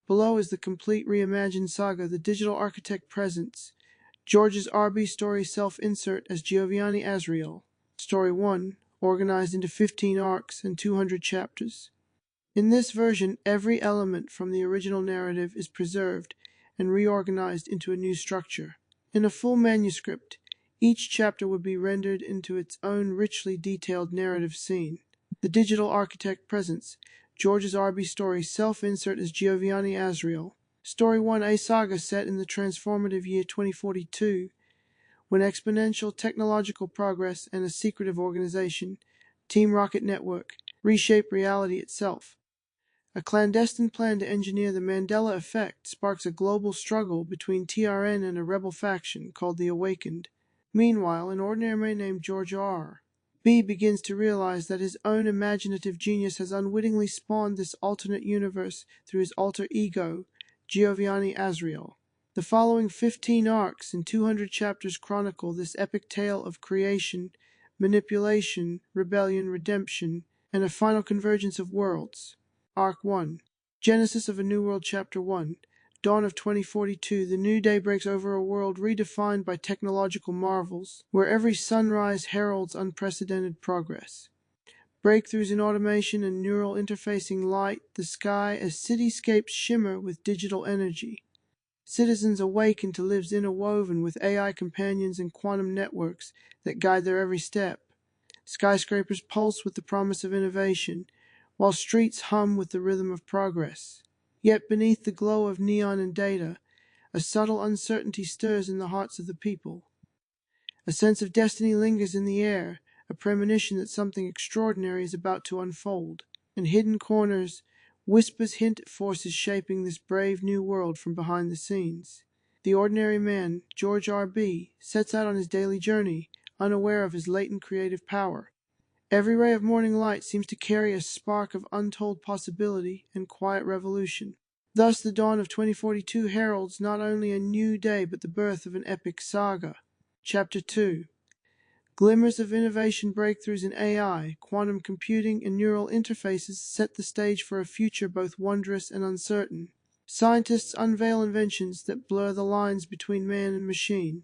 Below is the complete reimagined saga, The Digital Architect Presents. George's R.B. story self-insert as Gioviani Asriel. Story 1, organized into 15 arcs and 200 chapters. In this version, every element from the original narrative is preserved and reorganized into a new structure. In a full manuscript, each chapter would be rendered into its own richly detailed narrative scene. The Digital Architect Presents. George's R.B. story self-insert as Gioviani Asriel. Story 1, a saga set in the transformative year 2042, when exponential technological progress and a secretive organization, Team Rocket Network, reshape reality itself. A clandestine plan to engineer the Mandela effect sparks a global struggle between TRN and a rebel faction called the Awakened. Meanwhile, an ordinary man named George R.B. begins to realize that his own imaginative genius has unwittingly spawned this alternate universe through his alter ego, Gioviani Asriel. The following 15 arcs and 200 chapters chronicle this epic tale of creation, manipulation, rebellion, redemption, and a final convergence of worlds. Arc 1. Genesis of a New World. Chapter 1. Dawn of 2042. The new day breaks over a world redefined by technological marvels, where every sunrise heralds unprecedented progress. Breakthroughs in automation and neural interfacing light the sky as cityscapes shimmer with digital energy. Citizens awaken to lives interwoven with AI companions and quantum networks that guide their every step. Skyscrapers pulse with the promise of innovation, while streets hum with the rhythm of progress. Yet beneath the glow of neon and data, a subtle uncertainty stirs in the hearts of the people. A sense of destiny lingers in the air, a premonition that something extraordinary is about to unfold. In hidden corners, whispers hint at forces shaping this brave new world from behind the scenes. The ordinary man, George R.B., sets out on his daily journey, unaware of his latent creative power. Every ray of morning light seems to carry a spark of untold possibility and quiet revolution. Thus the dawn of 2042 heralds not only a new day but the birth of an epic saga. Chapter 2. Glimmers of innovation. Breakthroughs in AI, quantum computing, and neural interfaces set the stage for a future both wondrous and uncertain. Scientists unveil inventions that blur the lines between man and machine,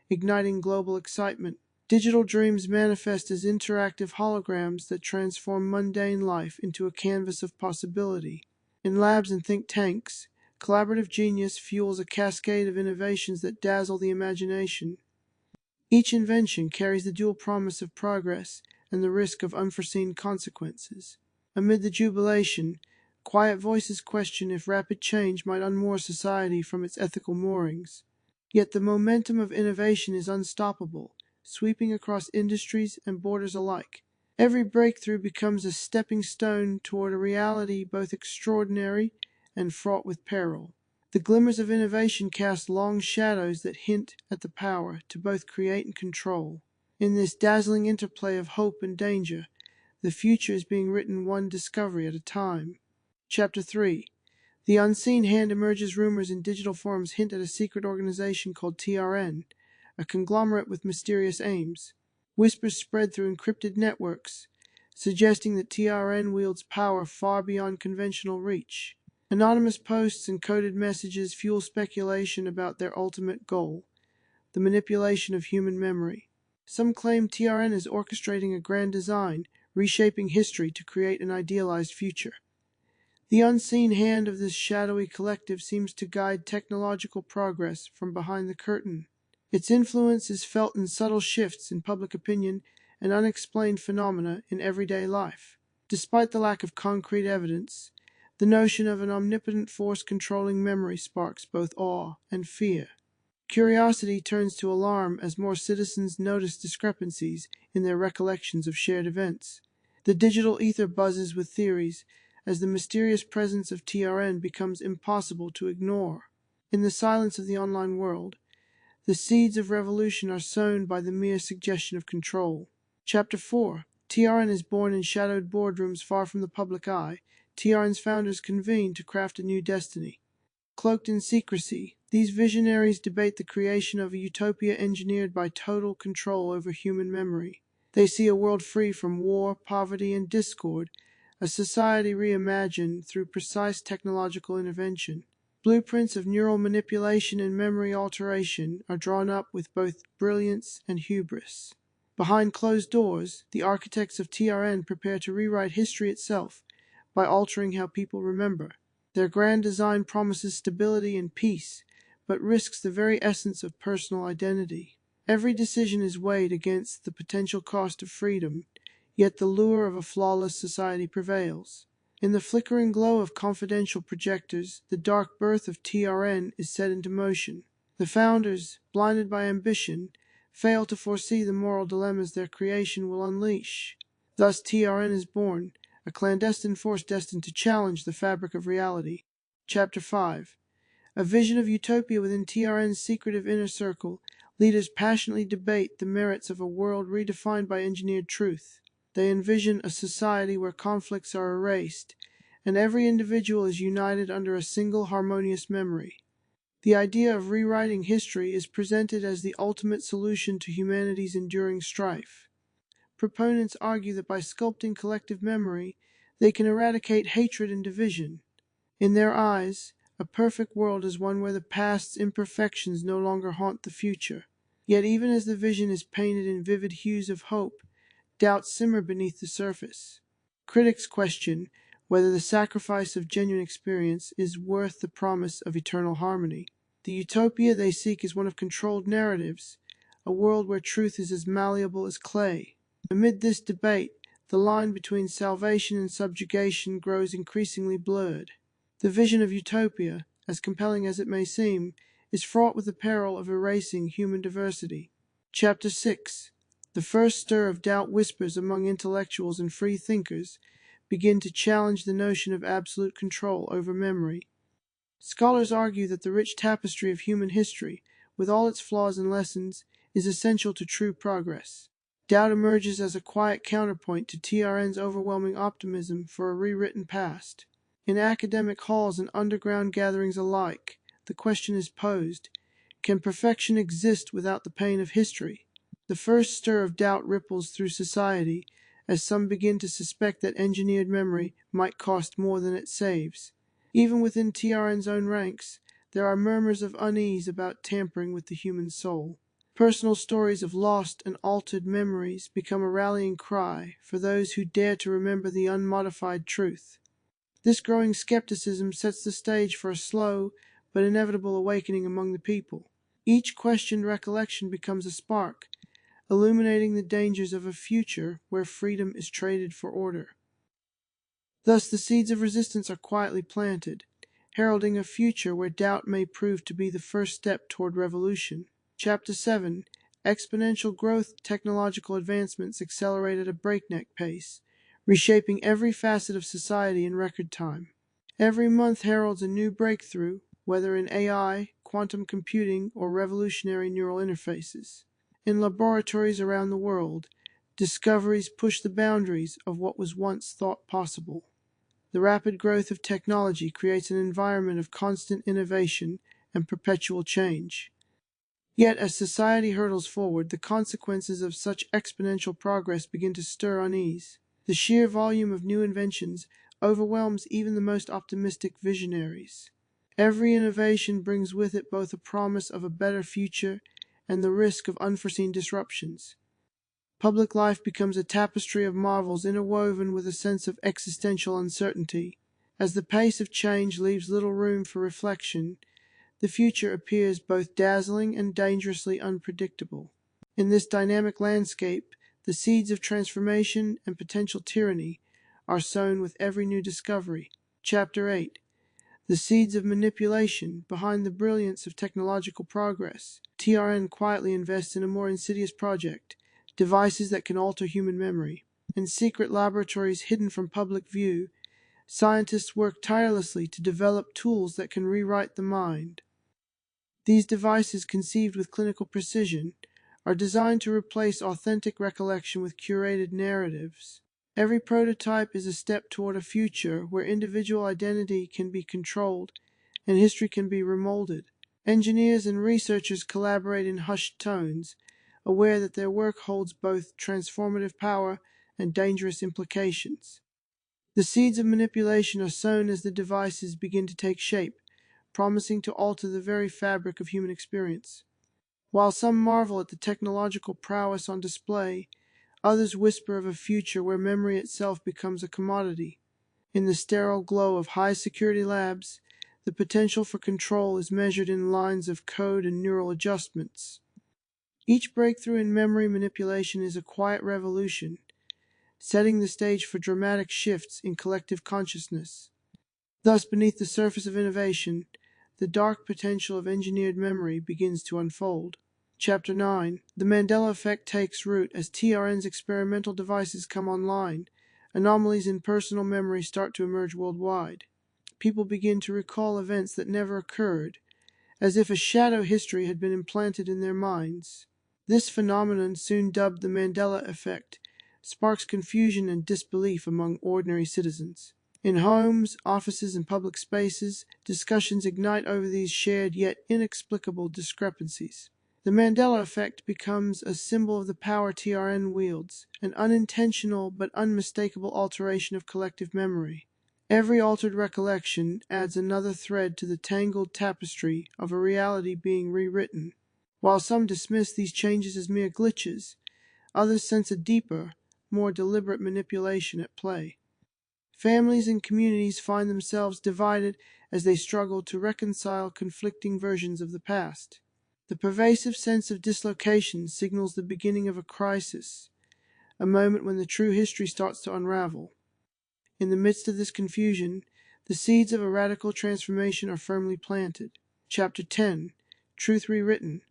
igniting global excitement. Digital dreams manifest as interactive holograms that transform mundane life into a canvas of possibility. In labs and think tanks, collaborative genius fuels a cascade of innovations that dazzle the imagination. Each invention carries the dual promise of progress and the risk of unforeseen consequences. Amid the jubilation, quiet voices question if rapid change might unmoor society from its ethical moorings. Yet the momentum of innovation is unstoppable, sweeping across industries and borders alike. Every breakthrough becomes a stepping stone toward a reality both extraordinary and fraught with peril. The glimmers of innovation cast long shadows that hint at the power to both create and control. In this dazzling interplay of hope and danger, the future is being written one discovery at a time. Chapter 3. The unseen hand emerges. Rumors in digital forums hint at a secret organization called TRN, a conglomerate with mysterious aims. Whispers spread through encrypted networks, suggesting that TRN wields power far beyond conventional reach. Anonymous posts and coded messages fuel speculation about their ultimate goal, the manipulation of human memory. Some claim TRN is orchestrating a grand design, reshaping history to create an idealized future. The unseen hand of this shadowy collective seems to guide technological progress from behind the curtain. Its influence is felt in subtle shifts in public opinion and unexplained phenomena in everyday life. Despite the lack of concrete evidence, the notion of an omnipotent force controlling memory sparks both awe and fear. Curiosity turns to alarm as more citizens notice discrepancies in their recollections of shared events. The digital ether buzzes with theories as the mysterious presence of TRN becomes impossible to ignore. In the silence of the online world, the seeds of revolution are sown by the mere suggestion of control. Chapter 4. TRN is born in shadowed boardrooms far from the public eye. TRN's founders convene to craft a new destiny. Cloaked in secrecy, these visionaries debate the creation of a utopia engineered by total control over human memory. They see a world free from war, poverty, and discord, a society reimagined through precise technological intervention. Blueprints of neural manipulation and memory alteration are drawn up with both brilliance and hubris. Behind closed doors, the architects of TRN prepare to rewrite history itself by altering how people remember. Their grand design promises stability and peace, but risks the very essence of personal identity. Every decision is weighed against the potential cost of freedom, yet the lure of a flawless society prevails. In the flickering glow of confidential projectors, the dark birth of TRN is set into motion. The founders, blinded by ambition, fail to foresee the moral dilemmas their creation will unleash. Thus TRN is born, a clandestine force destined to challenge the fabric of reality. Chapter 5. A vision of utopia within TRN's secretive inner circle, leaders passionately debate the merits of a world redefined by engineered truth. They envision a society where conflicts are erased, and every individual is united under a single harmonious memory. The idea of rewriting history is presented as the ultimate solution to humanity's enduring strife. Proponents argue that by sculpting collective memory, they can eradicate hatred and division. In their eyes, a perfect world is one where the past's imperfections no longer haunt the future. Yet even as the vision is painted in vivid hues of hope, doubts simmer beneath the surface. Critics question whether the sacrifice of genuine experience is worth the promise of eternal harmony. The utopia they seek is one of controlled narratives, a world where truth is as malleable as clay. Amid this debate, the line between salvation and subjugation grows increasingly blurred. The vision of utopia, as compelling as it may seem, is fraught with the peril of erasing human diversity. Chapter 6. The first stir of doubt whispers among intellectuals and free thinkers begin to challenge the notion of absolute control over memory. Scholars argue that the rich tapestry of human history, with all its flaws and lessons, is essential to true progress. Doubt emerges as a quiet counterpoint to TRN's overwhelming optimism for a rewritten past. In academic halls and underground gatherings alike, the question is posed: can perfection exist without the pain of history? The first stir of doubt ripples through society as some begin to suspect that engineered memory might cost more than it saves. Even within TRN's own ranks, there are murmurs of unease about tampering with the human soul. Personal stories of lost and altered memories become a rallying cry for those who dare to remember the unmodified truth. This growing skepticism sets the stage for a slow but inevitable awakening among the people. Each questioned recollection becomes a spark, illuminating the dangers of a future where freedom is traded for order. Thus the seeds of resistance are quietly planted, heralding a future where doubt may prove to be the first step toward revolution. Chapter 7. Exponential growth. Technological advancements accelerate at a breakneck pace, reshaping every facet of society in record time. Every month heralds a new breakthrough, whether in AI, quantum computing, or revolutionary neural interfaces. In laboratories around the world, discoveries push the boundaries of what was once thought possible. The rapid growth of technology creates an environment of constant innovation and perpetual change. Yet, as society hurtles forward, the consequences of such exponential progress begin to stir unease. The sheer volume of new inventions overwhelms even the most optimistic visionaries. Every innovation brings with it both a promise of a better future and the risk of unforeseen disruptions. Public life becomes a tapestry of marvels interwoven with a sense of existential uncertainty. As the pace of change leaves little room for reflection, the future appears both dazzling and dangerously unpredictable. In this dynamic landscape, the seeds of transformation and potential tyranny are sown with every new discovery. Chapter 8. The seeds of manipulation. Behind the brilliance of technological progress, TRN quietly invests in a more insidious project: devices that can alter human memory. In secret laboratories hidden from public view, scientists work tirelessly to develop tools that can rewrite the mind. These devices, conceived with clinical precision, are designed to replace authentic recollection with curated narratives. Every prototype is a step toward a future where individual identity can be controlled and history can be remolded. Engineers and researchers collaborate in hushed tones, aware that their work holds both transformative power and dangerous implications. The seeds of manipulation are sown as the devices begin to take shape, promising to alter the very fabric of human experience. While some marvel at the technological prowess on display, others whisper of a future where memory itself becomes a commodity. In the sterile glow of high-security labs, the potential for control is measured in lines of code and neural adjustments. Each breakthrough in memory manipulation is a quiet revolution, setting the stage for dramatic shifts in collective consciousness. Thus, beneath the surface of innovation, the dark potential of engineered memory begins to unfold. Chapter 9. The Mandela Effect takes root as TRN's experimental devices come online. Anomalies in personal memory start to emerge worldwide. People begin to recall events that never occurred, as if a shadow history had been implanted in their minds. This phenomenon, soon dubbed the Mandela Effect, sparks confusion and disbelief among ordinary citizens. In homes, offices, and public spaces, discussions ignite over these shared yet inexplicable discrepancies. The Mandela Effect becomes a symbol of the power TRN wields, an unintentional but unmistakable alteration of collective memory. Every altered recollection adds another thread to the tangled tapestry of a reality being rewritten. While some dismiss these changes as mere glitches, others sense a deeper, more deliberate manipulation at play. Families and communities find themselves divided as they struggle to reconcile conflicting versions of the past. The pervasive sense of dislocation signals the beginning of a crisis, a moment when the true history starts to unravel. In the midst of this confusion, the seeds of a radical transformation are firmly planted. Chapter 10. Truth Rewritten.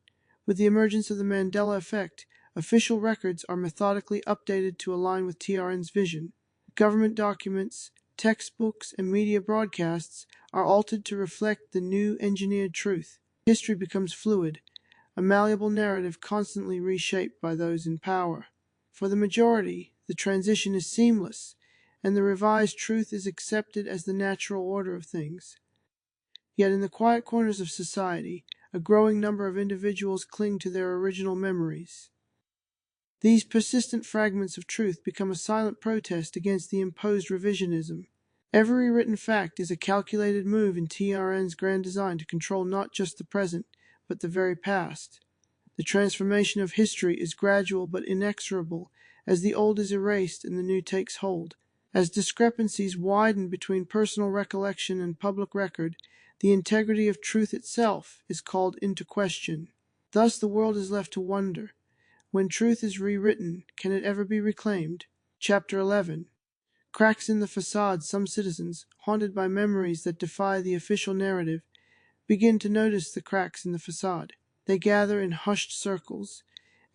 With the emergence of the Mandela Effect, official records are methodically updated to align with TRN's vision. Government documents, textbooks, and media broadcasts are altered to reflect the new engineered truth. History becomes fluid, a malleable narrative constantly reshaped by those in power. For the majority, the transition is seamless, and the revised truth is accepted as the natural order of things. Yet in the quiet corners of society, a growing number of individuals cling to their original memories. These persistent fragments of truth become a silent protest against the imposed revisionism. Every written fact is a calculated move in TRN's grand design to control not just the present, but the very past. The transformation of history is gradual but inexorable, as the old is erased and the new takes hold. As discrepancies widen between personal recollection and public record, the integrity of truth itself is called into question. Thus the world is left to wonder, when truth is rewritten, can it ever be reclaimed? Chapter 11. Cracks in the facade. Some citizens, haunted by memories that defy the official narrative, begin to notice the cracks in the facade. They gather in hushed circles,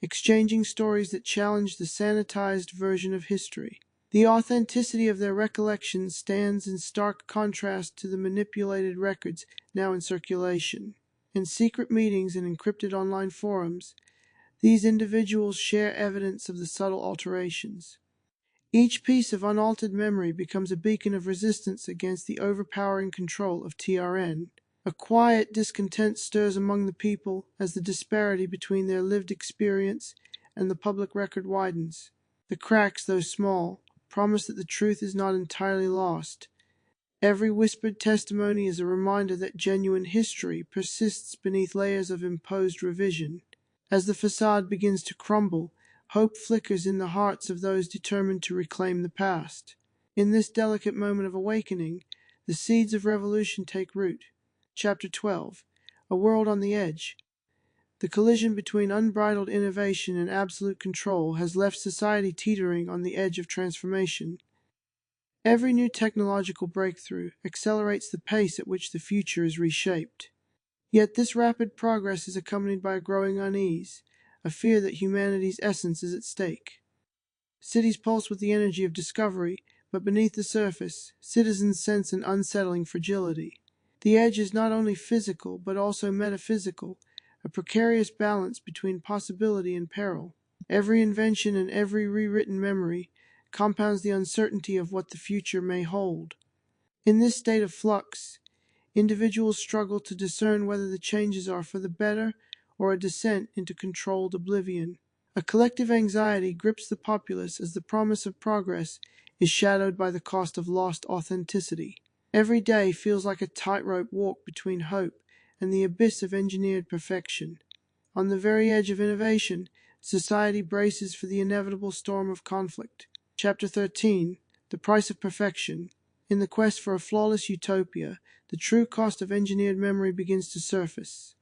exchanging stories that challenge the sanitized version of history. The authenticity of their recollections stands in stark contrast to the manipulated records now in circulation. In secret meetings and encrypted online forums, these individuals share evidence of the subtle alterations. Each piece of unaltered memory becomes a beacon of resistance against the overpowering control of TRN. A quiet discontent stirs among the people as the disparity between their lived experience and the public record widens. The cracks, though small, promise that the truth is not entirely lost. Every whispered testimony is a reminder that genuine history persists beneath layers of imposed revision. As the facade begins to crumble, hope flickers in the hearts of those determined to reclaim the past. In this delicate moment of awakening, the seeds of revolution take root. Chapter 12. A World on the Edge. The collision between unbridled innovation and absolute control has left society teetering on the edge of transformation. Every new technological breakthrough accelerates the pace at which the future is reshaped. Yet this rapid progress is accompanied by a growing unease, a fear that humanity's essence is at stake. Cities pulse with the energy of discovery, but beneath the surface, citizens sense an unsettling fragility. The edge is not only physical, but also metaphysical, a precarious balance between possibility and peril. Every invention and every rewritten memory compounds the uncertainty of what the future may hold. In this state of flux, individuals struggle to discern whether the changes are for the better or a descent into controlled oblivion. A collective anxiety grips the populace as the promise of progress is shadowed by the cost of lost authenticity. Every day feels like a tightrope walk between hope and the abyss of engineered perfection. On the very edge of innovation, society braces for the inevitable storm of conflict. Chapter 13: The Price of Perfection. In the quest for a flawless utopia, the true cost of engineered memory begins to surface.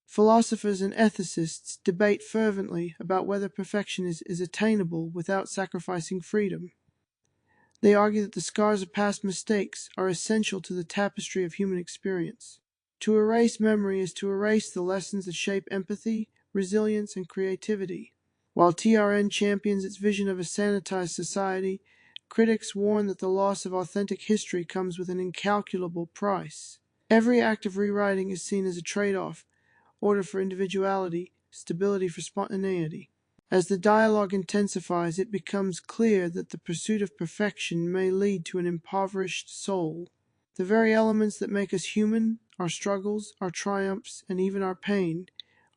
Philosophers and ethicists debate fervently about whether perfection is attainable without sacrificing freedom. They argue that the scars of past mistakes are essential to the tapestry of human experience. To erase memory is to erase the lessons that shape empathy, resilience, and creativity. While TRN champions its vision of a sanitized society, critics warn that the loss of authentic history comes with an incalculable price. Every act of rewriting is seen as a trade-off: order for individuality, stability for spontaneity. As the dialogue intensifies, it becomes clear that the pursuit of perfection may lead to an impoverished soul. The very elements that make us human, our struggles, our triumphs, and even our pain,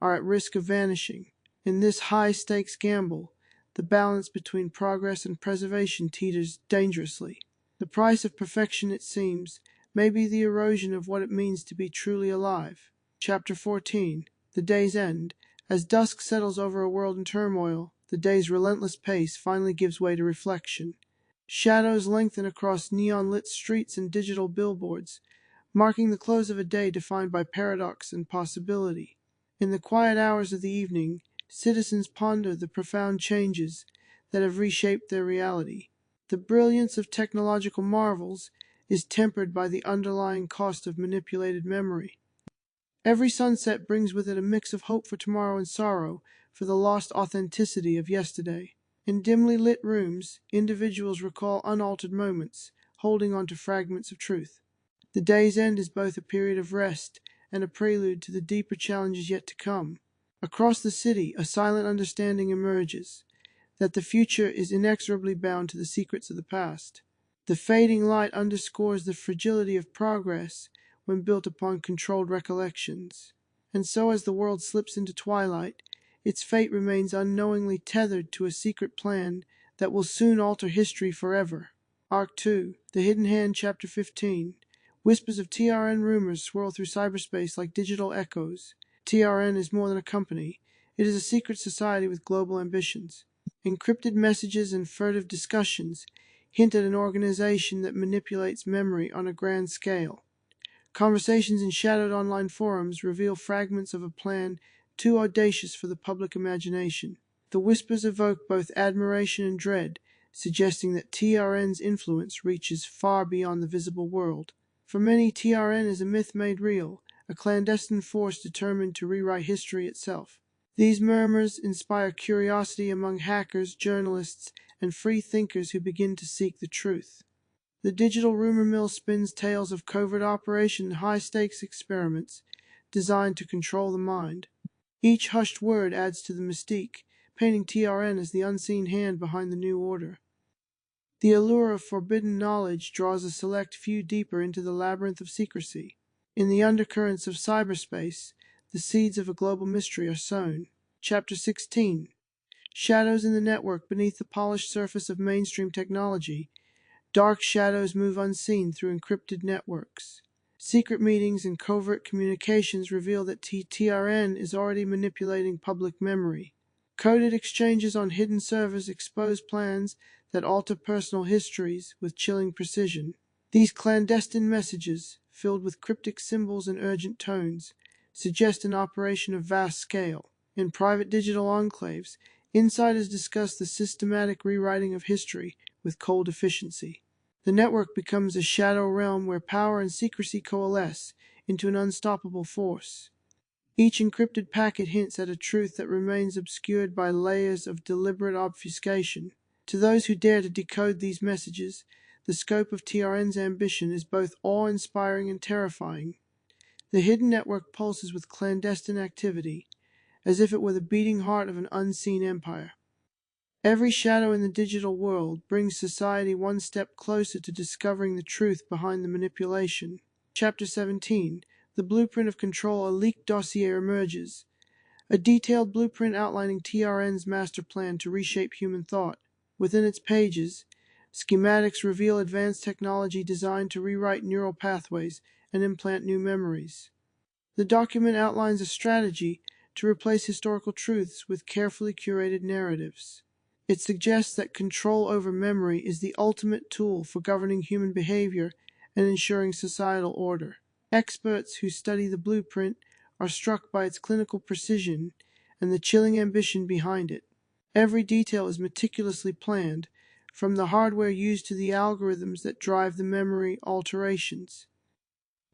are at risk of vanishing. In this high-stakes gamble, the balance between progress and preservation teeters dangerously. The price of perfection, it seems, may be the erosion of what it means to be truly alive. Chapter 14: The Day's End. As dusk settles over a world in turmoil, the day's relentless pace finally gives way to reflection. Shadows lengthen across neon-lit streets and digital billboards, marking the close of a day defined by paradox and possibility. In the quiet hours of the evening, citizens ponder the profound changes that have reshaped their reality. The brilliance of technological marvels is tempered by the underlying cost of manipulated memory. Every sunset brings with it a mix of hope for tomorrow and sorrow for the lost authenticity of yesterday. In dimly lit rooms, individuals recall unaltered moments, holding on to fragments of truth. The day's end is both a period of rest and a prelude to the deeper challenges yet to come. Across the city, a silent understanding emerges that the future is inexorably bound to the secrets of the past. The fading light underscores the fragility of progress when built upon controlled recollections. And so, as the world slips into twilight, its fate remains unknowingly tethered to a secret plan that will soon alter history forever. Arc 2: The Hidden Hand. Chapter 15. Whispers of TRN rumors swirl through cyberspace like digital echoes. TRN is more than a company. It is a secret society with global ambitions. Encrypted messages and furtive discussions hint at an organization that manipulates memory on a grand scale. Conversations in shadowed online forums reveal fragments of a plan too audacious for the public imagination. The whispers evoke both admiration and dread, suggesting that TRN's influence reaches far beyond the visible world. For many, TRN is a myth made real, a clandestine force determined to rewrite history itself. These murmurs inspire curiosity among hackers, journalists, and free thinkers who begin to seek the truth. The digital rumor mill spins tales of covert operation and high-stakes experiments designed to control the mind. Each hushed word adds to the mystique, painting TRN as the unseen hand behind the new order. The allure of forbidden knowledge draws a select few deeper into the labyrinth of secrecy. In the undercurrents of cyberspace, the seeds of a global mystery are sown. Chapter 16. Shadows in the network. Beneath the polished surface of mainstream technology, dark shadows move unseen through encrypted networks. Secret meetings and covert communications reveal that TRN is already manipulating public memory. Coded exchanges on hidden servers expose plans that alter personal histories with chilling precision. These clandestine messages, filled with cryptic symbols and urgent tones, suggest an operation of vast scale. In private digital enclaves, insiders discuss the systematic rewriting of history with cold efficiency. The network becomes a shadow realm where power and secrecy coalesce into an unstoppable force. Each encrypted packet hints at a truth that remains obscured by layers of deliberate obfuscation. To those who dare to decode these messages, the scope of TRN's ambition is both awe-inspiring and terrifying. The hidden network pulses with clandestine activity, as if it were the beating heart of an unseen empire. Every shadow in the digital world brings society one step closer to discovering the truth behind the manipulation. Chapter 17. The Blueprint of Control. A leaked dossier emerges. A detailed blueprint outlining TRN's master plan to reshape human thought. Within its pages, Schematics reveal advanced technology designed to rewrite neural pathways and implant new memories. The document outlines a strategy to replace historical truths with carefully curated narratives. It suggests that control over memory is the ultimate tool for governing human behavior and ensuring societal order. Experts who study the blueprint are struck by its clinical precision and the chilling ambition behind it. Every detail is meticulously planned, from the hardware used to the algorithms that drive the memory alterations.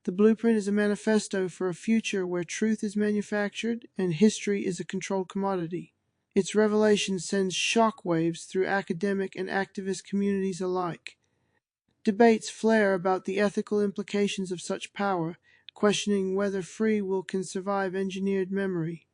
The blueprint is a manifesto for a future where truth is manufactured and history is a controlled commodity. Its revelation sends shockwaves through academic and activist communities alike. Debates flare about the ethical implications of such power, questioning whether free will can survive engineered memory.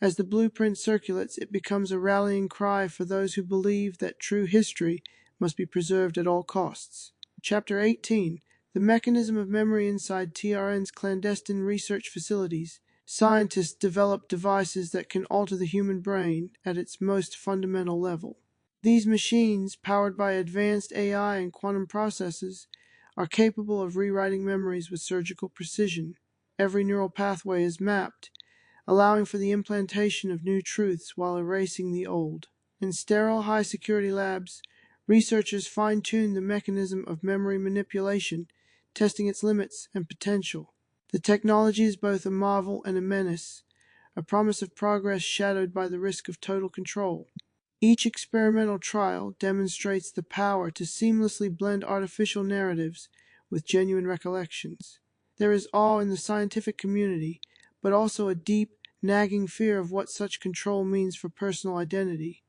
As the blueprint circulates, it becomes a rallying cry for those who believe that true history must be preserved at all costs. Chapter 18: The Mechanism of Memory Inside TRN's Clandestine Research Facilities. Scientists develop devices that can alter the human brain at its most fundamental level. These machines, powered by advanced AI and quantum processes, are capable of rewriting memories with surgical precision. Every neural pathway is mapped, allowing for the implantation of new truths while erasing the old. In sterile, high-security labs, researchers fine-tune the mechanism of memory manipulation, testing its limits and potential. The technology is both a marvel and a menace, a promise of progress shadowed by the risk of total control. Each experimental trial demonstrates the power to seamlessly blend artificial narratives with genuine recollections. There is awe in the scientific community, but also a deep, nagging fear of what such control means for personal identity.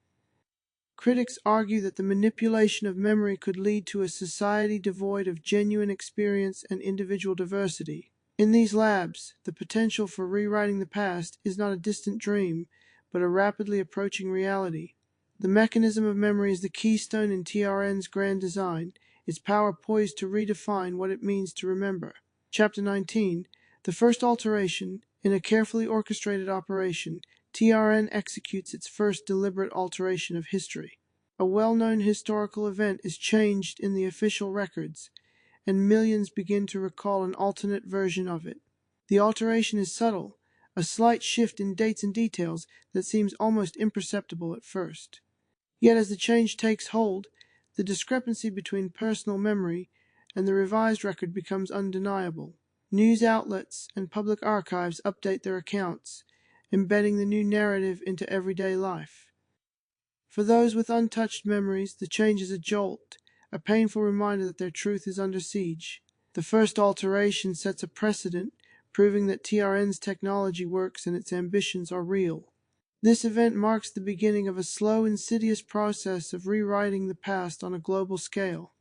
Critics argue that the manipulation of memory could lead to a society devoid of genuine experience and individual diversity. In these labs, the potential for rewriting the past is not a distant dream, but a rapidly approaching reality. The mechanism of memory is the keystone in TRN's grand design, its power poised to redefine what it means to remember. Chapter 19: The First Alteration. In a carefully orchestrated operation, TRN executes its first deliberate alteration of history. A well-known historical event is changed in the official records, and millions begin to recall an alternate version of it. The alteration is subtle, a slight shift in dates and details that seems almost imperceptible at first. Yet as the change takes hold, the discrepancy between personal memory and the revised record becomes undeniable. News outlets and public archives update their accounts, embedding the new narrative into everyday life. For those with untouched memories, the change is a jolt, a painful reminder that their truth is under siege. The first alteration sets a precedent, proving that TRN's technology works and its ambitions are real. This event marks the beginning of a slow, insidious process of rewriting the past on a global scale.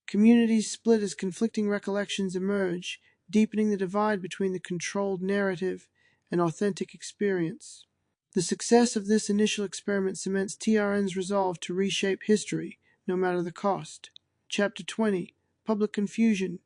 Communities split as conflicting recollections emerge, deepening the divide between the controlled narrative and authentic experience. The success of this initial experiment cements TRN's resolve to reshape history, no matter the cost. Chapter 20: Public Confusion.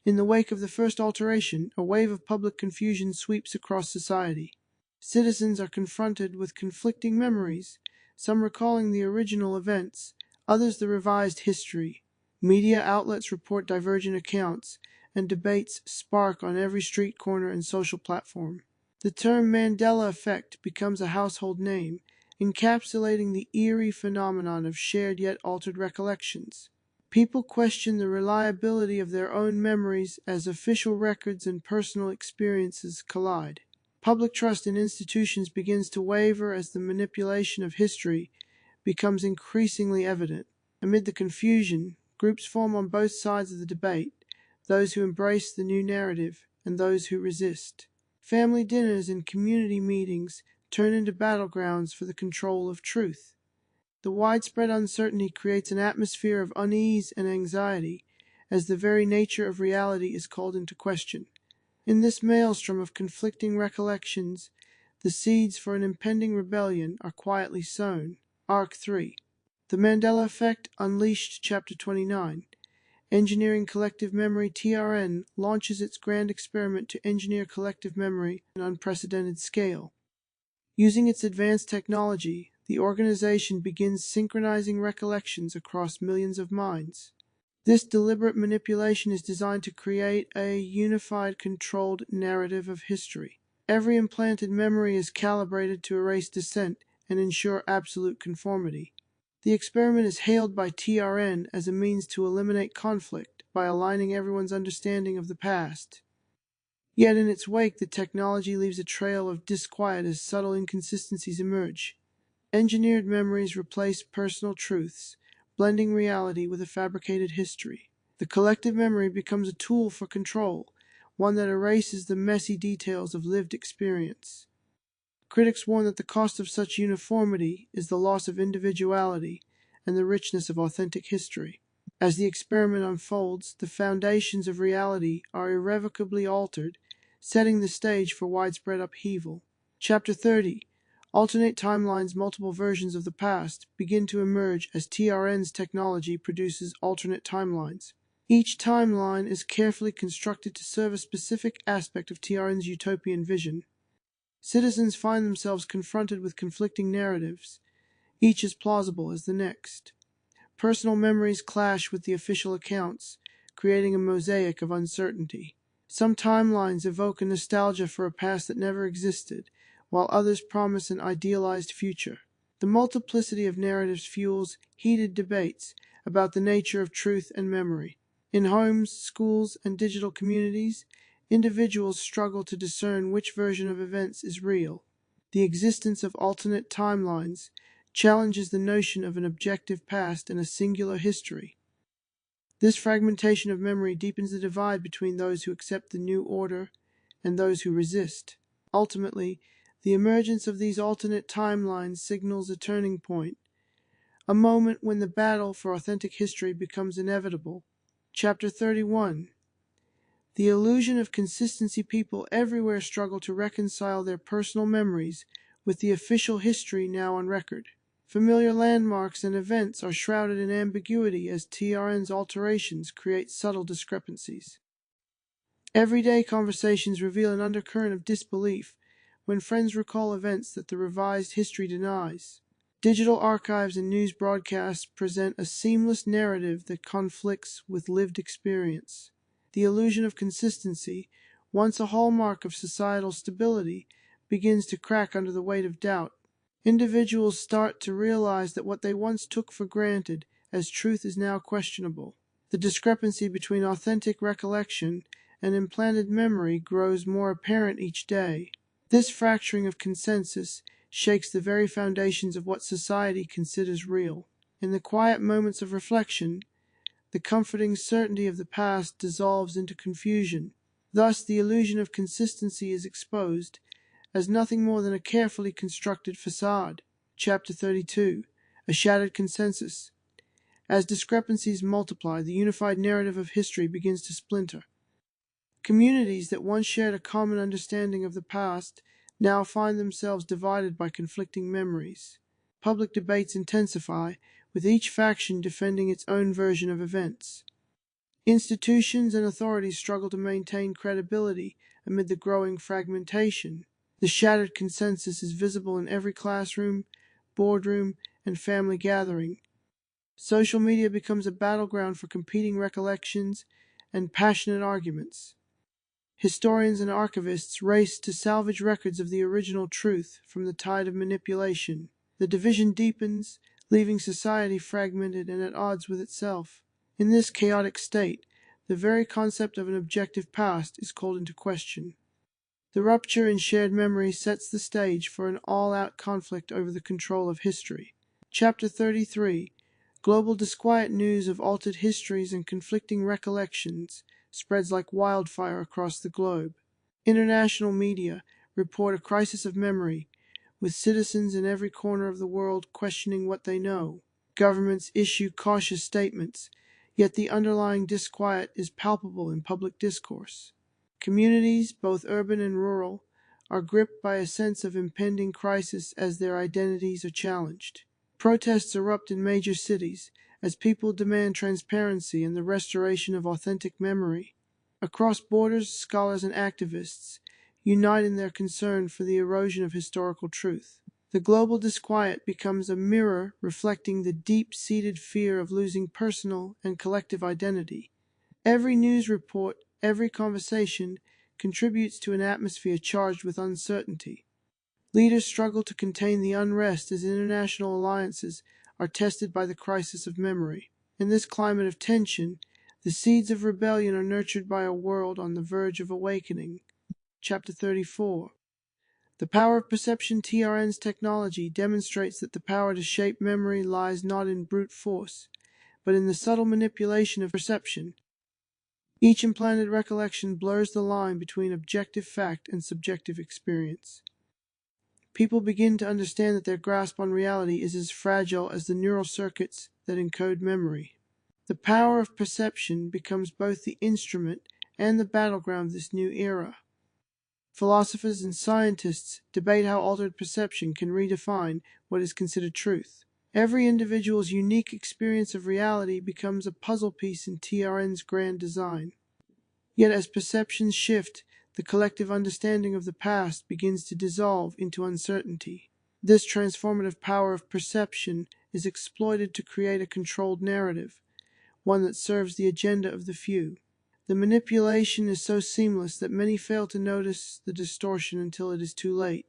In the wake of the first alteration, a wave of public confusion sweeps across society. Citizens are confronted with conflicting memories, some recalling the original events, others the revised history. Media outlets report divergent accounts, and debates spark on every street corner and social platform. The term Mandela effect becomes a household name, encapsulating the eerie phenomenon of shared yet altered recollections. People question the reliability of their own memories as official records and personal experiences collide. Public trust in institutions begins to waver as the manipulation of history becomes increasingly evident. Amid the confusion, groups form on both sides of the debate, those who embrace the new narrative and those who resist. Family dinners and community meetings turn into battlegrounds for the control of truth. The widespread uncertainty creates an atmosphere of unease and anxiety, as the very nature of reality is called into question. In this maelstrom of conflicting recollections, the seeds for an impending rebellion are quietly sown. Arc 3. The Mandela Effect Unleashed. Chapter 29. Engineering Collective Memory. TRN launches its grand experiment to engineer collective memory on an unprecedented scale. Using its advanced technology, the organization begins synchronizing recollections across millions of minds. This deliberate manipulation is designed to create a unified, controlled narrative of history. Every implanted memory is calibrated to erase dissent and ensure absolute conformity. The experiment is hailed by TRN as a means to eliminate conflict by aligning everyone's understanding of the past. Yet in its wake, the technology leaves a trail of disquiet as subtle inconsistencies emerge. Engineered memories replace personal truths, blending reality with a fabricated history. The collective memory becomes a tool for control, one that erases the messy details of lived experience. Critics warn that the cost of such uniformity is the loss of individuality and the richness of authentic history. As the experiment unfolds, the foundations of reality are irrevocably altered, setting the stage for widespread upheaval. Chapter 30. Alternate timelines, multiple versions of the past, begin to emerge as TRN's technology produces alternate timelines. Each timeline is carefully constructed to serve a specific aspect of TRN's utopian vision. Citizens find themselves confronted with conflicting narratives, each as plausible as the next. Personal memories clash with the official accounts, creating a mosaic of uncertainty. Some timelines evoke a nostalgia for a past that never existed, while others promise an idealized future. The multiplicity of narratives fuels heated debates about the nature of truth and memory. In homes, schools, and digital communities, individuals struggle to discern which version of events is real. The existence of alternate timelines challenges the notion of an objective past and a singular history. This fragmentation of memory deepens the divide between those who accept the new order and those who resist. Ultimately, the emergence of these alternate timelines signals a turning point, a moment when the battle for authentic history becomes inevitable. Chapter 31. The illusion of consistency. People everywhere struggle to reconcile their personal memories with the official history now on record. Familiar landmarks and events are shrouded in ambiguity as TRN's alterations create subtle discrepancies. Everyday conversations reveal an undercurrent of disbelief when friends recall events that the revised history denies. Digital archives and news broadcasts present a seamless narrative that conflicts with lived experience. The illusion of consistency, once a hallmark of societal stability, begins to crack under the weight of doubt. Individuals start to realize that what they once took for granted as truth is now questionable. The discrepancy between authentic recollection and implanted memory grows more apparent each day. This fracturing of consensus shakes the very foundations of what society considers real. In the quiet moments of reflection, the comforting certainty of the past dissolves into confusion. Thus, the illusion of consistency is exposed as nothing more than a carefully constructed facade. Chapter 32. A shattered consensus. As discrepancies multiply, the unified narrative of history begins to splinter. Communities that once shared a common understanding of the past now find themselves divided by conflicting memories. Public debates intensify, with each faction defending its own version of events. Institutions and authorities struggle to maintain credibility amid the growing fragmentation. The shattered consensus is visible in every classroom, boardroom, and family gathering. Social media becomes a battleground for competing recollections and passionate arguments. Historians and archivists race to salvage records of the original truth from the tide of manipulation. The division deepens, leaving society fragmented and at odds with itself. In this chaotic state, the very concept of an objective past is called into question. The rupture in shared memory sets the stage for an all-out conflict over the control of history. Chapter 33. Global disquiet. News of altered histories and conflicting recollections spreads like wildfire across the globe. International media report a crisis of memory, with citizens in every corner of the world questioning what they know. Governments issue cautious statements, yet the underlying disquiet is palpable in public discourse. Communities, both urban and rural, are gripped by a sense of impending crisis as their identities are challenged. Protests erupt in major cities as people demand transparency and the restoration of authentic memory. Across borders, scholars and activists unite in their concern for the erosion of historical truth. The global disquiet becomes a mirror reflecting the deep-seated fear of losing personal and collective identity. Every news report, every conversation contributes to an atmosphere charged with uncertainty. Leaders struggle to contain the unrest as international alliances are tested by the crisis of memory. In this climate of tension, the seeds of rebellion are nurtured by a world on the verge of awakening. Chapter 34. The power of perception. TRN's technology demonstrates that the power to shape memory lies not in brute force, but in the subtle manipulation of perception. Each implanted recollection blurs the line between objective fact and subjective experience. People begin to understand that their grasp on reality is as fragile as the neural circuits that encode memory. The power of perception becomes both the instrument and the battleground of this new era. Philosophers and scientists debate how altered perception can redefine what is considered truth. Every individual's unique experience of reality becomes a puzzle piece in TRN's grand design. Yet as perceptions shift, the collective understanding of the past begins to dissolve into uncertainty. This transformative power of perception is exploited to create a controlled narrative, one that serves the agenda of the few. The manipulation is so seamless that many fail to notice the distortion until it is too late.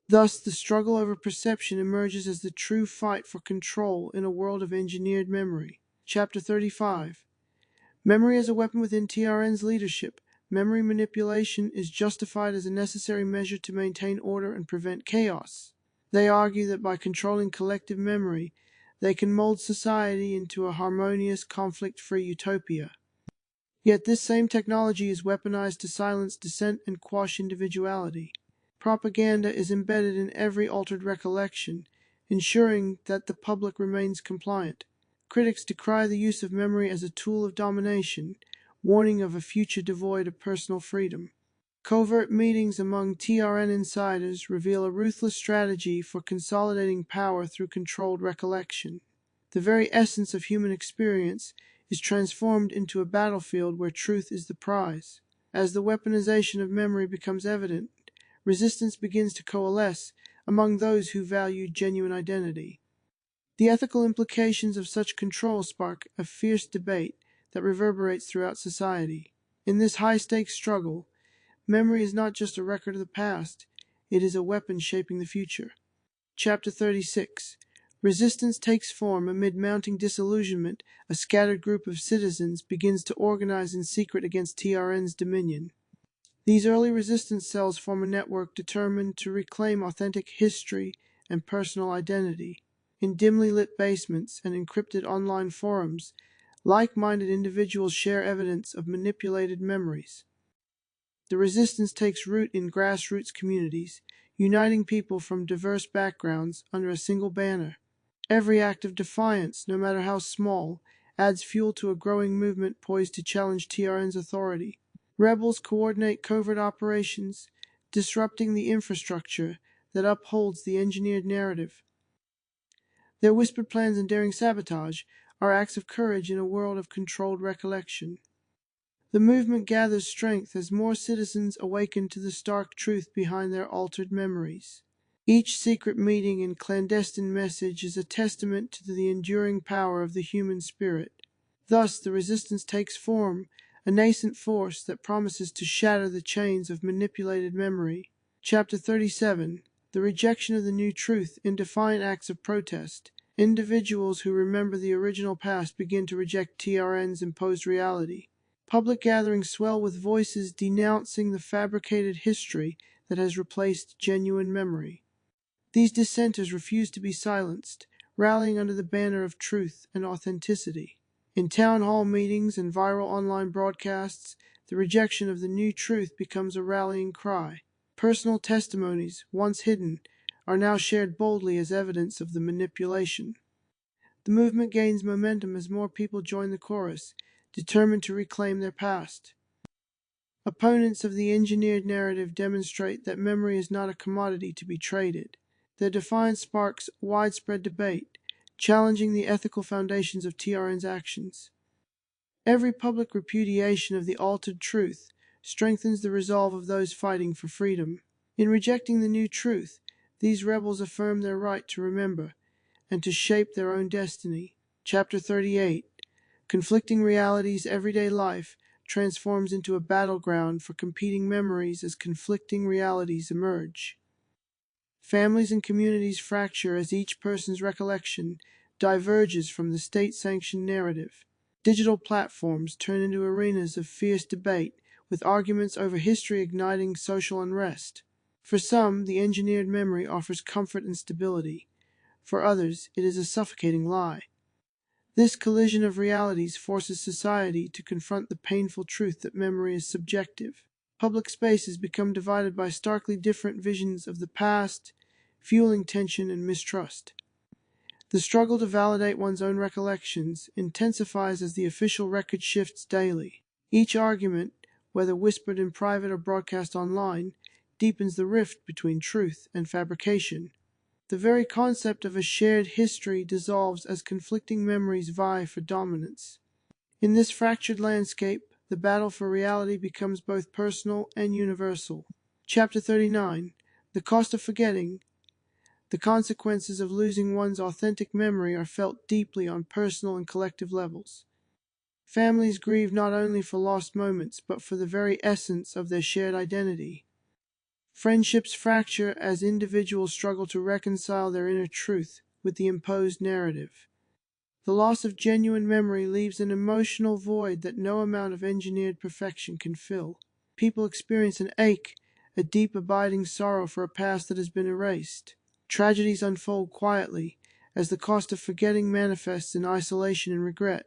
Thus, the struggle over perception emerges as the true fight for control in a world of engineered memory. Chapter 35. Memory as a weapon within TRN's leadership. Memory manipulation is justified as a necessary measure to maintain order and prevent chaos. They argue that by controlling collective memory, they can mold society into a harmonious, conflict-free utopia. Yet this same technology is weaponized to silence dissent and quash individuality. Propaganda is embedded in every altered recollection, ensuring that the public remains compliant. Critics decry the use of memory as a tool of domination, warning of a future devoid of personal freedom. Covert meetings among TRN insiders reveal a ruthless strategy for consolidating power through controlled recollection. The very essence of human experience is transformed into a battlefield where truth is the prize. As the weaponization of memory becomes evident, resistance begins to coalesce among those who value genuine identity. The ethical implications of such control spark a fierce debate that reverberates throughout society. In this high-stakes struggle, memory is not just a record of the past, it is a weapon shaping the future. Chapter 36. Resistance takes form amid mounting disillusionment. A scattered group of citizens begins to organize in secret against TRN's dominion. These early resistance cells form a network determined to reclaim authentic history and personal identity. In dimly lit basements and encrypted online forums, like-minded individuals share evidence of manipulated memories. The resistance takes root in grassroots communities, uniting people from diverse backgrounds under a single banner. Every act of defiance, no matter how small, adds fuel to a growing movement poised to challenge TRN's authority. Rebels coordinate covert operations, disrupting the infrastructure that upholds the engineered narrative. Their whispered plans and daring sabotage are acts of courage in a world of controlled recollection. The movement gathers strength as more citizens awaken to the stark truth behind their altered memories. Each secret meeting and clandestine message is a testament to the enduring power of the human spirit. Thus, the resistance takes form, a nascent force that promises to shatter the chains of manipulated memory. Chapter 37. The rejection of the new truth in defiant acts of protest. Individuals who remember the original past begin to reject TRN's imposed reality. Public gatherings swell with voices denouncing the fabricated history that has replaced genuine memory. These dissenters refuse to be silenced, rallying under the banner of truth and authenticity. In town hall meetings and viral online broadcasts, the rejection of the new truth becomes a rallying cry. Personal testimonies, once hidden, are now shared boldly as evidence of the manipulation. The movement gains momentum as more people join the chorus, determined to reclaim their past. Opponents of the engineered narrative demonstrate that memory is not a commodity to be traded. Their defiance sparks widespread debate, challenging the ethical foundations of TRN's actions. Every public repudiation of the altered truth strengthens the resolve of those fighting for freedom. In rejecting the new truth, These rebels affirm their right to remember and to shape their own destiny. Chapter 38. Conflicting realities. Everyday life transforms into a battleground for competing memories as conflicting realities emerge. Families and communities fracture as each person's recollection diverges from the state-sanctioned narrative. Digital platforms turn into arenas of fierce debate, with arguments over history igniting social unrest. For some, the engineered memory offers comfort and stability. For others, it is a suffocating lie. This collision of realities forces society to confront the painful truth that memory is subjective. Public spaces become divided by starkly different visions of the past, fueling tension and mistrust. The struggle to validate one's own recollections intensifies as the official record shifts daily. Each argument, whether whispered in private or broadcast online, deepens the rift between truth and fabrication. The very concept of a shared history dissolves as conflicting memories vie for dominance. In this fractured landscape, the battle for reality becomes both personal and universal. Chapter 39. The Cost of Forgetting. The consequences of losing one's authentic memory are felt deeply on personal and collective levels. Families grieve not only for lost moments, but for the very essence of their shared identity. Friendships fracture as individuals struggle to reconcile their inner truth with the imposed narrative. The loss of genuine memory leaves an emotional void that no amount of engineered perfection can fill. People experience an ache, a deep abiding sorrow for a past that has been erased. Tragedies unfold quietly, as the cost of forgetting manifests in isolation and regret.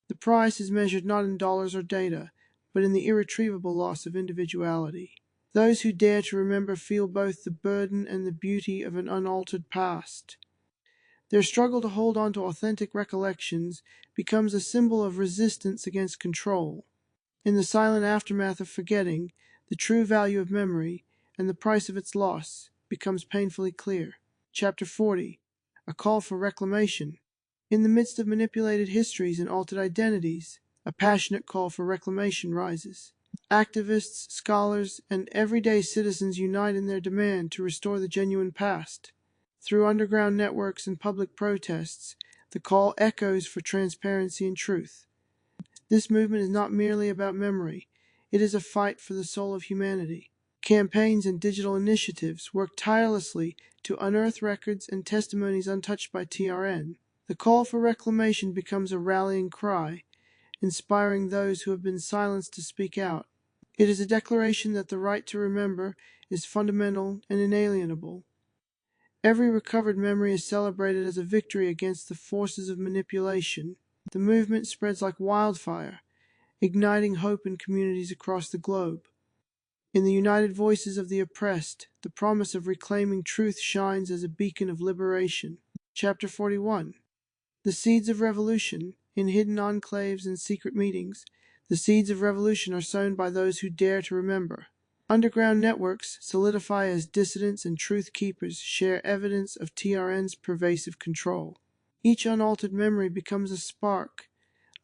The price is measured not in dollars or data, but in the irretrievable loss of individuality. Those who dare to remember feel both the burden and the beauty of an unaltered past. Their struggle to hold on to authentic recollections becomes a symbol of resistance against control. In the silent aftermath of forgetting, the true value of memory and the price of its loss becomes painfully clear. Chapter 40. A Call for Reclamation. In the midst of manipulated histories and altered identities, a passionate call for reclamation rises. Activists, scholars, and everyday citizens unite in their demand to restore the genuine past. Through underground networks and public protests, the call echoes for transparency and truth. This movement is not merely about memory, it is a fight for the soul of humanity. Campaigns and digital initiatives work tirelessly to unearth records and testimonies untouched by TRN. The call for reclamation becomes a rallying cry, inspiring those who have been silenced to speak out. It is a declaration that the right to remember is fundamental and inalienable. Every recovered memory is celebrated as a victory against the forces of manipulation. The movement spreads like wildfire, igniting hope in communities across the globe. In the united voices of the oppressed, the promise of reclaiming truth shines as a beacon of liberation. Chapter 41. The Seeds of Revolution. In hidden enclaves and secret meetings, the seeds of revolution are sown by those who dare to remember. Underground networks solidify as dissidents and truth keepers share evidence of TRN's pervasive control. Each unaltered memory becomes a spark,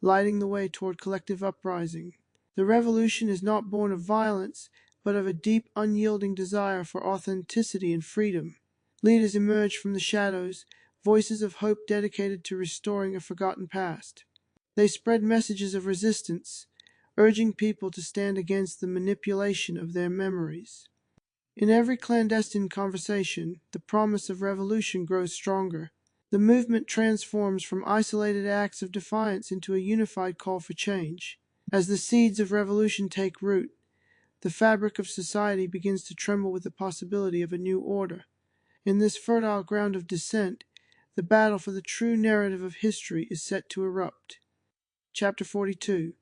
lighting the way toward collective uprising. The revolution is not born of violence, but of a deep, unyielding desire for authenticity and freedom. Leaders emerge from the shadows, voices of hope dedicated to restoring a forgotten past. They spread messages of resistance, urging people to stand against the manipulation of their memories. In every clandestine conversation, the promise of revolution grows stronger. The movement transforms from isolated acts of defiance into a unified call for change. As the seeds of revolution take root, the fabric of society begins to tremble with the possibility of a new order. In this fertile ground of dissent, the battle for the true narrative of history is set to erupt. Chapter 42.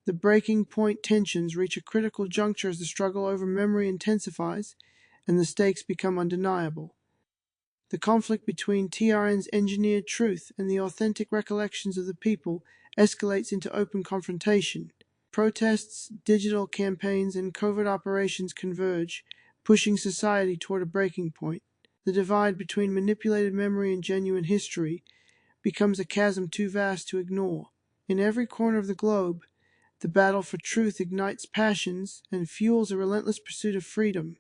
The breaking point. Tensions reach a critical juncture as the struggle over memory intensifies and the stakes become undeniable. The conflict between TRN's engineered truth and the authentic recollections of the people escalates into open confrontation. Protests, digital campaigns, and covert operations converge, pushing society toward a breaking point. The divide between manipulated memory and genuine history becomes a chasm too vast to ignore. In every corner of the globe, the battle for truth ignites passions and fuels a relentless pursuit of freedom.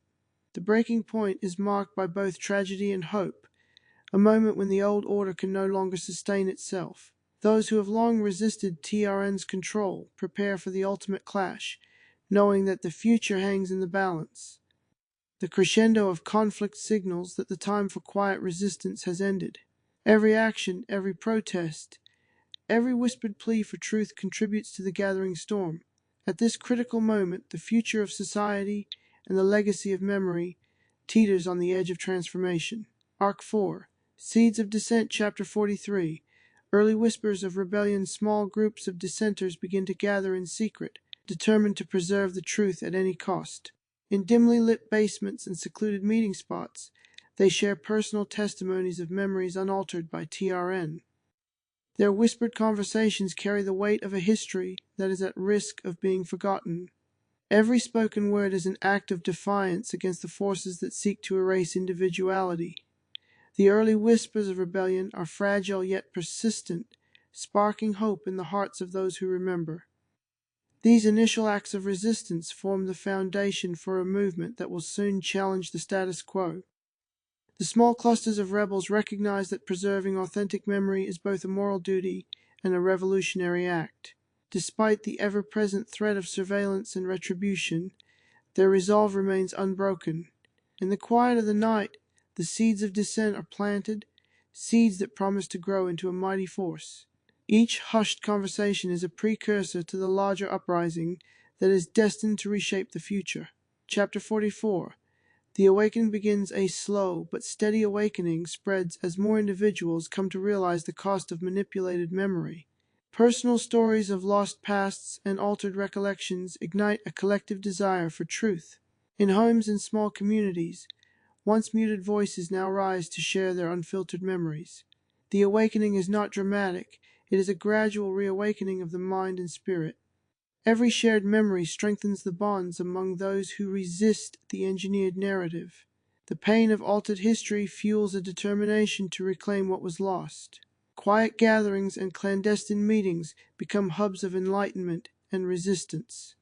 The breaking point is marked by both tragedy and hope, a moment when the old order can no longer sustain itself. Those who have long resisted TRN's control prepare for the ultimate clash, knowing that the future hangs in the balance. The crescendo of conflict signals that the time for quiet resistance has ended. Every action, every protest, every whispered plea for truth contributes to the gathering storm. At this critical moment, the future of society and the legacy of memory teeters on the edge of transformation. Arc 4, Seeds of Dissent, Chapter 43. Early whispers of rebellion. Small groups of dissenters begin to gather in secret, determined to preserve the truth at any cost. In dimly lit basements and secluded meeting spots, they share personal testimonies of memories unaltered by TRN. Their whispered conversations carry the weight of a history that is at risk of being forgotten. Every spoken word is an act of defiance against the forces that seek to erase individuality. The early whispers of rebellion are fragile yet persistent, sparking hope in the hearts of those who remember. These initial acts of resistance form the foundation for a movement that will soon challenge the status quo. The small clusters of rebels recognize that preserving authentic memory is both a moral duty and a revolutionary act. Despite the ever-present threat of surveillance and retribution, their resolve remains unbroken. In the quiet of the night, the seeds of dissent are planted, seeds that promise to grow into a mighty force. Each hushed conversation is a precursor to the larger uprising that is destined to reshape the future. Chapter 44. The awakening begins. A slow but steady awakening spreads as more individuals come to realize the cost of manipulated memory. Personal stories of lost pasts and altered recollections ignite a collective desire for truth. In homes and small communities, once muted voices now rise to share their unfiltered memories. The awakening is not dramatic, it is a gradual reawakening of the mind and spirit. Every shared memory strengthens the bonds among those who resist the engineered narrative. The pain of altered history fuels a determination to reclaim what was lost. Quiet gatherings and clandestine meetings become hubs of enlightenment and resistance.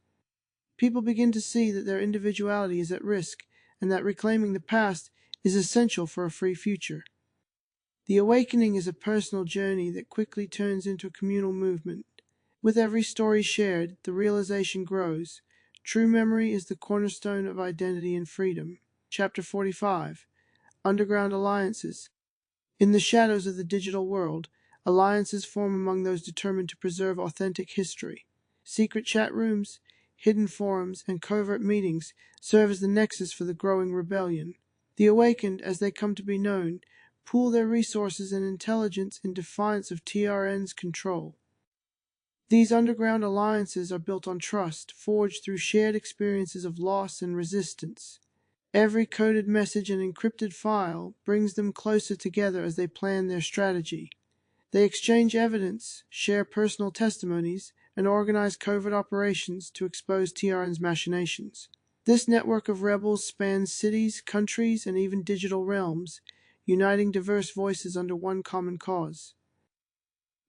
People begin to see that their individuality is at risk and that reclaiming the past is essential for a free future. The awakening is a personal journey that quickly turns into a communal movement. With every story shared, the realization grows. True memory is the cornerstone of identity and freedom. Chapter 45. Underground Alliances. In the shadows of the digital world, alliances form among those determined to preserve authentic history. Secret chat rooms, hidden forums, and covert meetings serve as the nexus for the growing rebellion. The awakened, as they come to be known, pool their resources and intelligence in defiance of TRN's control. These underground alliances are built on trust, forged through shared experiences of loss and resistance. Every coded message and encrypted file brings them closer together as they plan their strategy. They exchange evidence, share personal testimonies, and organize covert operations to expose TRN's machinations. This network of rebels spans cities, countries, and even digital realms, uniting diverse voices under one common cause.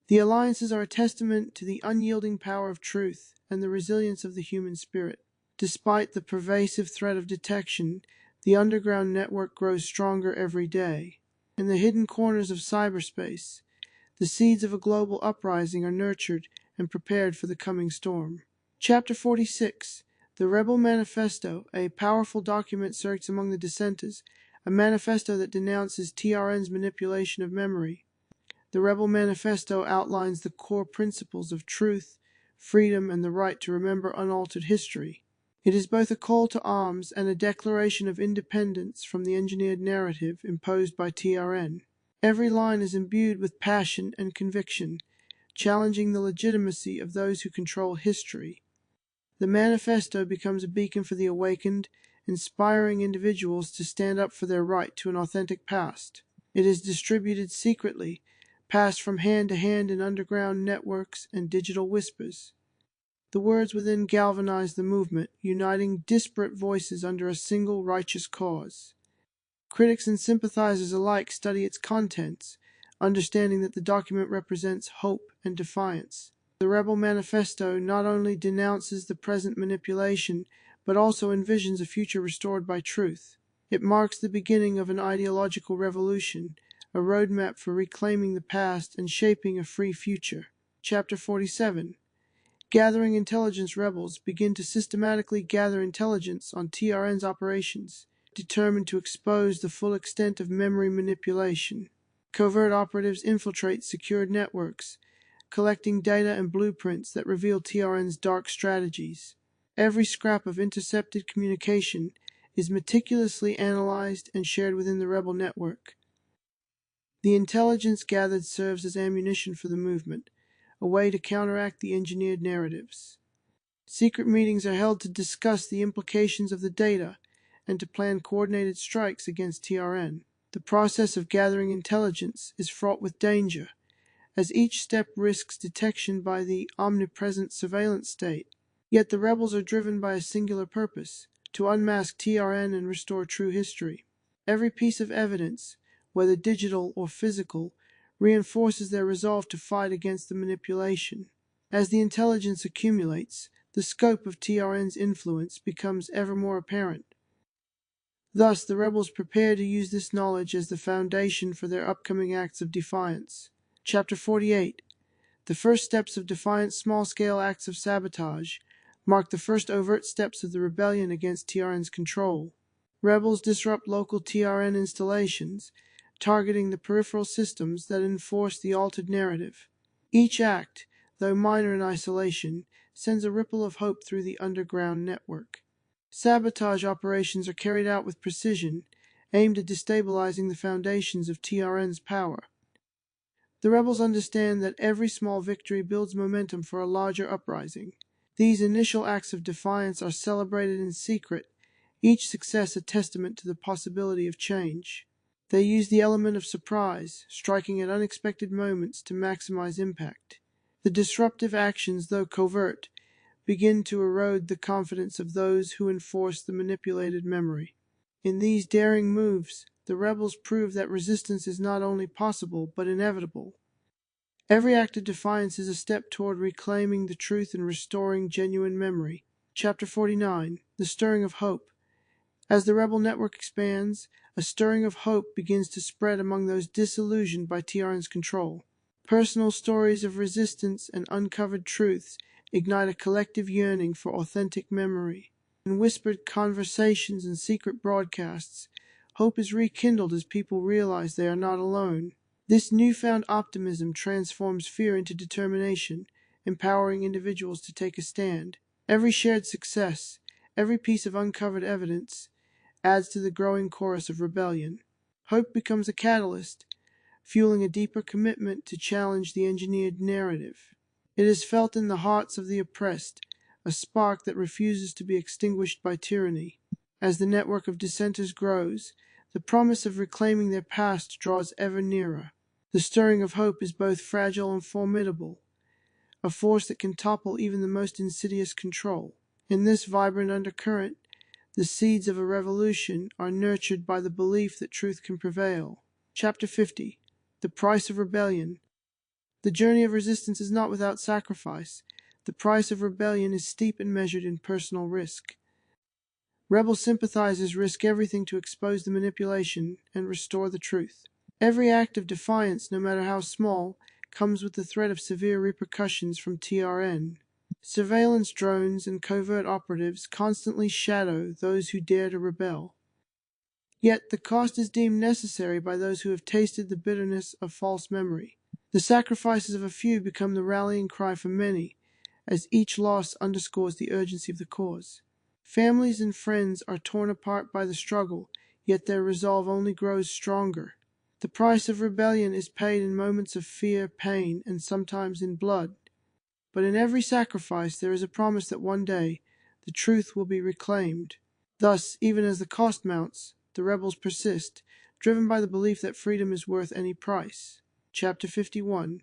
The alliances are a testament to the unyielding power of truth and the resilience of the human spirit. Despite the pervasive threat of detection, the underground network grows stronger every day. In the hidden corners of cyberspace, the seeds of a global uprising are nurtured and prepared for the coming storm. Chapter 46. The Rebel Manifesto, a powerful document circulates among the dissenters, a manifesto that denounces TRN's manipulation of memory. The Rebel Manifesto outlines the core principles of truth, freedom, and the right to remember unaltered history. It is both a call to arms and a declaration of independence from the engineered narrative imposed by TRN. Every line is imbued with passion and conviction, challenging the legitimacy of those who control history. The manifesto becomes a beacon for the awakened, inspiring individuals to stand up for their right to an authentic past. It is distributed secretly, passed from hand to hand in underground networks and digital whispers. The words within galvanize the movement, uniting disparate voices under a single righteous cause. Critics and sympathizers alike study its contents, understanding that the document represents hope and defiance. The Rebel Manifesto not only denounces the present manipulation, but also envisions a future restored by truth. It marks the beginning of an ideological revolution, a roadmap for reclaiming the past and shaping a free future. Chapter 47. Gathering intelligence. Rebels begin to systematically gather intelligence on TRN's operations, determined to expose the full extent of memory manipulation. Covert operatives infiltrate secured networks, collecting data and blueprints that reveal TRN's dark strategies. Every scrap of intercepted communication is meticulously analyzed and shared within the rebel network. The intelligence gathered serves as ammunition for the movement, a way to counteract the engineered narratives. Secret meetings are held to discuss the implications of the data and to plan coordinated strikes against TRN. The process of gathering intelligence is fraught with danger, as each step risks detection by the omnipresent surveillance state. Yet the rebels are driven by a singular purpose: to unmask TRN and restore true history. Every piece of evidence, whether digital or physical, reinforces their resolve to fight against the manipulation. As the intelligence accumulates, the scope of TRN's influence becomes ever more apparent. Thus, the rebels prepare to use this knowledge as the foundation for their upcoming acts of defiance. Chapter 48. The first steps of Defiant's small-scale acts of sabotage mark the first overt steps of the rebellion against TRN's control. Rebels disrupt local TRN installations, targeting the peripheral systems that enforce the altered narrative. Each act, though minor in isolation, sends a ripple of hope through the underground network. Sabotage operations are carried out with precision, aimed at destabilizing the foundations of TRN's power. The rebels understand that every small victory builds momentum for a larger uprising. These initial acts of defiance are celebrated in secret, each success a testament to the possibility of change. They use the element of surprise, striking at unexpected moments to maximize impact. The disruptive actions, though covert, begin to erode the confidence of those who enforce the manipulated memory. In these daring moves, the rebels prove that resistance is not only possible but inevitable. Every act of defiance is a step toward reclaiming the truth and restoring genuine memory. Chapter 49. The Stirring of Hope. As the rebel network expands, a stirring of hope begins to spread among those disillusioned by TRN's control. Personal stories of resistance and uncovered truths ignite a collective yearning for authentic memory. In whispered conversations and secret broadcasts, hope is rekindled as people realize they are not alone. This newfound optimism transforms fear into determination, empowering individuals to take a stand. Every shared success, every piece of uncovered evidence, adds to the growing chorus of rebellion. Hope becomes a catalyst, fueling a deeper commitment to challenge the engineered narrative. It is felt in the hearts of the oppressed, a spark that refuses to be extinguished by tyranny. As the network of dissenters grows, the promise of reclaiming their past draws ever nearer. The stirring of hope is both fragile and formidable, a force that can topple even the most insidious control. In this vibrant undercurrent, the seeds of a revolution are nurtured by the belief that truth can prevail. Chapter 50. The Price of Rebellion. The journey of resistance is not without sacrifice. The price of rebellion is steep and measured in personal risk. Rebel sympathizers risk everything to expose the manipulation and restore the truth. Every act of defiance, no matter how small, comes with the threat of severe repercussions from TRN. Surveillance drones and covert operatives constantly shadow those who dare to rebel. Yet the cost is deemed necessary by those who have tasted the bitterness of false memory. The sacrifices of a few become the rallying cry for many, as each loss underscores the urgency of the cause. Families and friends are torn apart by the struggle, yet their resolve only grows stronger. The price of rebellion is paid in moments of fear, pain, and sometimes in blood. But in every sacrifice there is a promise that one day the truth will be reclaimed. Thus, even as the cost mounts, the rebels persist, driven by the belief that freedom is worth any price. Chapter 51.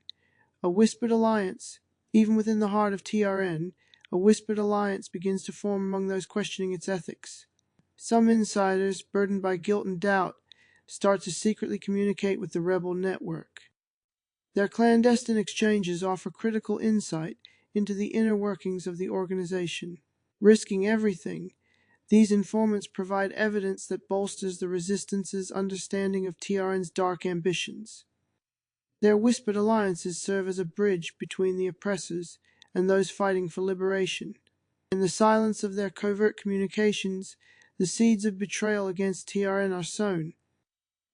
A whispered alliance. Even within the heart of TRN, a whispered alliance begins to form among those questioning its ethics. Some insiders, burdened by guilt and doubt, start to secretly communicate with the rebel network. Their clandestine exchanges offer critical insight into the inner workings of the organization. Risking everything, These informants provide evidence that bolsters the resistance's understanding of TRN's dark ambitions. Their whispered alliances serve as a bridge between the oppressors and those fighting for liberation. In the silence of their covert communications, the seeds of betrayal against TRN are sown.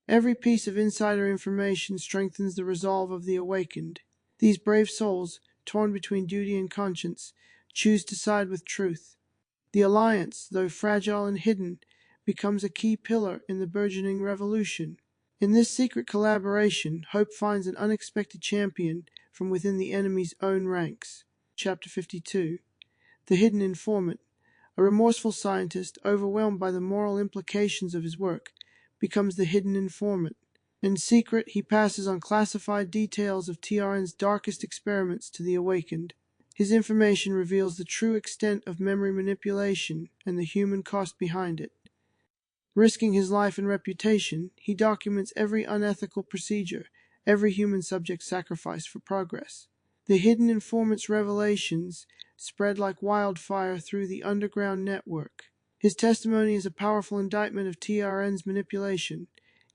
Every piece of insider information strengthens the resolve of the awakened. These brave souls, torn between duty and conscience, choose to side with truth. The alliance, though fragile and hidden, becomes a key pillar in the burgeoning revolution. In this secret collaboration, hope finds an unexpected champion from within the enemy's own ranks. Chapter 52. The Hidden Informant. A remorseful scientist, overwhelmed by the moral implications of his work, becomes the hidden informant. In secret, he passes on classified details of TRN's darkest experiments to the awakened. His information reveals the true extent of memory manipulation and the human cost behind it. Risking his life and reputation, he documents every unethical procedure, every human subject sacrificed for progress. The hidden informant's revelations spread like wildfire through the underground network. His testimony is a powerful indictment of TRN's manipulation,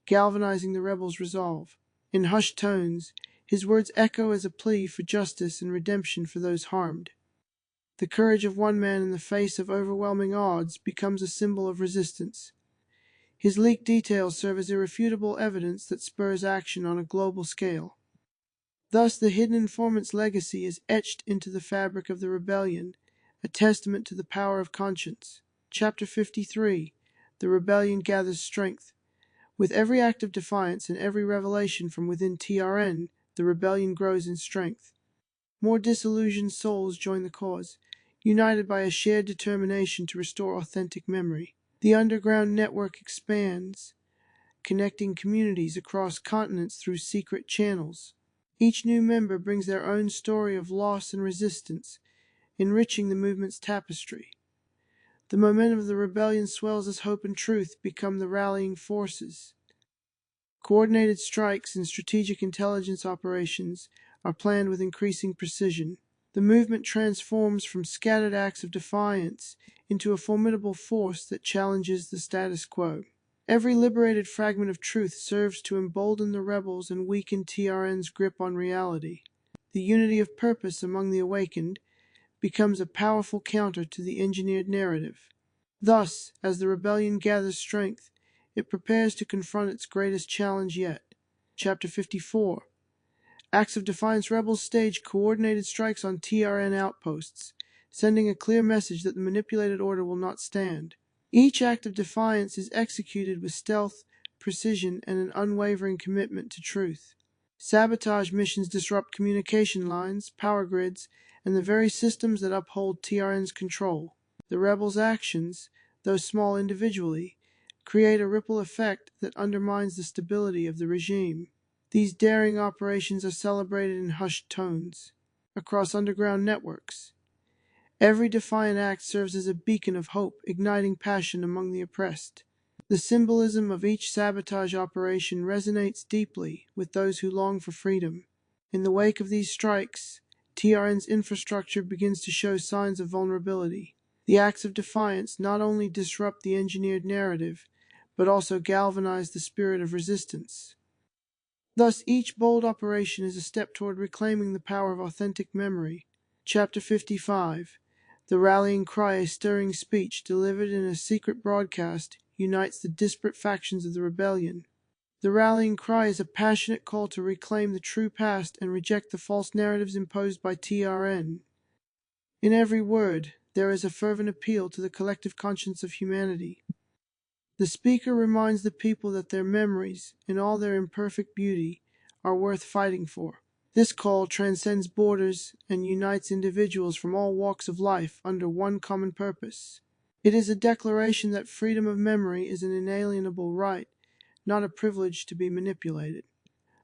galvanizing the rebels' resolve. In hushed tones, his words echo as a plea for justice and redemption for those harmed. The courage of one man in the face of overwhelming odds becomes a symbol of resistance. His leaked details serve as irrefutable evidence that spurs action on a global scale. Thus, the hidden informant's legacy is etched into the fabric of the rebellion, a testament to the power of conscience. Chapter 53. The Rebellion Gathers Strength. With every act of defiance and every revelation from within TRN, the rebellion grows in strength. More disillusioned souls join the cause, united by a shared determination to restore authentic memory. The underground network expands, connecting communities across continents through secret channels. Each new member brings their own story of loss and resistance, enriching the movement's tapestry. The momentum of the rebellion swells as hope and truth become the rallying forces. Coordinated strikes and strategic intelligence operations are planned with increasing precision. The movement transforms from scattered acts of defiance into a formidable force that challenges the status quo. Every liberated fragment of truth serves to embolden the rebels and weaken TRN's grip on reality. The unity of purpose among the awakened becomes a powerful counter to the engineered narrative. Thus, as the rebellion gathers strength, it prepares to confront its greatest challenge yet. Chapter 54. Acts of Defiance rebels stage coordinated strikes on TRN outposts, sending a clear message that the manipulated order will not stand. Each act of defiance is executed with stealth, precision, and an unwavering commitment to truth. Sabotage missions disrupt communication lines, power grids, and the very systems that uphold TRN's control. The rebels' actions, though small individually, create a ripple effect that undermines the stability of the regime. These daring operations are celebrated in hushed tones across underground networks. Every defiant act serves as a beacon of hope, igniting passion among the oppressed. The symbolism of each sabotage operation resonates deeply with those who long for freedom. In the wake of these strikes, TRN's infrastructure begins to show signs of vulnerability. The acts of defiance not only disrupt the engineered narrative, but also galvanize the spirit of resistance. Thus, each bold operation is a step toward reclaiming the power of authentic memory. Chapter 55. The rallying cry, a stirring speech delivered in a secret broadcast, unites the disparate factions of the rebellion. The rallying cry is a passionate call to reclaim the true past and reject the false narratives imposed by TRN. In every word, there is a fervent appeal to the collective conscience of humanity. The speaker reminds the people that their memories, in all their imperfect beauty, are worth fighting for. This call transcends borders and unites individuals from all walks of life under one common purpose. It is a declaration that freedom of memory is an inalienable right, not a privilege to be manipulated.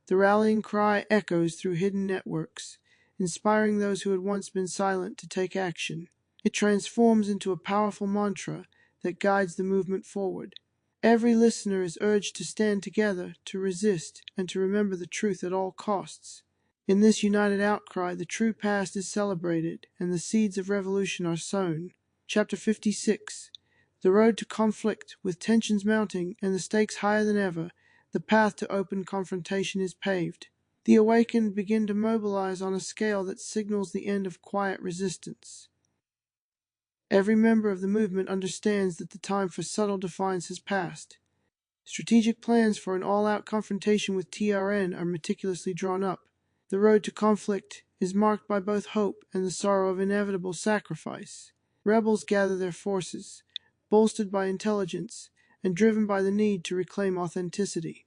The rallying cry echoes through hidden networks, inspiring those who had once been silent to take action. It transforms into a powerful mantra that guides the movement forward. Every listener is urged to stand together, to resist, and to remember the truth at all costs. In this united outcry, the true past is celebrated, and the seeds of revolution are sown. Chapter 56. The road to conflict, with tensions mounting and the stakes higher than ever, the path to open confrontation is paved. The awakened begin to mobilize on a scale that signals the end of quiet resistance. Every member of the movement understands that the time for subtle defiance has passed. Strategic plans for an all-out confrontation with TRN are meticulously drawn up. The road to conflict is marked by both hope and the sorrow of inevitable sacrifice. Rebels gather their forces, bolstered by intelligence and driven by the need to reclaim authenticity.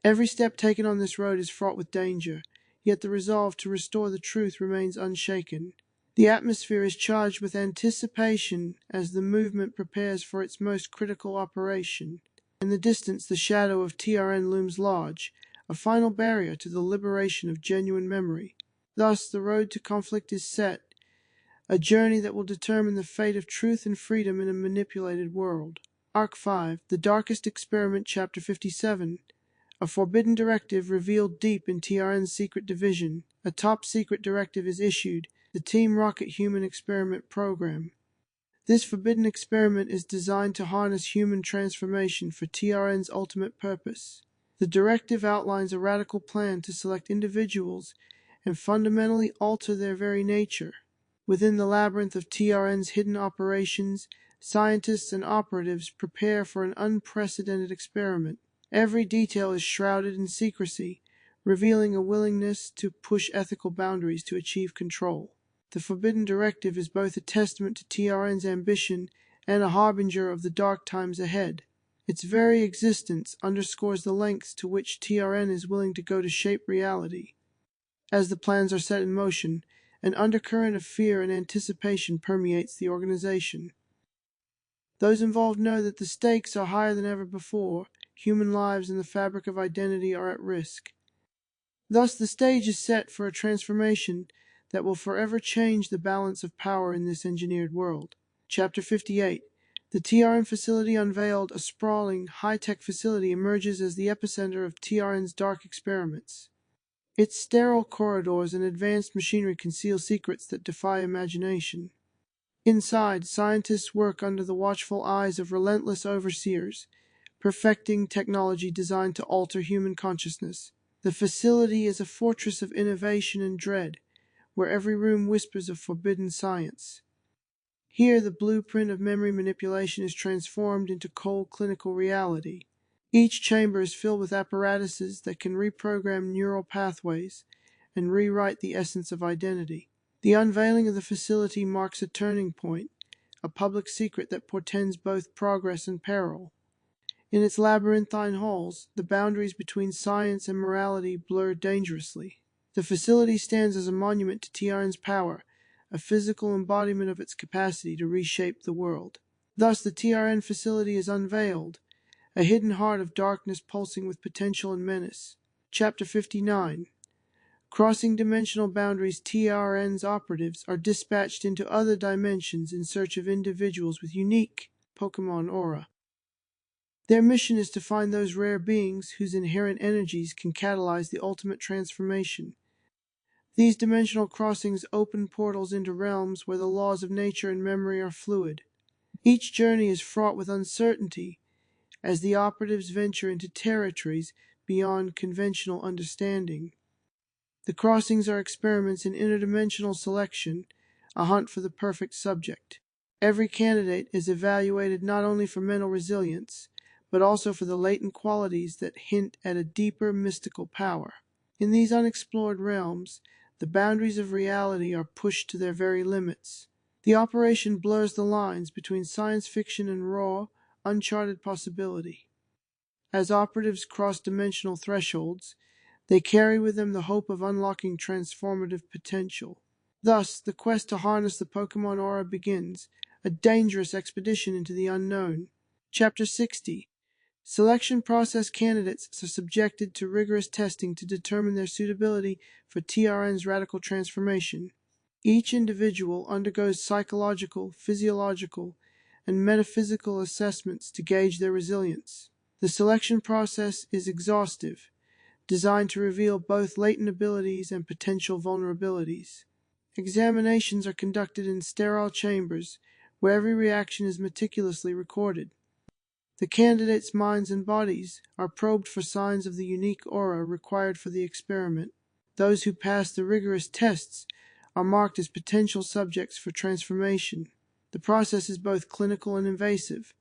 Every step taken on this road is fraught with danger, yet the resolve to restore the truth remains unshaken. The atmosphere is charged with anticipation as the movement prepares for its most critical operation. In the distance, the shadow of TRN looms large, a final barrier to the liberation of genuine memory. Thus, the road to conflict is set, a journey that will determine the fate of truth and freedom in a manipulated world. Arc 5, The Darkest Experiment, Chapter 57. A forbidden directive revealed deep in TRN's secret division. A top-secret directive is issued, the Team Rocket Human Experiment Program. This forbidden experiment is designed to harness human transformation for TRN's ultimate purpose. The directive outlines a radical plan to select individuals and fundamentally alter their very nature. Within the labyrinth of TRN's hidden operations, scientists and operatives prepare for an unprecedented experiment. Every detail is shrouded in secrecy, revealing a willingness to push ethical boundaries to achieve control. The Forbidden Directive is both a testament to TRN's ambition and a harbinger of the dark times ahead. Its very existence underscores the lengths to which TRN is willing to go to shape reality. As the plans are set in motion, an undercurrent of fear and anticipation permeates the organization. Those involved know that the stakes are higher than ever before. Human lives and the fabric of identity are at risk. Thus, the stage is set for a transformation that will forever change the balance of power in this engineered world. Chapter 58. The TRN facility unveiled. A sprawling, high-tech facility emerges as the epicenter of TRN's dark experiments. Its sterile corridors and advanced machinery conceal secrets that defy imagination. Inside, scientists work under the watchful eyes of relentless overseers, perfecting technology designed to alter human consciousness. The facility is a fortress of innovation and dread, where every room whispers of forbidden science. Here, the blueprint of memory manipulation is transformed into cold clinical reality. Each chamber is filled with apparatuses that can reprogram neural pathways and rewrite the essence of identity. The unveiling of the facility marks a turning point, a public secret that portends both progress and peril. In its labyrinthine halls, the boundaries between science and morality blur dangerously. The facility stands as a monument to TRN's power, a physical embodiment of its capacity to reshape the world. Thus, the TRN facility is unveiled, a hidden heart of darkness pulsing with potential and menace. Chapter 59. Crossing dimensional boundaries, TRN's operatives are dispatched into other dimensions in search of individuals with unique Pokemon aura. Their mission is to find those rare beings whose inherent energies can catalyze the ultimate transformation. These dimensional crossings open portals into realms where the laws of nature and memory are fluid. Each journey is fraught with uncertainty, as the operatives venture into territories beyond conventional understanding. The crossings are experiments in interdimensional selection, a hunt for the perfect subject. Every candidate is evaluated not only for mental resilience, but also for the latent qualities that hint at a deeper mystical power. In these unexplored realms, the boundaries of reality are pushed to their very limits. The operation blurs the lines between science fiction and raw, uncharted possibility. As operatives cross dimensional thresholds, they carry with them the hope of unlocking transformative potential. Thus, the quest to harness the Pokemon aura begins, a dangerous expedition into the unknown. Chapter 60. Selection process candidates are subjected to rigorous testing to determine their suitability for TRN's radical transformation. Each individual undergoes psychological, physiological, and metaphysical assessments to gauge their resilience. The selection process is exhaustive, designed to reveal both latent abilities and potential vulnerabilities. Examinations are conducted in sterile chambers, where every reaction is meticulously recorded. The candidates' minds and bodies are probed for signs of the unique aura required for the experiment. Those who pass the rigorous tests are marked as potential subjects for transformation. The process is both clinical and invasive,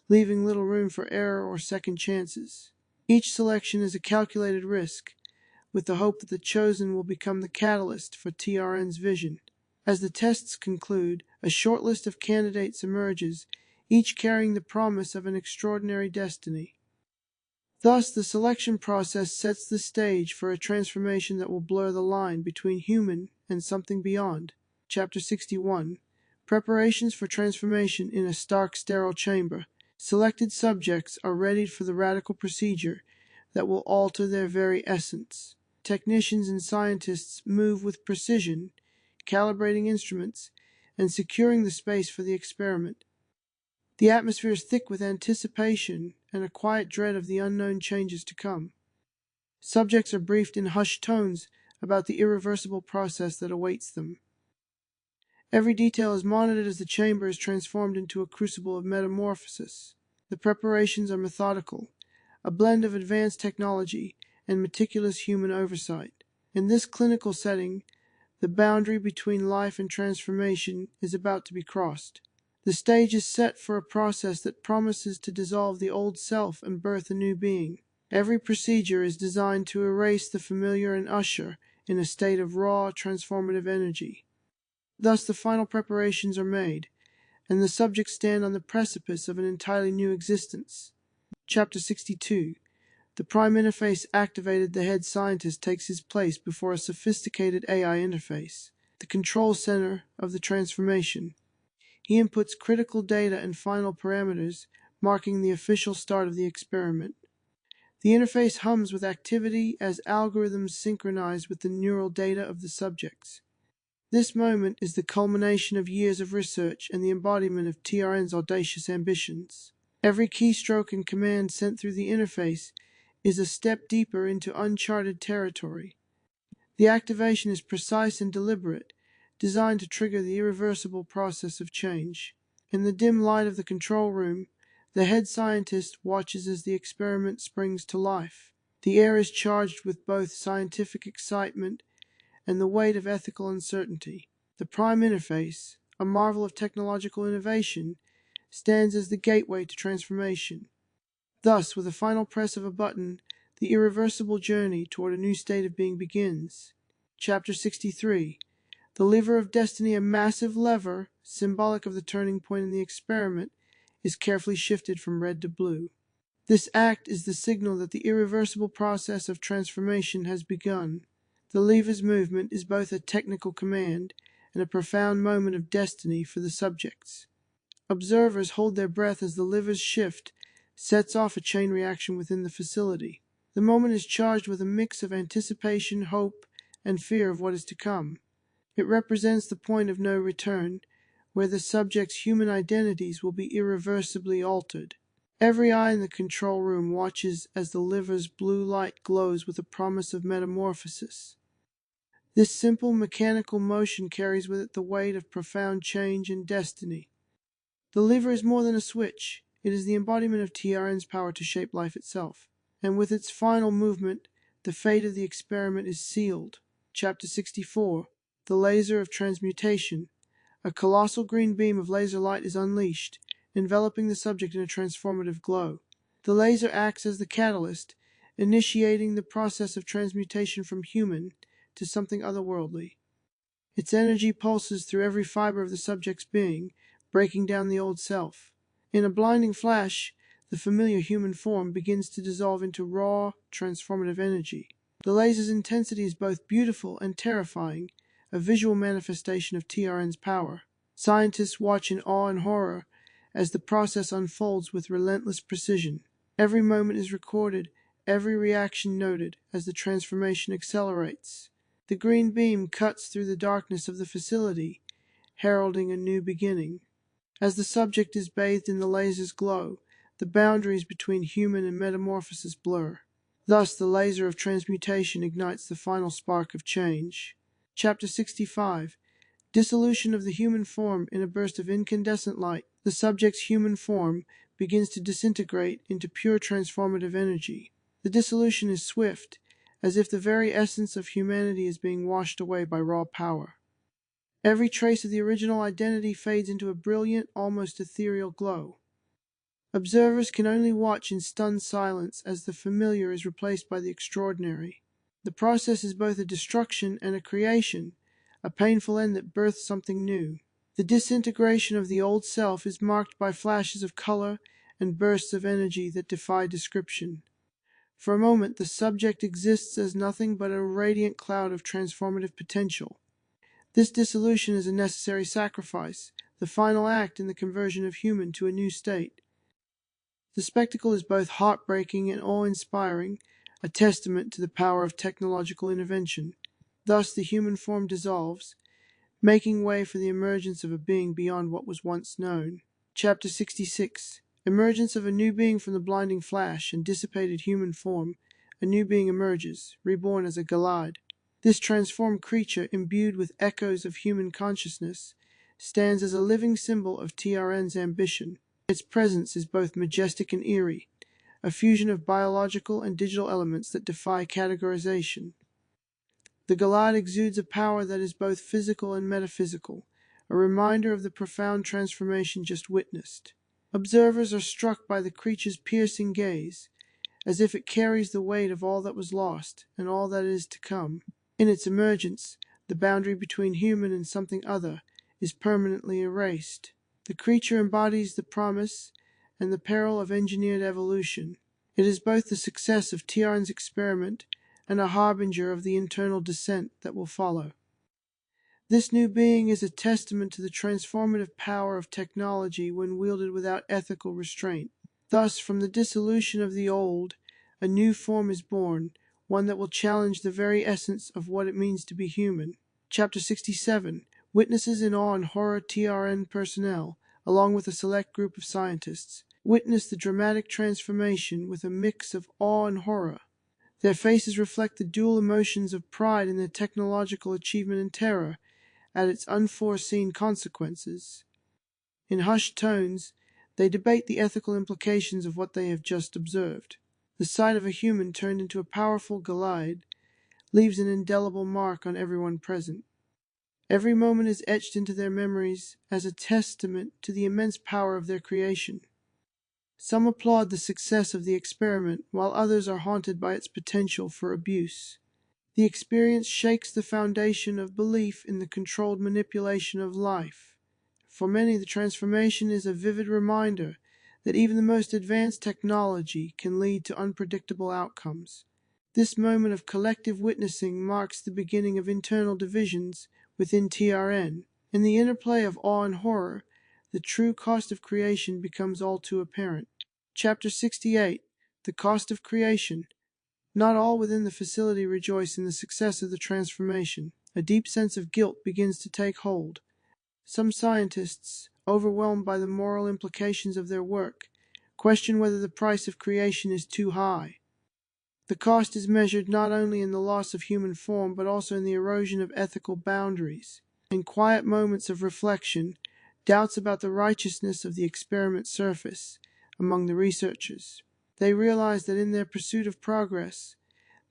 leaving little room for error or second chances. Each selection is a calculated risk, with the hope that the chosen will become the catalyst for TRN's vision. As the tests conclude, a short list of candidates emerges, each carrying the promise of an extraordinary destiny. Thus, the selection process sets the stage for a transformation that will blur the line between human and something beyond. Chapter 61. Preparations for transformation in a stark, sterile chamber. Selected subjects are readied for the radical procedure that will alter their very essence. Technicians and scientists move with precision, calibrating instruments and securing the space for the experiment. The atmosphere is thick with anticipation and a quiet dread of the unknown changes to come. Subjects are briefed in hushed tones about the irreversible process that awaits them. Every detail is monitored as the chamber is transformed into a crucible of metamorphosis. The preparations are methodical, a blend of advanced technology and meticulous human oversight. In this clinical setting, the boundary between life and transformation is about to be crossed. The stage is set for a process that promises to dissolve the old self and birth a new being. Every procedure is designed to erase the familiar and usher in a state of raw, transformative energy. Thus, the final preparations are made, and the subjects stand on the precipice of an entirely new existence. Chapter 62. The prime interface activated, the head scientist takes his place before a sophisticated AI interface, the control center of the transformation. He inputs critical data and final parameters, marking the official start of the experiment. The interface hums with activity as algorithms synchronize with the neural data of the subjects. This moment is the culmination of years of research and the embodiment of TRN's audacious ambitions. Every keystroke and command sent through the interface is a step deeper into uncharted territory. The activation is precise and deliberate, designed to trigger the irreversible process of change. In the dim light of the control room, the head scientist watches as the experiment springs to life. The air is charged with both scientific excitement and the weight of ethical uncertainty. The prime interface, a marvel of technological innovation, stands as the gateway to transformation. Thus, with the final press of a button, the irreversible journey toward a new state of being begins. Chapter 63. The lever of destiny, a massive lever, symbolic of the turning point in the experiment, is carefully shifted from red to blue. This act is the signal that the irreversible process of transformation has begun. The lever's movement is both a technical command and a profound moment of destiny for the subjects. Observers hold their breath as the lever's shift sets off a chain reaction within the facility. The moment is charged with a mix of anticipation, hope, and fear of what is to come. It represents the point of no return, where the subject's human identities will be irreversibly altered. Every eye in the control room watches as the lever's blue light glows with a promise of metamorphosis. This simple mechanical motion carries with it the weight of profound change and destiny. The lever is more than a switch. It is the embodiment of TRN's power to shape life itself. And with its final movement, the fate of the experiment is sealed. Chapter 64. The Laser of Transmutation. A colossal green beam of laser light is unleashed, enveloping the subject in a transformative glow. The laser acts as the catalyst, initiating the process of transmutation from human to something otherworldly. Its energy pulses through every fiber of the subject's being, breaking down the old self. In a blinding flash, the familiar human form begins to dissolve into raw, transformative energy. The laser's intensity is both beautiful and terrifying, a visual manifestation of TRN's power. Scientists watch in awe and horror as the process unfolds with relentless precision. Every moment is recorded, every reaction noted as the transformation accelerates. The green beam cuts through the darkness of the facility, heralding a new beginning. As the subject is bathed in the laser's glow, the boundaries between human and metamorphosis blur. Thus, the laser of transmutation ignites the final spark of change. Chapter 65. Dissolution of the human form in a burst of incandescent light. The subject's human form begins to disintegrate into pure transformative energy. The dissolution is swift, as if the very essence of humanity is being washed away by raw power. Every trace of the original identity fades into a brilliant, almost ethereal glow. Observers can only watch in stunned silence as the familiar is replaced by the extraordinary. The process is both a destruction and a creation, a painful end that births something new. The disintegration of the old self is marked by flashes of color and bursts of energy that defy description. For a moment, the subject exists as nothing but a radiant cloud of transformative potential. This dissolution is a necessary sacrifice, the final act in the conversion of human to a new state. The spectacle is both heartbreaking and awe-inspiring, a testament to the power of technological intervention. Thus, the human form dissolves, making way for the emergence of a being beyond what was once known. Chapter 66. Emergence of a new being from the blinding flash and dissipated human form. A new being emerges, reborn as a Galad. This transformed creature, imbued with echoes of human consciousness, stands as a living symbol of TRN's ambition. Its presence is both majestic and eerie, a fusion of biological and digital elements that defy categorization. The Galad exudes a power that is both physical and metaphysical, a reminder of the profound transformation just witnessed. Observers are struck by the creature's piercing gaze, as if it carries the weight of all that was lost and all that is to come. In its emergence, the boundary between human and something other is permanently erased. The creature embodies the promise and the peril of engineered evolution. It is both the success of Tiarn's experiment and a harbinger of the internal descent that will follow. This new being is a testament to the transformative power of technology when wielded without ethical restraint. Thus, from the dissolution of the old, a new form is born, one that will challenge the very essence of what it means to be human. Chapter 67. Witnesses in awe and horror. TRN personnel, along with a select group of scientists, witness the dramatic transformation with a mix of awe and horror. Their faces reflect the dual emotions of pride in their technological achievement and terror at its unforeseen consequences. In hushed tones, they debate the ethical implications of what they have just observed. The sight of a human turned into a powerful Goliad leaves an indelible mark on everyone present. Every moment is etched into their memories as a testament to the immense power of their creation. Some applaud the success of the experiment, while others are haunted by its potential for abuse. The experience shakes the foundation of belief in the controlled manipulation of life. For many, the transformation is a vivid reminder that even the most advanced technology can lead to unpredictable outcomes. This moment of collective witnessing marks the beginning of internal divisions within TRN. In the interplay of awe and horror, the true cost of creation becomes all too apparent. Chapter 68. The Cost of Creation. Not all within the facility rejoice in the success of the transformation. A deep sense of guilt begins to take hold. Some scientists, overwhelmed by the moral implications of their work, question whether the price of creation is too high. The cost is measured not only in the loss of human form, but also in the erosion of ethical boundaries. In quiet moments of reflection, doubts about the righteousness of the experiment surface among the researchers. They realize that in their pursuit of progress,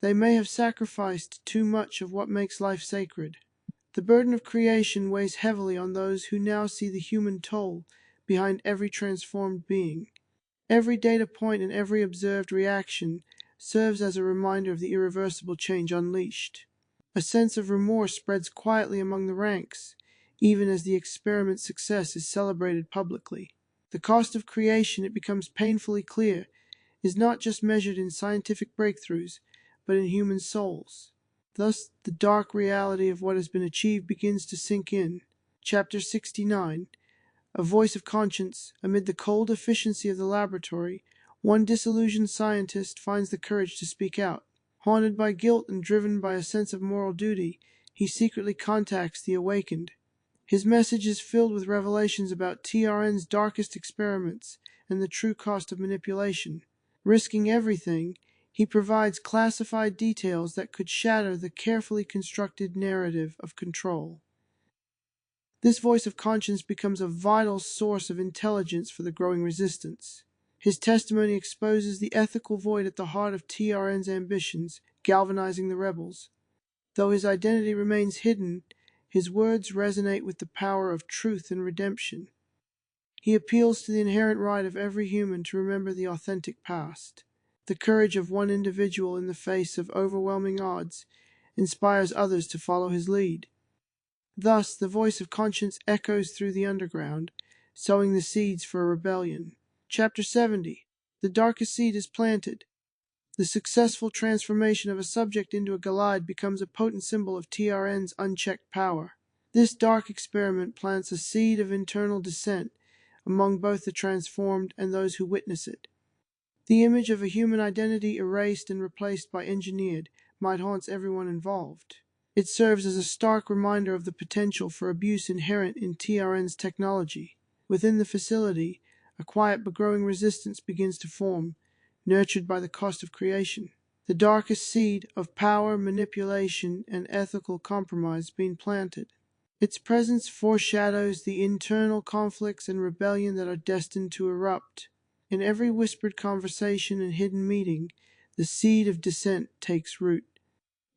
they may have sacrificed too much of what makes life sacred. The burden of creation weighs heavily on those who now see the human toll behind every transformed being. Every data point and every observed reaction serves as a reminder of the irreversible change unleashed. A sense of remorse spreads quietly among the ranks, even as the experiment's success is celebrated publicly. The cost of creation, it becomes painfully clear, is not just measured in scientific breakthroughs, but in human souls. Thus, the dark reality of what has been achieved begins to sink in. Chapter 69. A voice of conscience. Amid the cold efficiency of the laboratory, one disillusioned scientist finds the courage to speak out. Haunted by guilt and driven by a sense of moral duty, he secretly contacts the awakened. His message is filled with revelations about TRN's darkest experiments and the true cost of manipulation. Risking everything, he provides classified details that could shatter the carefully constructed narrative of control. This voice of conscience becomes a vital source of intelligence for the growing resistance. His testimony exposes the ethical void at the heart of TRN's ambitions, galvanizing the rebels. Though his identity remains hidden, his words resonate with the power of truth and redemption. He appeals to the inherent right of every human to remember the authentic past. The courage of one individual in the face of overwhelming odds inspires others to follow his lead. Thus, the voice of conscience echoes through the underground, sowing the seeds for a rebellion. Chapter 70. The darkest seed is planted. The successful transformation of a subject into a Goliad becomes a potent symbol of TRN's unchecked power. This dark experiment plants a seed of internal dissent among both the transformed and those who witness it. The image of a human identity erased and replaced by engineered might haunt everyone involved. It serves as a stark reminder of the potential for abuse inherent in TRN's technology. Within the facility, a quiet but growing resistance begins to form, nurtured by the cost of creation. The darkest seed of power, manipulation, and ethical compromise being planted. Its presence foreshadows the internal conflicts and rebellion that are destined to erupt. In every whispered conversation and hidden meeting, the seed of dissent takes root.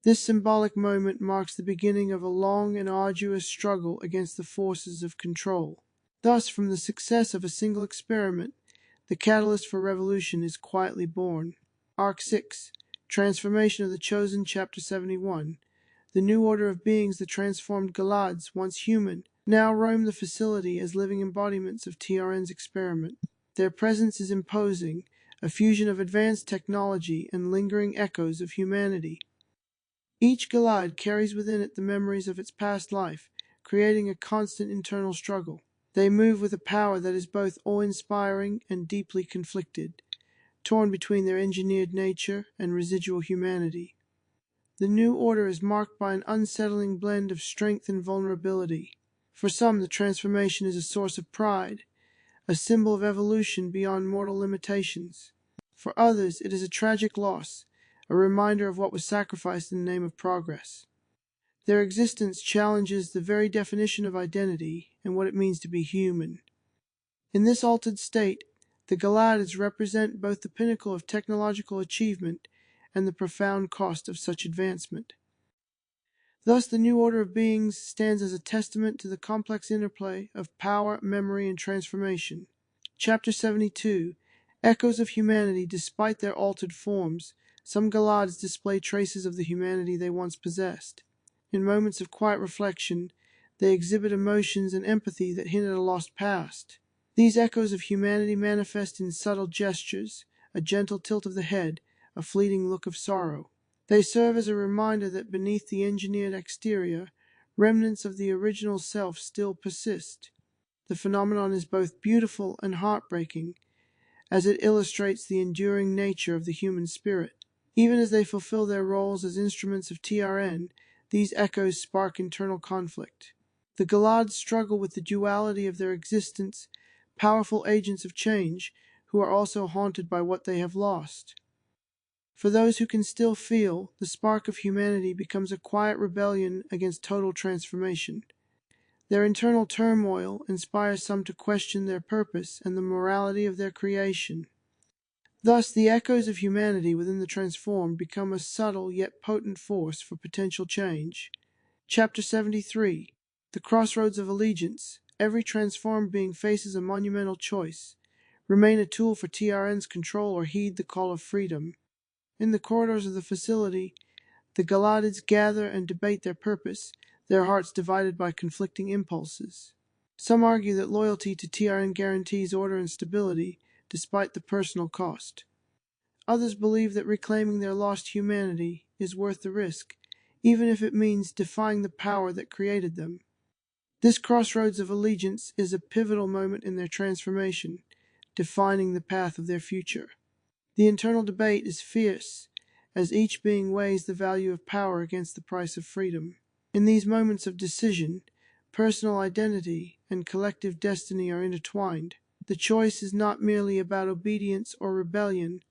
This symbolic moment marks the beginning of a long and arduous struggle against the forces of control. Thus, from the success of a single experiment, the catalyst for revolution is quietly born. Arc 6. Transformation of the Chosen, Chapter 71. The new order of beings, the transformed Goliads, once human, now roam the facility as living embodiments of TRN's experiment. Their presence is imposing, a fusion of advanced technology and lingering echoes of humanity. Each Goliad carries within it the memories of its past life, creating a constant internal struggle. They move with a power that is both awe-inspiring and deeply conflicted, torn between their engineered nature and residual humanity. The new order is marked by an unsettling blend of strength and vulnerability. For some, the transformation is a source of pride, a symbol of evolution beyond mortal limitations. For others, it is a tragic loss, a reminder of what was sacrificed in the name of progress. Their existence challenges the very definition of identity and what it means to be human. In this altered state, the Goliads represent both the pinnacle of technological achievement and the profound cost of such advancement. Thus, the new order of beings stands as a testament to the complex interplay of power, memory, and transformation. Chapter 72. Echoes of humanity despite their altered forms. Some Goliads display traces of the humanity they once possessed. In moments of quiet reflection, they exhibit emotions and empathy that hint at a lost past. These echoes of humanity manifest in subtle gestures, a gentle tilt of the head, a fleeting look of sorrow. They serve as a reminder that beneath the engineered exterior, remnants of the original self still persist. The phenomenon is both beautiful and heartbreaking, as it illustrates the enduring nature of the human spirit. Even as they fulfill their roles as instruments of TRN, these echoes spark internal conflict. The Goliads struggle with the duality of their existence, powerful agents of change, who are also haunted by what they have lost. For those who can still feel, the spark of humanity becomes a quiet rebellion against total transformation. Their internal turmoil inspires some to question their purpose and the morality of their creation. Thus, the echoes of humanity within the transformed become a subtle yet potent force for potential change. Chapter 73. The Crossroads of Allegiance. Every transformed being faces a monumental choice: remain a tool for TRN's control or heed the call of freedom. In the corridors of the facility, the Goliads gather and debate their purpose, their hearts divided by conflicting impulses. Some argue that loyalty to TRN guarantees order and stability, despite the personal cost. Others believe that reclaiming their lost humanity is worth the risk, even if it means defying the power that created them. This crossroads of allegiance is a pivotal moment in their transformation, defining the path of their future. The internal debate is fierce, as each being weighs the value of power against the price of freedom. In these moments of decision, personal identity and collective destiny are intertwined. The choice is not merely about obedience or rebellion,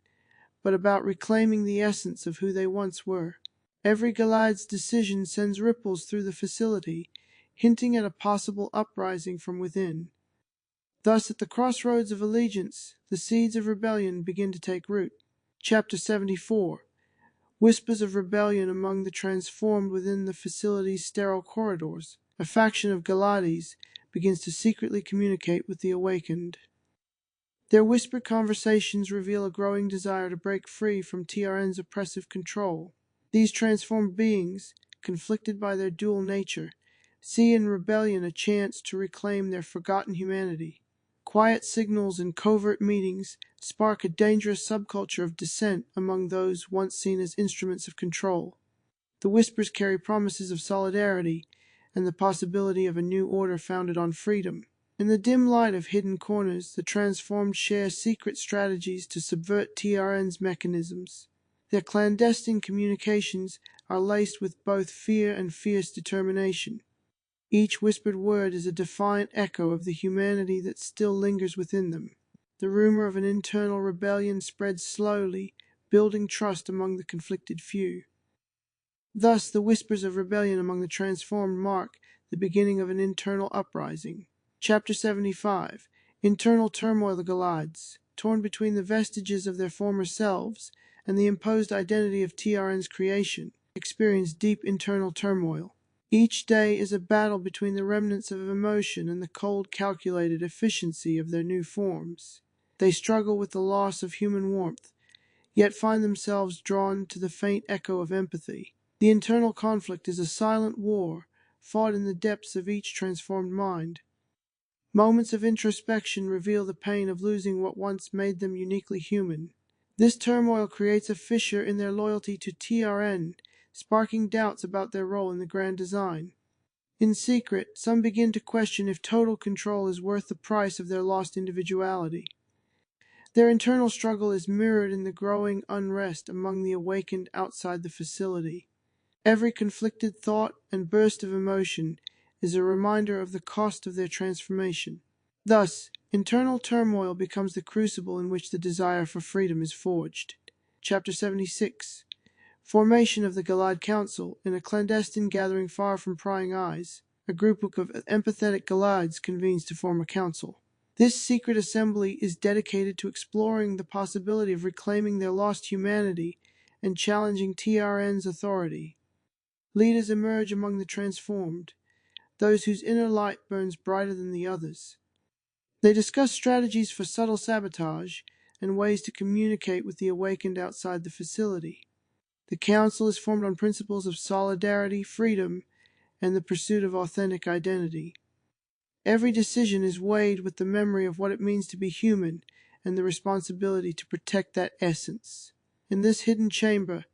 but about reclaiming the essence of who they once were. Every Goliath's decision sends ripples through the facility, hinting at a possible uprising from within. Thus, at the crossroads of allegiance, the seeds of rebellion begin to take root. Chapter 74. Whispers of rebellion among the transformed within the facility's sterile corridors. A faction of Galates begins to secretly communicate with the awakened. Their whispered conversations reveal a growing desire to break free from TRN's oppressive control. These transformed beings, conflicted by their dual nature, see in rebellion a chance to reclaim their forgotten humanity. Quiet signals and covert meetings spark a dangerous subculture of dissent among those once seen as instruments of control. The whispers carry promises of solidarity and the possibility of a new order founded on freedom. In the dim light of hidden corners, the transformed share secret strategies to subvert TRN's mechanisms. Their clandestine communications are laced with both fear and fierce determination. Each whispered word is a defiant echo of the humanity that still lingers within them. The rumor of an internal rebellion spreads slowly, building trust among the conflicted few. Thus, the whispers of rebellion among the transformed mark the beginning of an internal uprising. Chapter 75. Internal turmoil. The Galads, torn between the vestiges of their former selves and the imposed identity of TRN's creation, experience deep internal turmoil. Each day is a battle between the remnants of emotion and the cold, calculated efficiency of their new forms. They struggle with the loss of human warmth, yet find themselves drawn to the faint echo of empathy. The internal conflict is a silent war, fought in the depths of each transformed mind. Moments of introspection reveal the pain of losing what once made them uniquely human. This turmoil creates a fissure in their loyalty to TRN, sparking doubts about their role in the grand design. In secret, some begin to question if total control is worth the price of their lost individuality. Their internal struggle is mirrored in the growing unrest among the awakened outside the facility. Every conflicted thought and burst of emotion is a reminder of the cost of their transformation. Thus, internal turmoil becomes the crucible in which the desire for freedom is forged. Chapter 76. Formation of the Galad Council. In a clandestine gathering far from prying eyes, a group of empathetic Galads convenes to form a council. This secret assembly is dedicated to exploring the possibility of reclaiming their lost humanity and challenging TRN's authority. Leaders emerge among the transformed, those whose inner light burns brighter than the others. They discuss strategies for subtle sabotage and ways to communicate with the awakened outside the facility. The council is formed on principles of solidarity, freedom, and the pursuit of authentic identity. Every decision is weighed with the memory of what it means to be human and the responsibility to protect that essence. In this hidden chamber,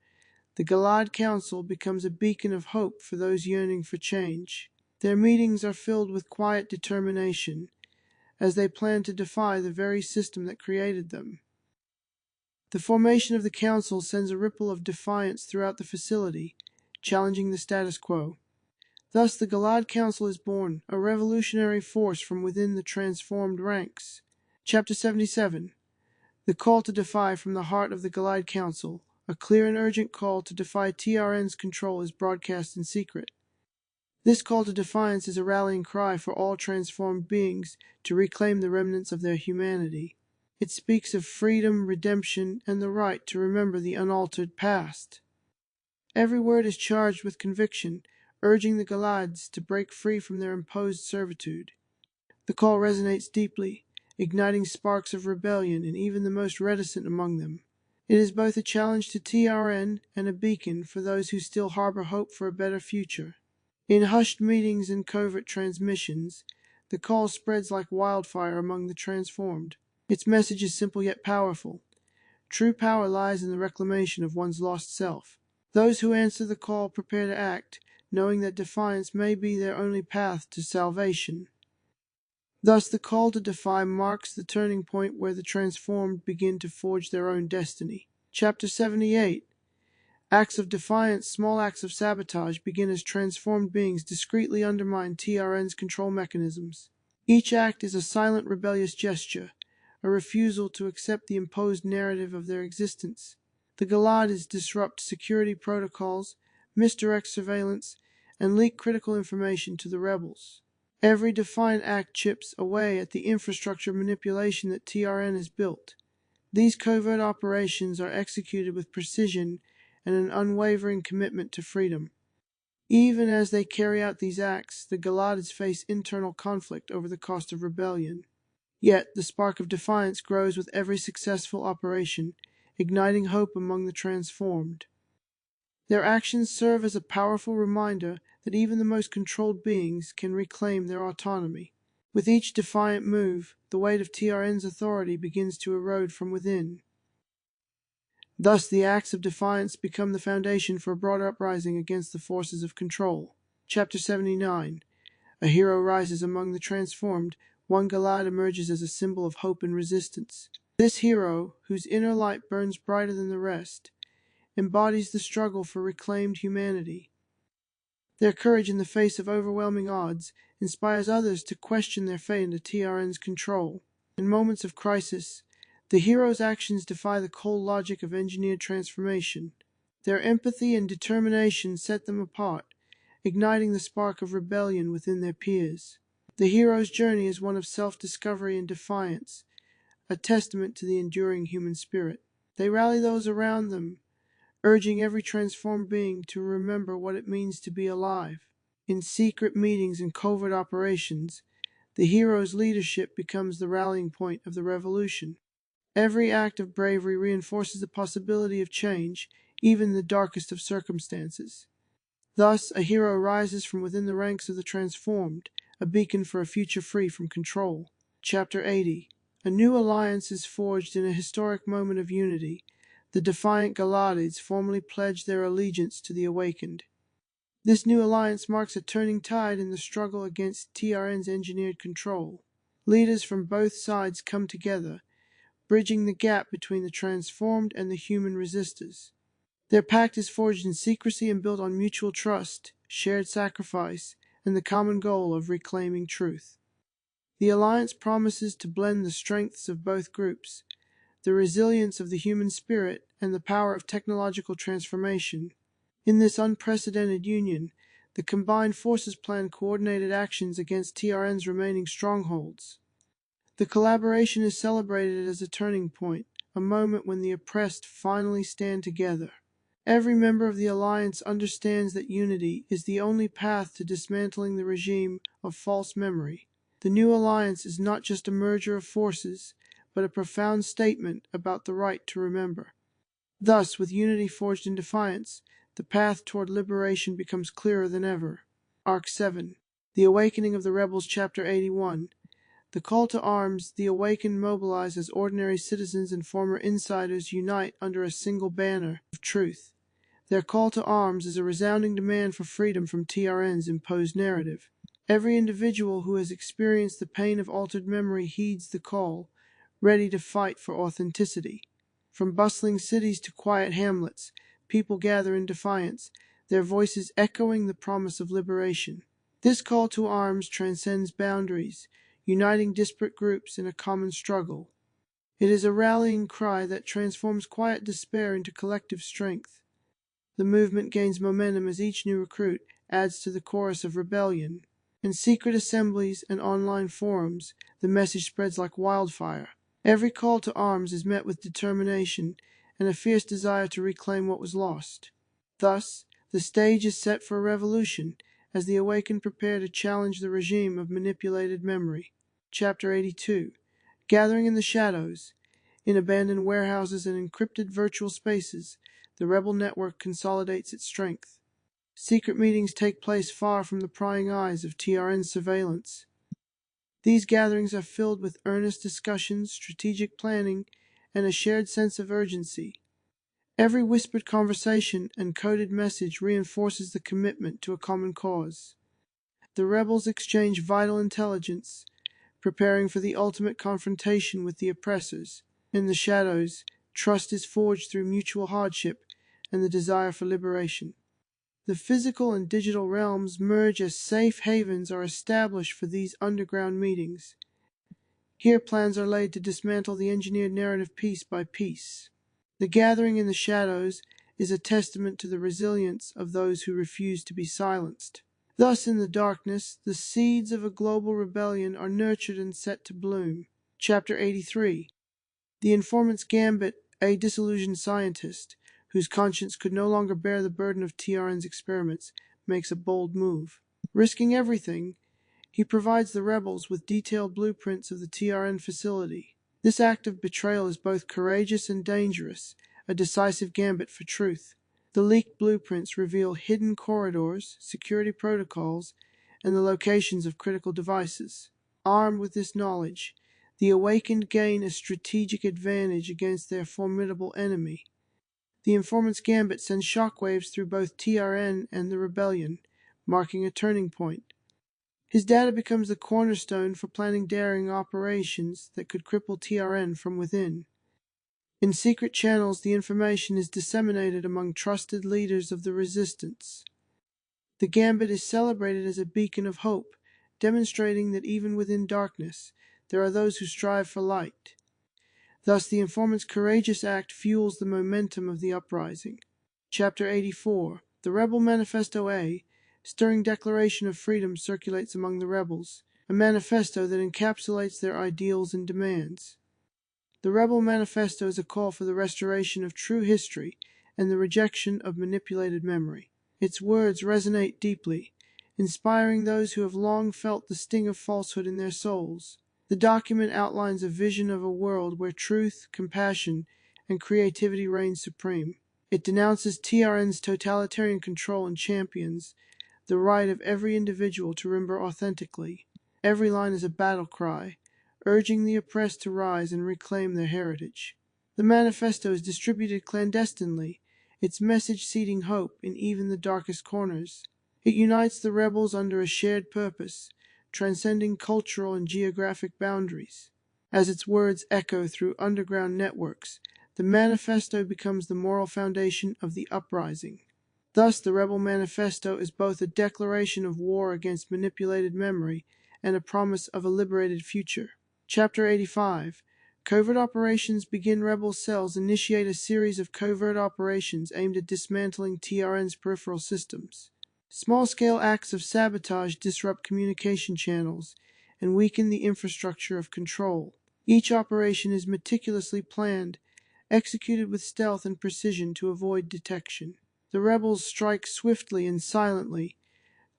the Galad Council becomes a beacon of hope for those yearning for change. Their meetings are filled with quiet determination, as they plan to defy the very system that created them. The formation of the council sends a ripple of defiance throughout the facility, challenging the status quo. Thus the Galad Council is born, a revolutionary force from within the transformed ranks. Chapter 77. The call to defy. From the heart of the Galad Council, a clear and urgent call to defy TRN's control is broadcast in secret. This call to defiance is a rallying cry for all transformed beings to reclaim the remnants of their humanity. It speaks of freedom, redemption, and the right to remember the unaltered past. Every word is charged with conviction, urging the Galads to break free from their imposed servitude. The call resonates deeply, igniting sparks of rebellion in even the most reticent among them. It is both a challenge to TRN and a beacon for those who still harbor hope for a better future. In hushed meetings and covert transmissions, the call spreads like wildfire among the transformed. Its message is simple yet powerful. True power lies in the reclamation of one's lost self. Those who answer the call prepare to act, knowing that defiance may be their only path to salvation. Thus, the call to defy marks the turning point where the transformed begin to forge their own destiny. Chapter 78. Acts of defiance, small acts of sabotage begin as transformed beings discreetly undermine TRN's control mechanisms. Each act is a silent rebellious gesture, a refusal to accept the imposed narrative of their existence. The Galads disrupt security protocols, misdirect surveillance, and leak critical information to the rebels. Every defiant act chips away at the infrastructure manipulation that TRN has built. These covert operations are executed with precision and an unwavering commitment to freedom. Even as they carry out these acts, the Galatids face internal conflict over the cost of rebellion. Yet the spark of defiance grows with every successful operation, igniting hope among the transformed. Their actions serve as a powerful reminder that even the most controlled beings can reclaim their autonomy. With each defiant move, the weight of TRN's authority begins to erode from within. Thus, the acts of defiance become the foundation for a broader uprising against the forces of control. Chapter 79. A hero rises among the transformed. One Galad emerges as a symbol of hope and resistance. This hero, whose inner light burns brighter than the rest, embodies the struggle for reclaimed humanity. Their courage in the face of overwhelming odds inspires others to question their fate under TRN's control. In moments of crisis, the hero's actions defy the cold logic of engineered transformation. Their empathy and determination set them apart, igniting the spark of rebellion within their peers. The hero's journey is one of self-discovery and defiance, a testament to the enduring human spirit. They rally those around them, urging every transformed being to remember what it means to be alive. In secret meetings and covert operations, the hero's leadership becomes the rallying point of the revolution. Every act of bravery reinforces the possibility of change, even in the darkest of circumstances. Thus, a hero rises from within the ranks of the transformed, a beacon for a future free from control. Chapter 80. A new alliance is forged in a historic moment of unity. The defiant Galatids formally pledge their allegiance to the awakened. This new alliance marks a turning tide in the struggle against TRN's engineered control. Leaders from both sides come together, bridging the gap between the transformed and the human resistors. Their pact is forged in secrecy and built on mutual trust, shared sacrifice, and the common goal of reclaiming truth. The alliance promises to blend the strengths of both groups, the resilience of the human spirit, and the power of technological transformation. In this unprecedented union, the combined forces plan coordinated actions against TRN's remaining strongholds. The collaboration is celebrated as a turning point, a moment when the oppressed finally stand together. Every member of the alliance understands that unity is the only path to dismantling the regime of false memory. The new alliance is not just a merger of forces, but a profound statement about the right to remember. Thus, with unity forged in defiance, the path toward liberation becomes clearer than ever. Arc 7. The Awakening of the Rebels, Chapter 81. The call to arms, the awakened mobilize as ordinary citizens and former insiders unite under a single banner of truth. Their call to arms is a resounding demand for freedom from TRN's imposed narrative. Every individual who has experienced the pain of altered memory heeds the call, ready to fight for authenticity. From bustling cities to quiet hamlets, people gather in defiance, their voices echoing the promise of liberation. This call to arms transcends boundaries, uniting disparate groups in a common struggle. It is a rallying cry that transforms quiet despair into collective strength. The movement gains momentum as each new recruit adds to the chorus of rebellion. In secret assemblies and online forums, the message spreads like wildfire. Every call to arms is met with determination and a fierce desire to reclaim what was lost. Thus, the stage is set for a revolution as the awakened prepare to challenge the regime of manipulated memory. Chapter 82. Gathering in the shadows. In abandoned warehouses and encrypted virtual spaces, the rebel network consolidates its strength. Secret meetings take place far from the prying eyes of TRN surveillance. These gatherings are filled with earnest discussions, strategic planning, and a shared sense of urgency. Every whispered conversation and coded message reinforces the commitment to a common cause. The rebels exchange vital intelligence, preparing for the ultimate confrontation with the oppressors. In the shadows, trust is forged through mutual hardship and the desire for liberation. The physical and digital realms merge as safe havens are established for these underground meetings. Here plans are laid to dismantle the engineered narrative piece by piece. The gathering in the shadows is a testament to the resilience of those who refuse to be silenced. Thus, in the darkness, the seeds of a global rebellion are nurtured and set to bloom. Chapter 83. The Informant's Gambit, a disillusioned scientist, whose conscience could no longer bear the burden of TRN's experiments, makes a bold move. Risking everything, he provides the rebels with detailed blueprints of the TRN facility. This act of betrayal is both courageous and dangerous, a decisive gambit for truth. The leaked blueprints reveal hidden corridors, security protocols, and the locations of critical devices. Armed with this knowledge, the Awakened gain a strategic advantage against their formidable enemy. The Informant's Gambit sends shockwaves through both TRN and the Rebellion, marking a turning point. His data becomes the cornerstone for planning daring operations that could cripple TRN from within. In secret channels, the information is disseminated among trusted leaders of the resistance. The Gambit is celebrated as a beacon of hope, demonstrating that even within darkness, there are those who strive for light. Thus, the informant's courageous act fuels the momentum of the uprising. Chapter 84. The Rebel Manifesto A, stirring declaration of freedom circulates among the rebels, a manifesto that encapsulates their ideals and demands. The Rebel Manifesto is a call for the restoration of true history and the rejection of manipulated memory. Its words resonate deeply, inspiring those who have long felt the sting of falsehood in their souls. The document outlines a vision of a world where truth, compassion, and creativity reign supreme. It denounces TRN's totalitarian control and champions the right of every individual to remember authentically. Every line is a battle cry, urging the oppressed to rise and reclaim their heritage. The manifesto is distributed clandestinely, its message seeding hope in even the darkest corners. It unites the rebels under a shared purpose, transcending cultural and geographic boundaries. As its words echo through underground networks, the manifesto becomes the moral foundation of the uprising. Thus, the Rebel Manifesto is both a declaration of war against manipulated memory and a promise of a liberated future. Chapter 85. Covert operations begin. Rebel cells initiate a series of covert operations aimed at dismantling TRN's peripheral systems. Small-scale acts of sabotage disrupt communication channels and weaken the infrastructure of control. Each operation is meticulously planned, executed with stealth and precision to avoid detection. The rebels strike swiftly and silently,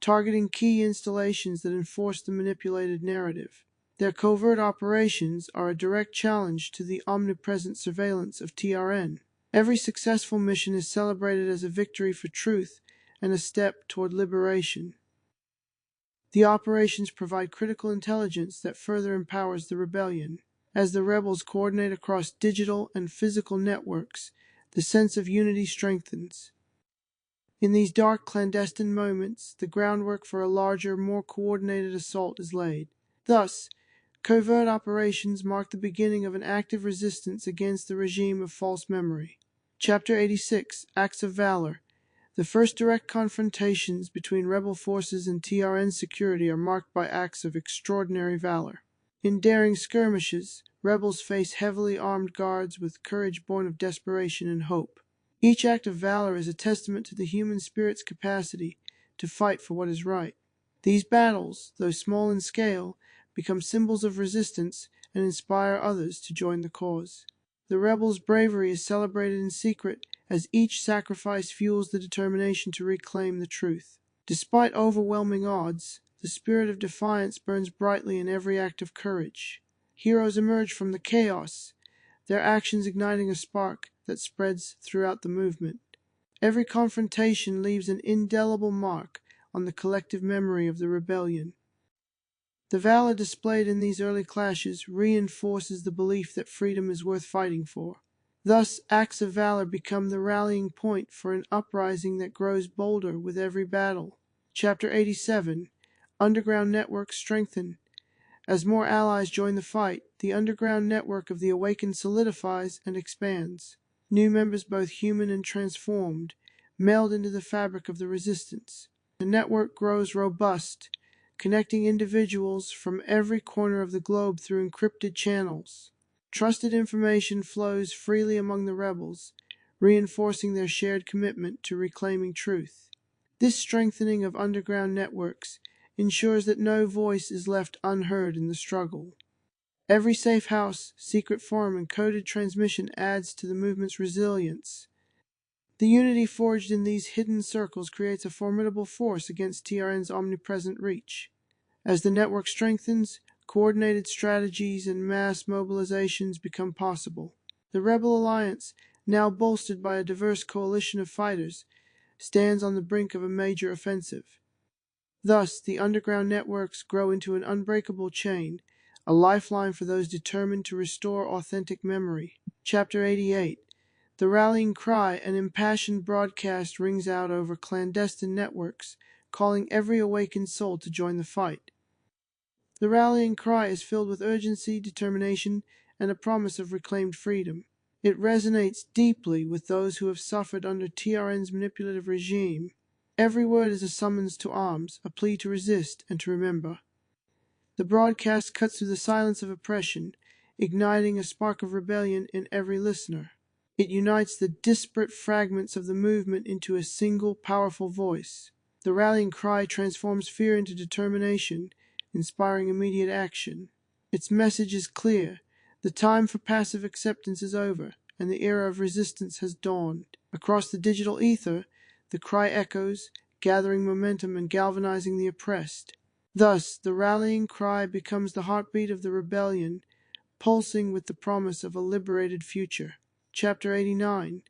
targeting key installations that enforce the manipulated narrative. Their covert operations are a direct challenge to the omnipresent surveillance of TRN. Every successful mission is celebrated as a victory for truth and a step toward liberation. The operations provide critical intelligence that further empowers the rebellion. As the rebels coordinate across digital and physical networks, the sense of unity strengthens. In these dark, clandestine moments, the groundwork for a larger, more coordinated assault is laid. Thus, covert operations mark the beginning of an active resistance against the regime of false memory. Chapter 86. Acts of Valor. The first direct confrontations between rebel forces and TRN security are marked by acts of extraordinary valor. In daring skirmishes, rebels face heavily armed guards with courage born of desperation and hope. Each act of valor is a testament to the human spirit's capacity to fight for what is right. These battles, though small in scale, become symbols of resistance and inspire others to join the cause. The rebels' bravery is celebrated in secret as each sacrifice fuels the determination to reclaim the truth. Despite overwhelming odds, the spirit of defiance burns brightly in every act of courage. Heroes emerge from the chaos, their actions igniting a spark that spreads throughout the movement. Every confrontation leaves an indelible mark on the collective memory of the rebellion. The valor displayed in these early clashes reinforces the belief that freedom is worth fighting for. Thus, acts of valor become the rallying point for an uprising that grows bolder with every battle. Chapter 87. Underground networks strengthen. As more allies join the fight, the underground network of the Awakened solidifies and expands. New members, both human and transformed, meld into the fabric of the resistance. The network grows robust, connecting individuals from every corner of the globe through encrypted channels. Trusted information flows freely among the rebels, reinforcing their shared commitment to reclaiming truth. This strengthening of underground networks ensures that no voice is left unheard in the struggle. Every safe house, secret forum, and coded transmission adds to the movement's resilience. The unity forged in these hidden circles creates a formidable force against TRN's omnipresent reach. As the network strengthens, coordinated strategies and mass mobilizations become possible. The Rebel Alliance, now bolstered by a diverse coalition of fighters, stands on the brink of a major offensive. Thus, the underground networks grow into an unbreakable chain, a lifeline for those determined to restore authentic memory. Chapter 88. The rallying cry, an impassioned broadcast, rings out over clandestine networks, calling every awakened soul to join the fight. The rallying cry is filled with urgency, determination, and a promise of reclaimed freedom. It resonates deeply with those who have suffered under TRN's manipulative regime. Every word is a summons to arms, a plea to resist and to remember. The broadcast cuts through the silence of oppression, igniting a spark of rebellion in every listener. It unites the disparate fragments of the movement into a single, powerful voice. The rallying cry transforms fear into determination, inspiring immediate action. Its message is clear. The time for passive acceptance is over, and the era of resistance has dawned. Across the digital ether, the cry echoes, gathering momentum and galvanizing the oppressed. Thus, the rallying cry becomes the heartbeat of the rebellion, pulsing with the promise of a liberated future. Chapter 89.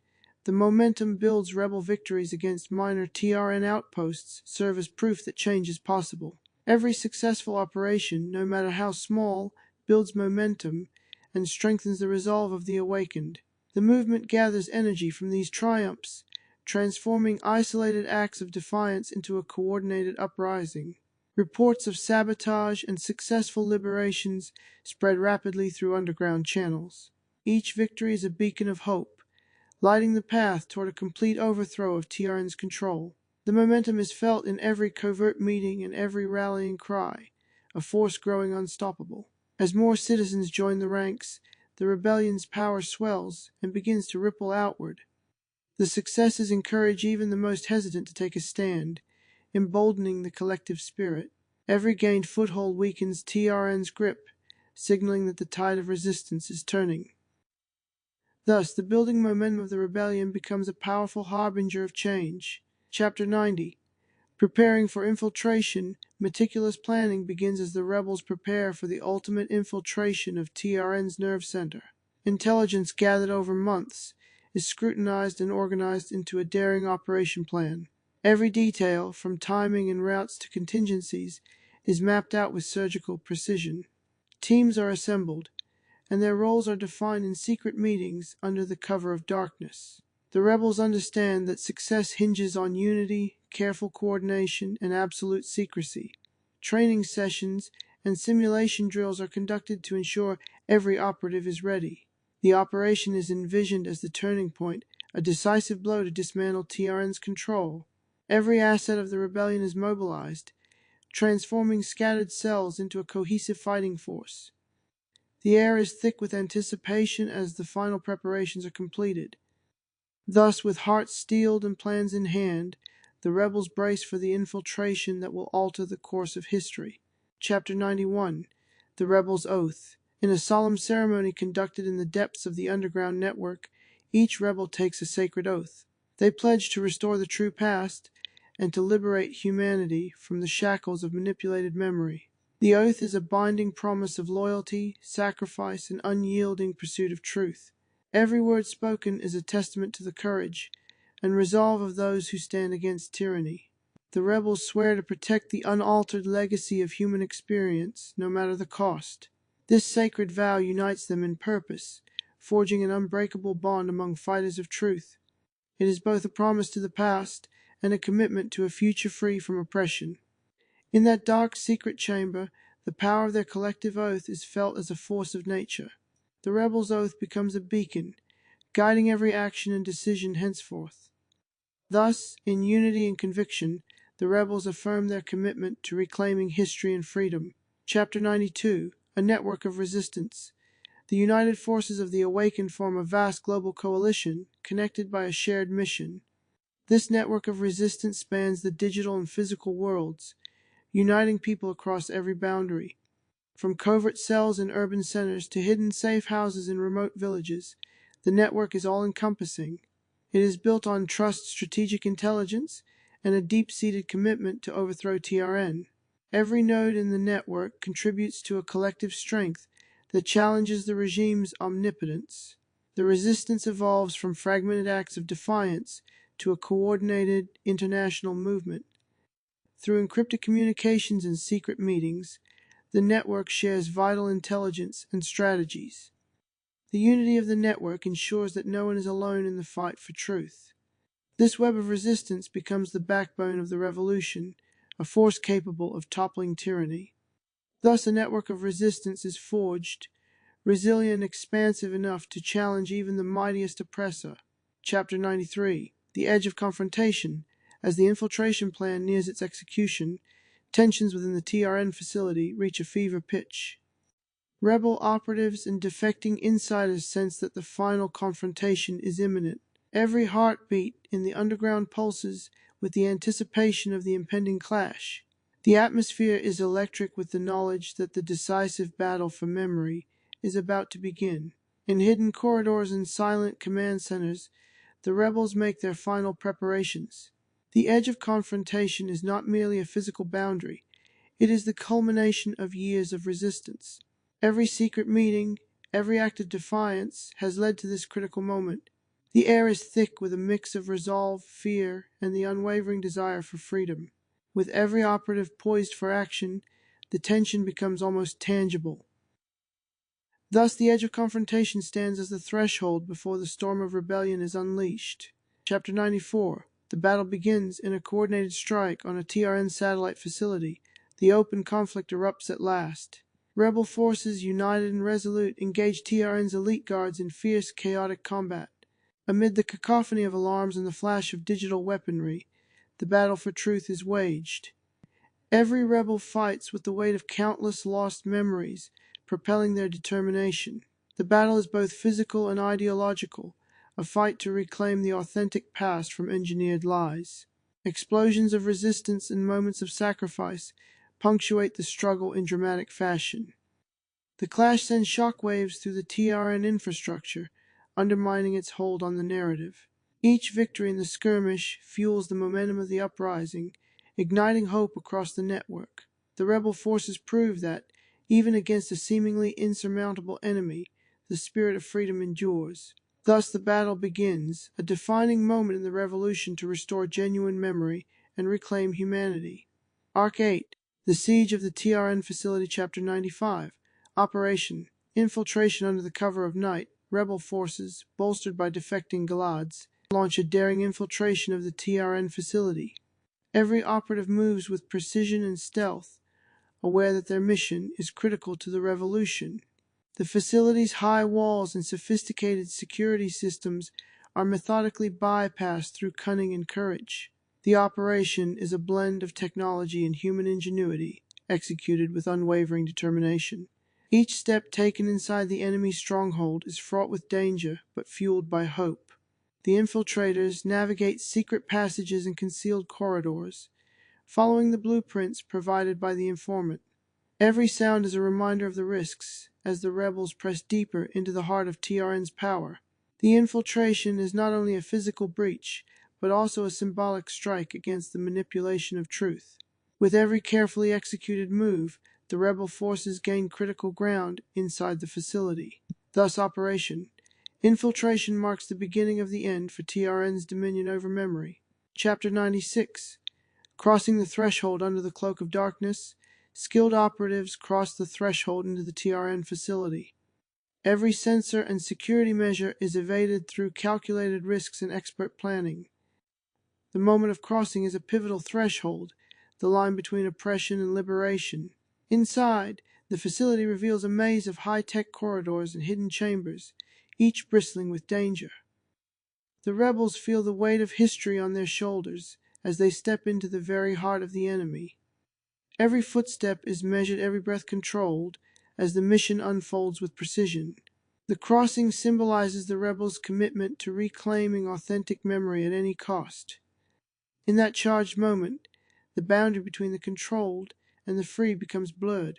The momentum builds. Rebel victories against minor TRN outposts serve as proof that change is possible. Every successful operation, no matter how small, builds momentum and strengthens the resolve of the awakened. The movement gathers energy from these triumphs, transforming isolated acts of defiance into a coordinated uprising. Reports of sabotage and successful liberations spread rapidly through underground channels. Each victory is a beacon of hope, lighting the path toward a complete overthrow of TRN's control. The momentum is felt in every covert meeting and every rallying cry, a force growing unstoppable. As more citizens join the ranks, the rebellion's power swells and begins to ripple outward. The successes encourage even the most hesitant to take a stand, emboldening the collective spirit. Every gained foothold weakens TRN's grip, signaling that the tide of resistance is turning. Thus, the building momentum of the rebellion becomes a powerful harbinger of change. Chapter 90. Preparing for infiltration, meticulous planning begins as the rebels prepare for the ultimate infiltration of TRN's nerve center. Intelligence gathered over months is scrutinized and organized into a daring operation plan. Every detail, from timing and routes to contingencies, is mapped out with surgical precision. Teams are assembled, and their roles are defined in secret meetings under the cover of darkness. The rebels understand that success hinges on unity, careful coordination, and absolute secrecy. Training sessions and simulation drills are conducted to ensure every operative is ready. The operation is envisioned as the turning point, a decisive blow to dismantle TRN's control. Every asset of the rebellion is mobilized, transforming scattered cells into a cohesive fighting force. The air is thick with anticipation as the final preparations are completed. Thus, with hearts steeled and plans in hand, the rebels brace for the infiltration that will alter the course of history. Chapter 91. The Rebels' Oath. In a solemn ceremony conducted in the depths of the underground network, each rebel takes a sacred oath. They pledge to restore the true past and to liberate humanity from the shackles of manipulated memory. The oath is a binding promise of loyalty, sacrifice, and unyielding pursuit of truth. Every word spoken is a testament to the courage and resolve of those who stand against tyranny. The rebels swear to protect the unaltered legacy of human experience, no matter the cost. This sacred vow unites them in purpose, forging an unbreakable bond among fighters of truth. It is both a promise to the past and a commitment to a future free from oppression. In that dark, secret chamber, the power of their collective oath is felt as a force of nature. The rebels' oath becomes a beacon, guiding every action and decision henceforth. Thus, in unity and conviction, the rebels affirm their commitment to reclaiming history and freedom. Chapter 92. A Network of Resistance. The united forces of the awakened form a vast global coalition, connected by a shared mission. This network of resistance spans the digital and physical worlds, uniting people across every boundary. From covert cells in urban centers to hidden safe houses in remote villages, the network is all-encompassing. It is built on trust, strategic intelligence, and a deep-seated commitment to overthrow TRN. Every node in the network contributes to a collective strength that challenges the regime's omnipotence. The resistance evolves from fragmented acts of defiance to a coordinated international movement. Through encrypted communications and secret meetings, the network shares vital intelligence and strategies. The unity of the network ensures that no one is alone in the fight for truth. This web of resistance becomes the backbone of the revolution, a force capable of toppling tyranny. Thus, a network of resistance is forged, resilient and expansive enough to challenge even the mightiest oppressor. Chapter 93: The Edge of Confrontation. As the infiltration plan nears its execution, tensions within the TRN facility reach a fever pitch. Rebel operatives and defecting insiders sense that the final confrontation is imminent. Every heartbeat in the underground pulses with the anticipation of the impending clash. The atmosphere is electric with the knowledge that the decisive battle for memory is about to begin. In hidden corridors and silent command centers, the rebels make their final preparations. The edge of confrontation is not merely a physical boundary, it is the culmination of years of resistance. Every secret meeting, every act of defiance has led to this critical moment. The air is thick with a mix of resolve, fear, and the unwavering desire for freedom. With every operative poised for action, the tension becomes almost tangible. Thus, the edge of confrontation stands as the threshold before the storm of rebellion is unleashed. Chapter 94: The battle begins in a coordinated strike on a TRN satellite facility. The open conflict erupts at last. Rebel forces, united and resolute, engage TRN's elite guards in fierce, chaotic combat. Amid the cacophony of alarms and the flash of digital weaponry, the battle for truth is waged. Every rebel fights with the weight of countless lost memories, propelling their determination. The battle is both physical and ideological, a fight to reclaim the authentic past from engineered lies. Explosions of resistance and moments of sacrifice punctuate the struggle in dramatic fashion. The clash sends shockwaves through the TRN infrastructure, undermining its hold on the narrative. Each victory in the skirmish fuels the momentum of the uprising, igniting hope across the network. The rebel forces prove that, even against a seemingly insurmountable enemy, the spirit of freedom endures. Thus the battle begins, a defining moment in the revolution to restore genuine memory and reclaim humanity. Arc 8: The Siege of the TRN Facility. Chapter 95: Operation: Infiltration under the cover of night. Rebel forces, bolstered by defecting Galads, launch a daring infiltration of the TRN facility. Every operative moves with precision and stealth, aware that their mission is critical to the revolution. The facility's high walls and sophisticated security systems are methodically bypassed through cunning and courage. The operation is a blend of technology and human ingenuity, executed with unwavering determination. Each step taken inside the enemy's stronghold is fraught with danger, but fueled by hope. The infiltrators navigate secret passages and concealed corridors, following the blueprints provided by the informant. Every sound is a reminder of the risks as the rebels press deeper into the heart of TRN's power. The infiltration is not only a physical breach, but also a symbolic strike against the manipulation of truth. With every carefully executed move, the rebel forces gain critical ground inside the facility. Thus, Operation Infiltration marks the beginning of the end for TRN's dominion over memory. Chapter 96: Crossing the Threshold under the Cloak of Darkness. Skilled operatives cross the threshold into the TRN facility. Every sensor and security measure is evaded through calculated risks and expert planning. The moment of crossing is a pivotal threshold, the line between oppression and liberation. Inside, the facility reveals a maze of high-tech corridors and hidden chambers, each bristling with danger. The rebels feel the weight of history on their shoulders as they step into the very heart of the enemy. Every footstep is measured, every breath controlled, as the mission unfolds with precision. The crossing symbolizes the rebels' commitment to reclaiming authentic memory at any cost. In that charged moment, the boundary between the controlled and the free becomes blurred.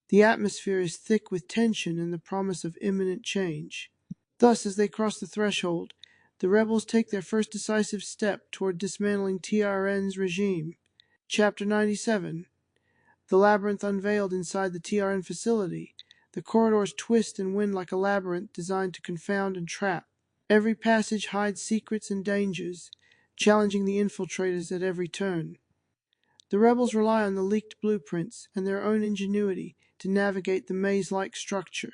The atmosphere is thick with tension and the promise of imminent change. Thus, as they cross the threshold, the rebels take their first decisive step toward dismantling TRN's regime. Chapter 97. The labyrinth unveiled inside the TRN facility. The corridors twist and wind like a labyrinth designed to confound and trap. Every passage hides secrets and dangers, challenging the infiltrators at every turn. The rebels rely on the leaked blueprints and their own ingenuity to navigate the maze-like structure.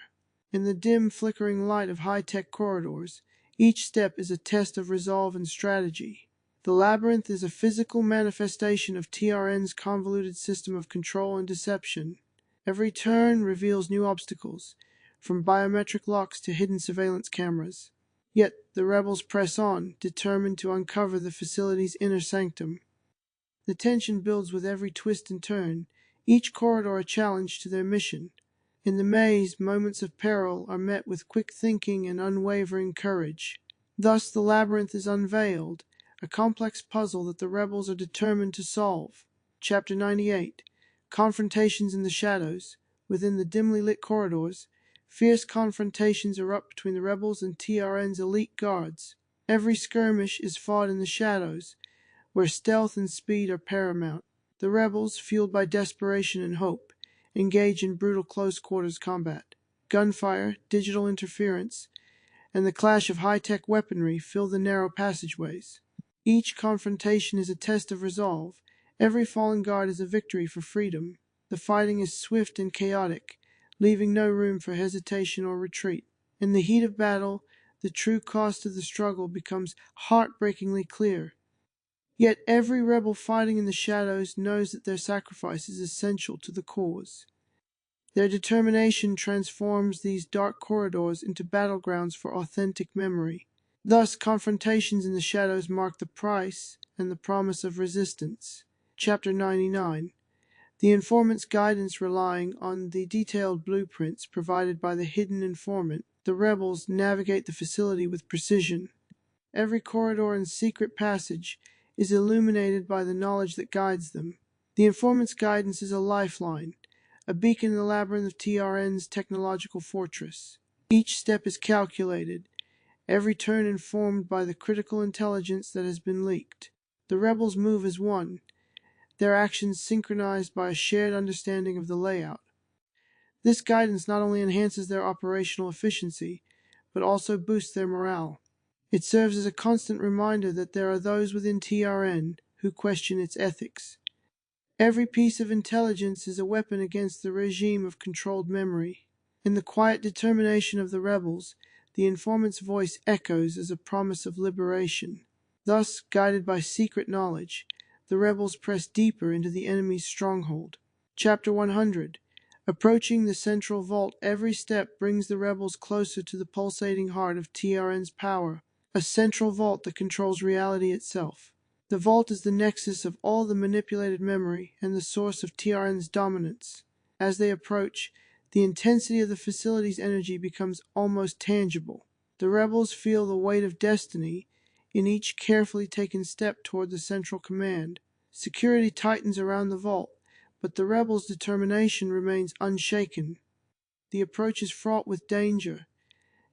In the dim, flickering light of high-tech corridors, each step is a test of resolve and strategy. The labyrinth is a physical manifestation of TRN's convoluted system of control and deception. Every turn reveals new obstacles, from biometric locks to hidden surveillance cameras. Yet the rebels press on, determined to uncover the facility's inner sanctum. The tension builds with every twist and turn, each corridor a challenge to their mission. In the maze, moments of peril are met with quick thinking and unwavering courage. Thus the labyrinth is unveiled, a complex puzzle that the rebels are determined to solve. Chapter 98. Confrontations in the shadows. Within the dimly lit corridors, fierce confrontations erupt between the rebels and TRN's elite guards. Every skirmish is fought in the shadows, where stealth and speed are paramount. The rebels, fueled by desperation and hope, engage in brutal close-quarters combat. Gunfire, digital interference, and the clash of high-tech weaponry fill the narrow passageways. Each confrontation is a test of resolve. Every fallen guard is a victory for freedom. The fighting is swift and chaotic, leaving no room for hesitation or retreat. In the heat of battle, the true cost of the struggle becomes heartbreakingly clear. Yet every rebel fighting in the shadows knows that their sacrifice is essential to the cause. Their determination transforms these dark corridors into battlegrounds for authentic memory. Thus, confrontations in the shadows mark the price and the promise of resistance. Chapter 99. The informant's guidance. Relying on the detailed blueprints provided by the hidden informant, the rebels navigate the facility with precision. Every corridor and secret passage is illuminated by the knowledge that guides them. The informant's guidance is a lifeline, a beacon in the labyrinth of TRN's technological fortress. Each step is calculated, every turn informed by the critical intelligence that has been leaked. The rebels move as one, their actions synchronized by a shared understanding of the layout. This guidance not only enhances their operational efficiency, but also boosts their morale. It serves as a constant reminder that there are those within TRN who question its ethics. Every piece of intelligence is a weapon against the regime of controlled memory. In the quiet determination of the rebels, the informant's voice echoes as a promise of liberation. Thus, guided by secret knowledge, the rebels press deeper into the enemy's stronghold. Chapter 100. Approaching the central vault, every step brings the rebels closer to the pulsating heart of TRN's power, a central vault that controls reality itself. The vault is the nexus of all the manipulated memory and the source of TRN's dominance. As they approach, the intensity of the facility's energy becomes almost tangible. The rebels feel the weight of destiny in each carefully taken step toward the central command. Security tightens around the vault, but the rebels' determination remains unshaken. The approach is fraught with danger,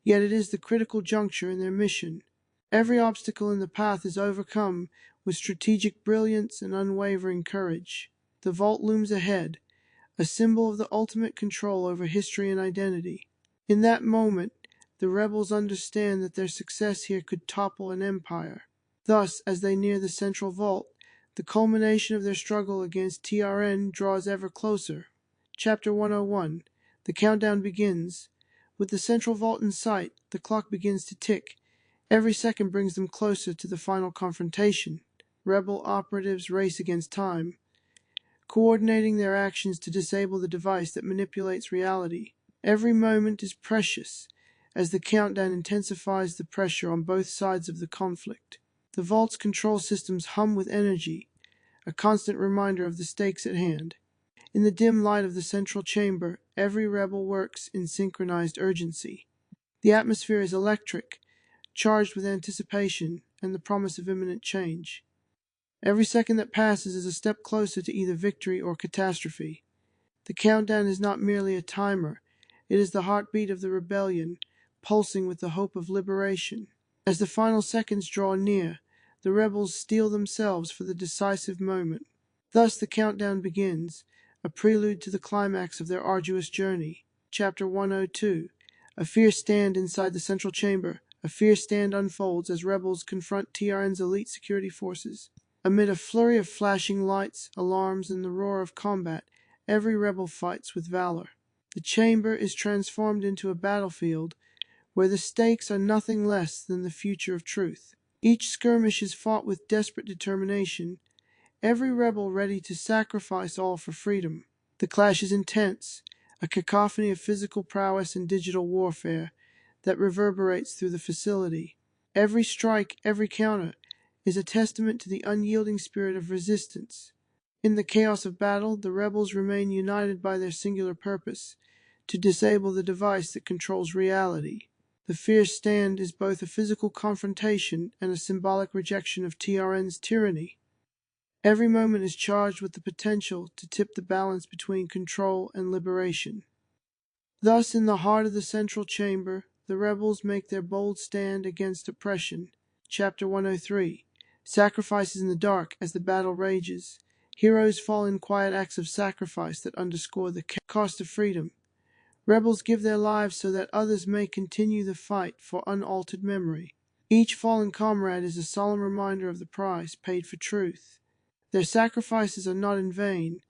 yet it is the critical juncture in their mission. Every obstacle in the path is overcome with strategic brilliance and unwavering courage. The vault looms ahead, a symbol of the ultimate control over history and identity. In that moment, the rebels understand that their success here could topple an empire. Thus, as they near the central vault, the culmination of their struggle against TRN draws ever closer. Chapter 101. The countdown begins. With the central vault in sight, the clock begins to tick. Every second brings them closer to the final confrontation. Rebel operatives race against time, coordinating their actions to disable the device that manipulates reality. Every moment is precious, as the countdown intensifies the pressure on both sides of the conflict. The vault's control systems hum with energy, a constant reminder of the stakes at hand. In the dim light of the central chamber, every rebel works in synchronized urgency. The atmosphere is electric, charged with anticipation and the promise of imminent change. Every second that passes is a step closer to either victory or catastrophe. The countdown is not merely a timer, it is the heartbeat of the rebellion, pulsing with the hope of liberation. As the final seconds draw near, the rebels steel themselves for the decisive moment. Thus the countdown begins, a prelude to the climax of their arduous journey. Chapter 102. A fierce stand inside the central chamber. A fierce stand unfolds as rebels confront TRN's elite security forces. Amid a flurry of flashing lights, alarms, and the roar of combat, every rebel fights with valor. The chamber is transformed into a battlefield where the stakes are nothing less than the future of truth. Each skirmish is fought with desperate determination, every rebel ready to sacrifice all for freedom. The clash is intense, a cacophony of physical prowess and digital warfare that reverberates through the facility. Every strike, every counter, is a testament to the unyielding spirit of resistance. In the chaos of battle, the rebels remain united by their singular purpose, to disable the device that controls reality. The fierce stand is both a physical confrontation and a symbolic rejection of TRN's tyranny. Every moment is charged with the potential to tip the balance between control and liberation. Thus, in the heart of the central chamber, the rebels make their bold stand against oppression. Chapter 103. Sacrifices in the dark as the battle rages. Heroes fall in quiet acts of sacrifice that underscore the cost of freedom. Rebels give their lives so that others may continue the fight for unaltered memory. Each fallen comrade is a solemn reminder of the price paid for truth. Their sacrifices are not in vain.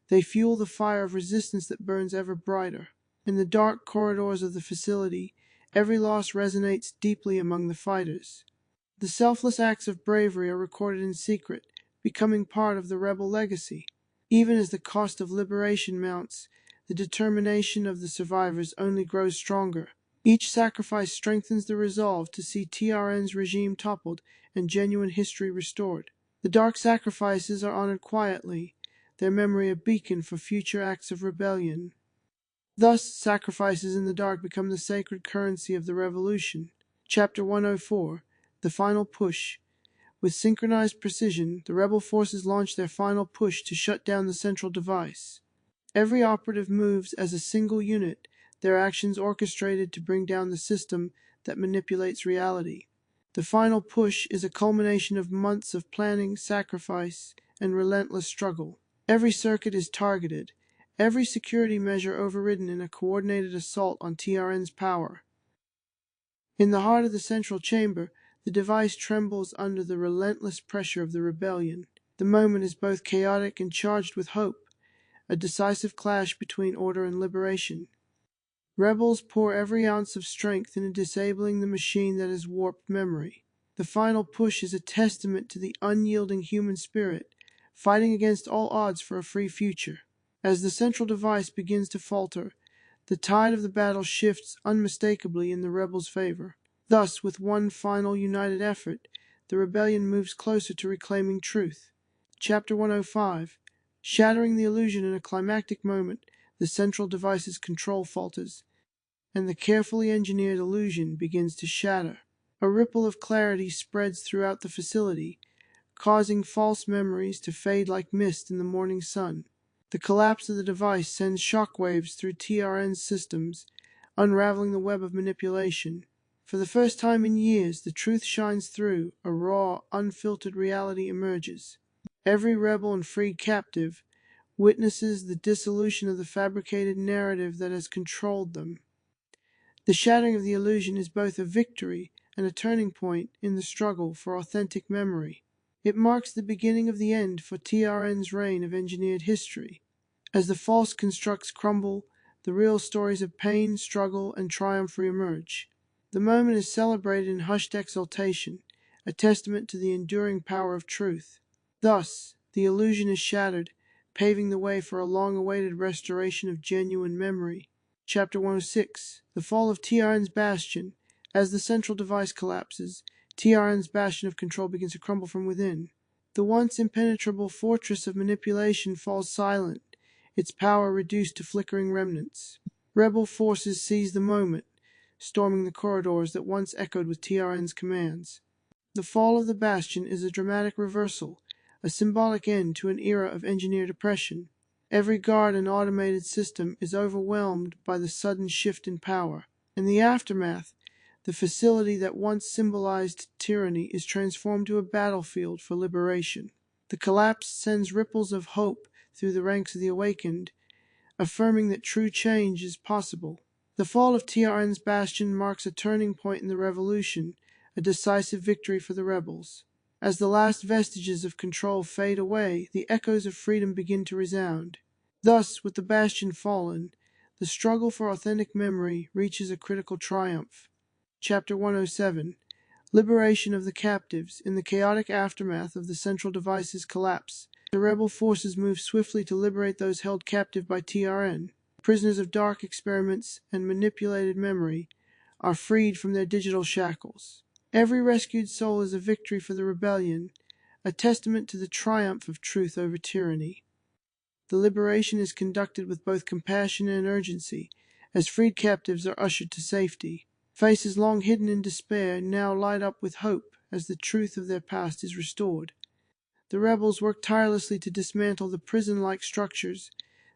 They fuel the fire of resistance that burns ever brighter. In the dark corridors of the facility, every loss resonates deeply among the fighters. The selfless acts of bravery are recorded in secret, becoming part of the rebel legacy. Even as the cost of liberation mounts, the determination of the survivors only grows stronger. Each sacrifice strengthens the resolve to see TRN's regime toppled and genuine history restored. The dark sacrifices are honored quietly, their memory a beacon for future acts of rebellion. Thus, sacrifices in the dark become the sacred currency of the revolution. Chapter 104. The Final Push. With synchronized precision, the rebel forces launch their final push to shut down the central device. Every operative moves as a single unit, their actions orchestrated to bring down the system that manipulates reality. The final push is a culmination of months of planning, sacrifice, and relentless struggle. Every circuit is targeted, every security measure overridden in a coordinated assault on TRN's power. In the heart of the central chamber, the device trembles under the relentless pressure of the rebellion. The moment is both chaotic and charged with hope, a decisive clash between order and liberation. Rebels pour every ounce of strength into disabling the machine that has warped memory. The final push is a testament to the unyielding human spirit, fighting against all odds for a free future. As the central device begins to falter, the tide of the battle shifts unmistakably in the rebels' favor. Thus, with one final united effort, the rebellion moves closer to reclaiming truth. Chapter 105. Shattering the illusion in a climactic moment, the central device's control falters, and the carefully engineered illusion begins to shatter. A ripple of clarity spreads throughout the facility, causing false memories to fade like mist in the morning sun. The collapse of the device sends shockwaves through TRN's systems, unraveling the web of manipulation. For the first time in years, the truth shines through, a raw, unfiltered reality emerges. Every rebel and freed captive witnesses the dissolution of the fabricated narrative that has controlled them. The shattering of the illusion is both a victory and a turning point in the struggle for authentic memory. It marks the beginning of the end for TRN's reign of engineered history. As the false constructs crumble, the real stories of pain, struggle, and triumph reemerge. The moment is celebrated in hushed exultation, a testament to the enduring power of truth. Thus, the illusion is shattered, paving the way for a long-awaited restoration of genuine memory. Chapter 106. The Fall of TRN's Bastion. As the central device collapses, TRN's bastion of control begins to crumble from within. The once impenetrable fortress of manipulation falls silent, its power reduced to flickering remnants. Rebel forces seize the moment, storming the corridors that once echoed with TRN's commands. The fall of the bastion is a dramatic reversal, a symbolic end to an era of engineered oppression. Every guard and automated system is overwhelmed by the sudden shift in power. In the aftermath, the facility that once symbolized tyranny is transformed to a battlefield for liberation. The collapse sends ripples of hope through the ranks of the awakened, affirming that true change is possible. The fall of TRN's bastion marks a turning point in the revolution, a decisive victory for the rebels. As the last vestiges of control fade away, the echoes of freedom begin to resound. Thus, with the bastion fallen, the struggle for authentic memory reaches a critical triumph. Chapter 107: Liberation of the Captives. In the chaotic aftermath of the Central Device's collapse, the rebel forces move swiftly to liberate those held captive by TRN. Prisoners of dark experiments and manipulated memory are freed from their digital shackles. Every rescued soul is a victory for the rebellion, a testament to the triumph of truth over tyranny. The liberation is conducted with both compassion and urgency, as freed captives are ushered to safety. Faces long hidden in despair now light up with hope as the truth of their past is restored. The rebels work tirelessly to dismantle the prison-like structures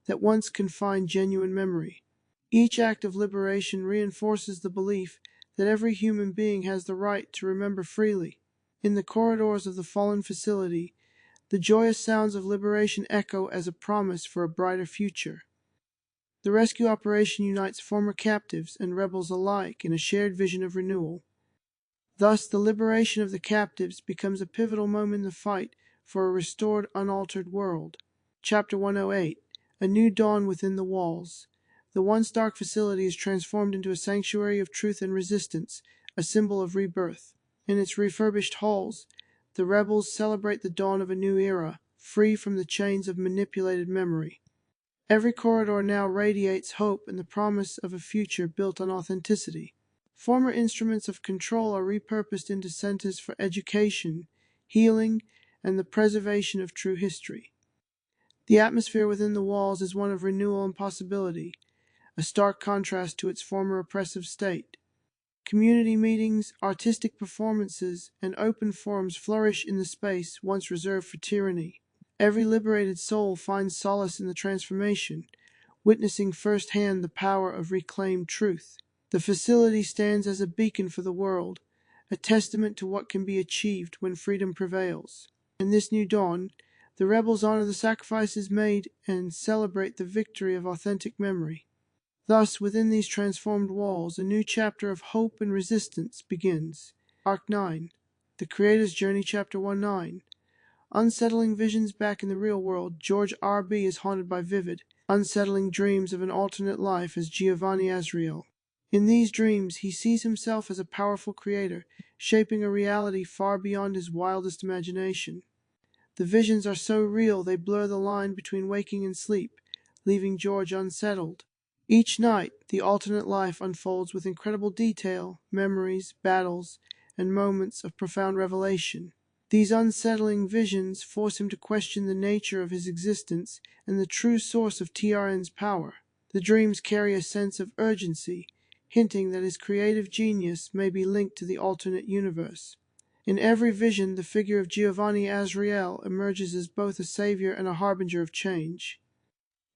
that once confined genuine memory. Each act of liberation reinforces the belief that every human being has the right to remember freely. In the corridors of the fallen facility, the joyous sounds of liberation echo as a promise for a brighter future. The rescue operation unites former captives and rebels alike in a shared vision of renewal. Thus, the liberation of the captives becomes a pivotal moment in the fight for a restored, unaltered world. Chapter 108: A New Dawn Within the Walls. The once dark facility is transformed into a sanctuary of truth and resistance, a symbol of rebirth. In its refurbished halls, the rebels celebrate the dawn of a new era, free from the chains of manipulated memory. Every corridor now radiates hope and the promise of a future built on authenticity. Former instruments of control are repurposed into centers for education, healing, and the preservation of true history. The atmosphere within the walls is one of renewal and possibility, a stark contrast to its former oppressive state. Community meetings, artistic performances, and open forums flourish in the space once reserved for tyranny. Every liberated soul finds solace in the transformation, witnessing firsthand the power of reclaimed truth. The facility stands as a beacon for the world, a testament to what can be achieved when freedom prevails. In this new dawn, the rebels honor the sacrifices made and celebrate the victory of authentic memory. Thus, within these transformed walls, a new chapter of hope and resistance begins. Arc 9: The Creator's Journey. Chapter 19: Unsettling visions. Back in the real world, George R.B. is haunted by vivid, unsettling dreams of an alternate life as Giovanni Asriel. In these dreams, he sees himself as a powerful creator, shaping a reality far beyond his wildest imagination. The visions are so real they blur the line between waking and sleep, leaving George unsettled. Each night, the alternate life unfolds with incredible detail, memories, battles, and moments of profound revelation. These unsettling visions force him to question the nature of his existence and the true source of TRN's power. The dreams carry a sense of urgency, hinting that his creative genius may be linked to the alternate universe. In every vision, the figure of Giovanni Asriel emerges as both a savior and a harbinger of change.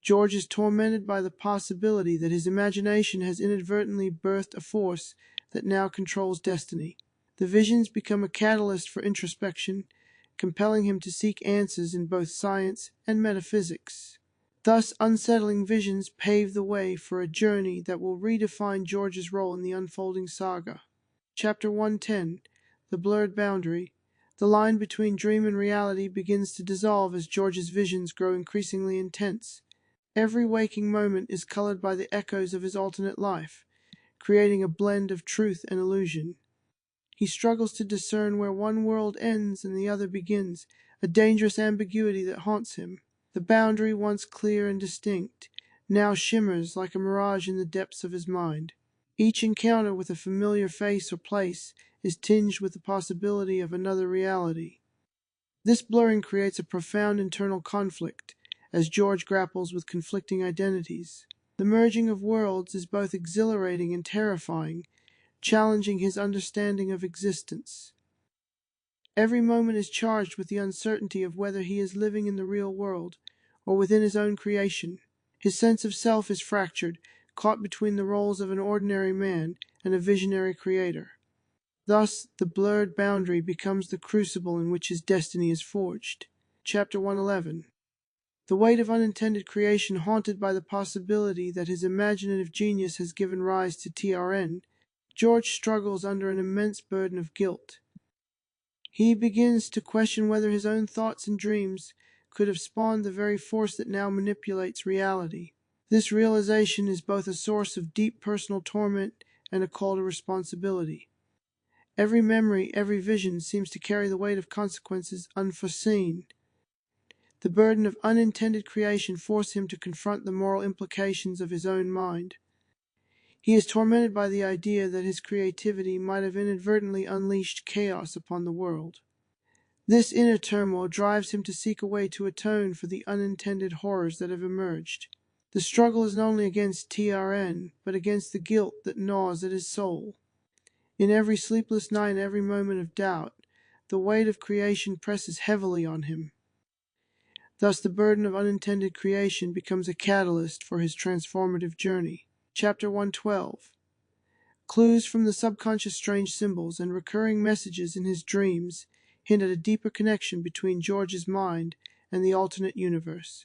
George is tormented by the possibility that his imagination has inadvertently birthed a force that now controls destiny. The visions become a catalyst for introspection, compelling him to seek answers in both science and metaphysics. Thus, unsettling visions pave the way for a journey that will redefine George's role in the unfolding saga. Chapter 110: The Blurred Boundary. The line between dream and reality begins to dissolve as George's visions grow increasingly intense. Every waking moment is colored by the echoes of his alternate life, creating a blend of truth and illusion. He struggles to discern where one world ends and the other begins, a dangerous ambiguity that haunts him. The boundary, once clear and distinct, now shimmers like a mirage in the depths of his mind. Each encounter with a familiar face or place is tinged with the possibility of another reality. This blurring creates a profound internal conflict as George grapples with conflicting identities. The merging of worlds is both exhilarating and terrifying, challenging his understanding of existence. Every moment is charged with the uncertainty of whether he is living in the real world or within his own creation. His sense of self is fractured, caught between the roles of an ordinary man and a visionary creator. Thus, the blurred boundary becomes the crucible in which his destiny is forged. Chapter 111. The weight of unintended creation, haunted by the possibility that his imaginative genius has given rise to TRN, George struggles under an immense burden of guilt. He begins to question whether his own thoughts and dreams could have spawned the very force that now manipulates reality. This realization is both a source of deep personal torment and a call to responsibility. Every memory, every vision seems to carry the weight of consequences unforeseen. The burden of unintended creation forces him to confront the moral implications of his own mind. He is tormented by the idea that his creativity might have inadvertently unleashed chaos upon the world. This inner turmoil drives him to seek a way to atone for the unintended horrors that have emerged. The struggle is not only against TRN, but against the guilt that gnaws at his soul. In every sleepless night and every moment of doubt, the weight of creation presses heavily on him. Thus, the burden of unintended creation becomes a catalyst for his transformative journey. Chapter 112. Clues from the subconscious, strange symbols, and recurring messages in his dreams hint at a deeper connection between George's mind and the alternate universe.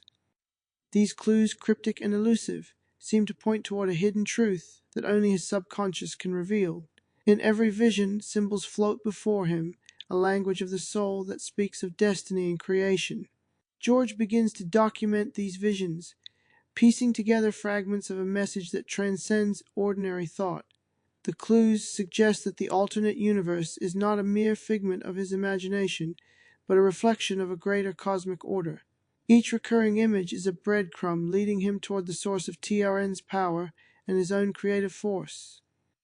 These clues, cryptic and elusive, seem to point toward a hidden truth that only his subconscious can reveal. In every vision, symbols float before him, a language of the soul that speaks of destiny and creation. George begins to document these visions, piecing together fragments of a message that transcends ordinary thought. The clues suggest that the alternate universe is not a mere figment of his imagination, but a reflection of a greater cosmic order. Each recurring image is a breadcrumb leading him toward the source of TRN's power and his own creative force.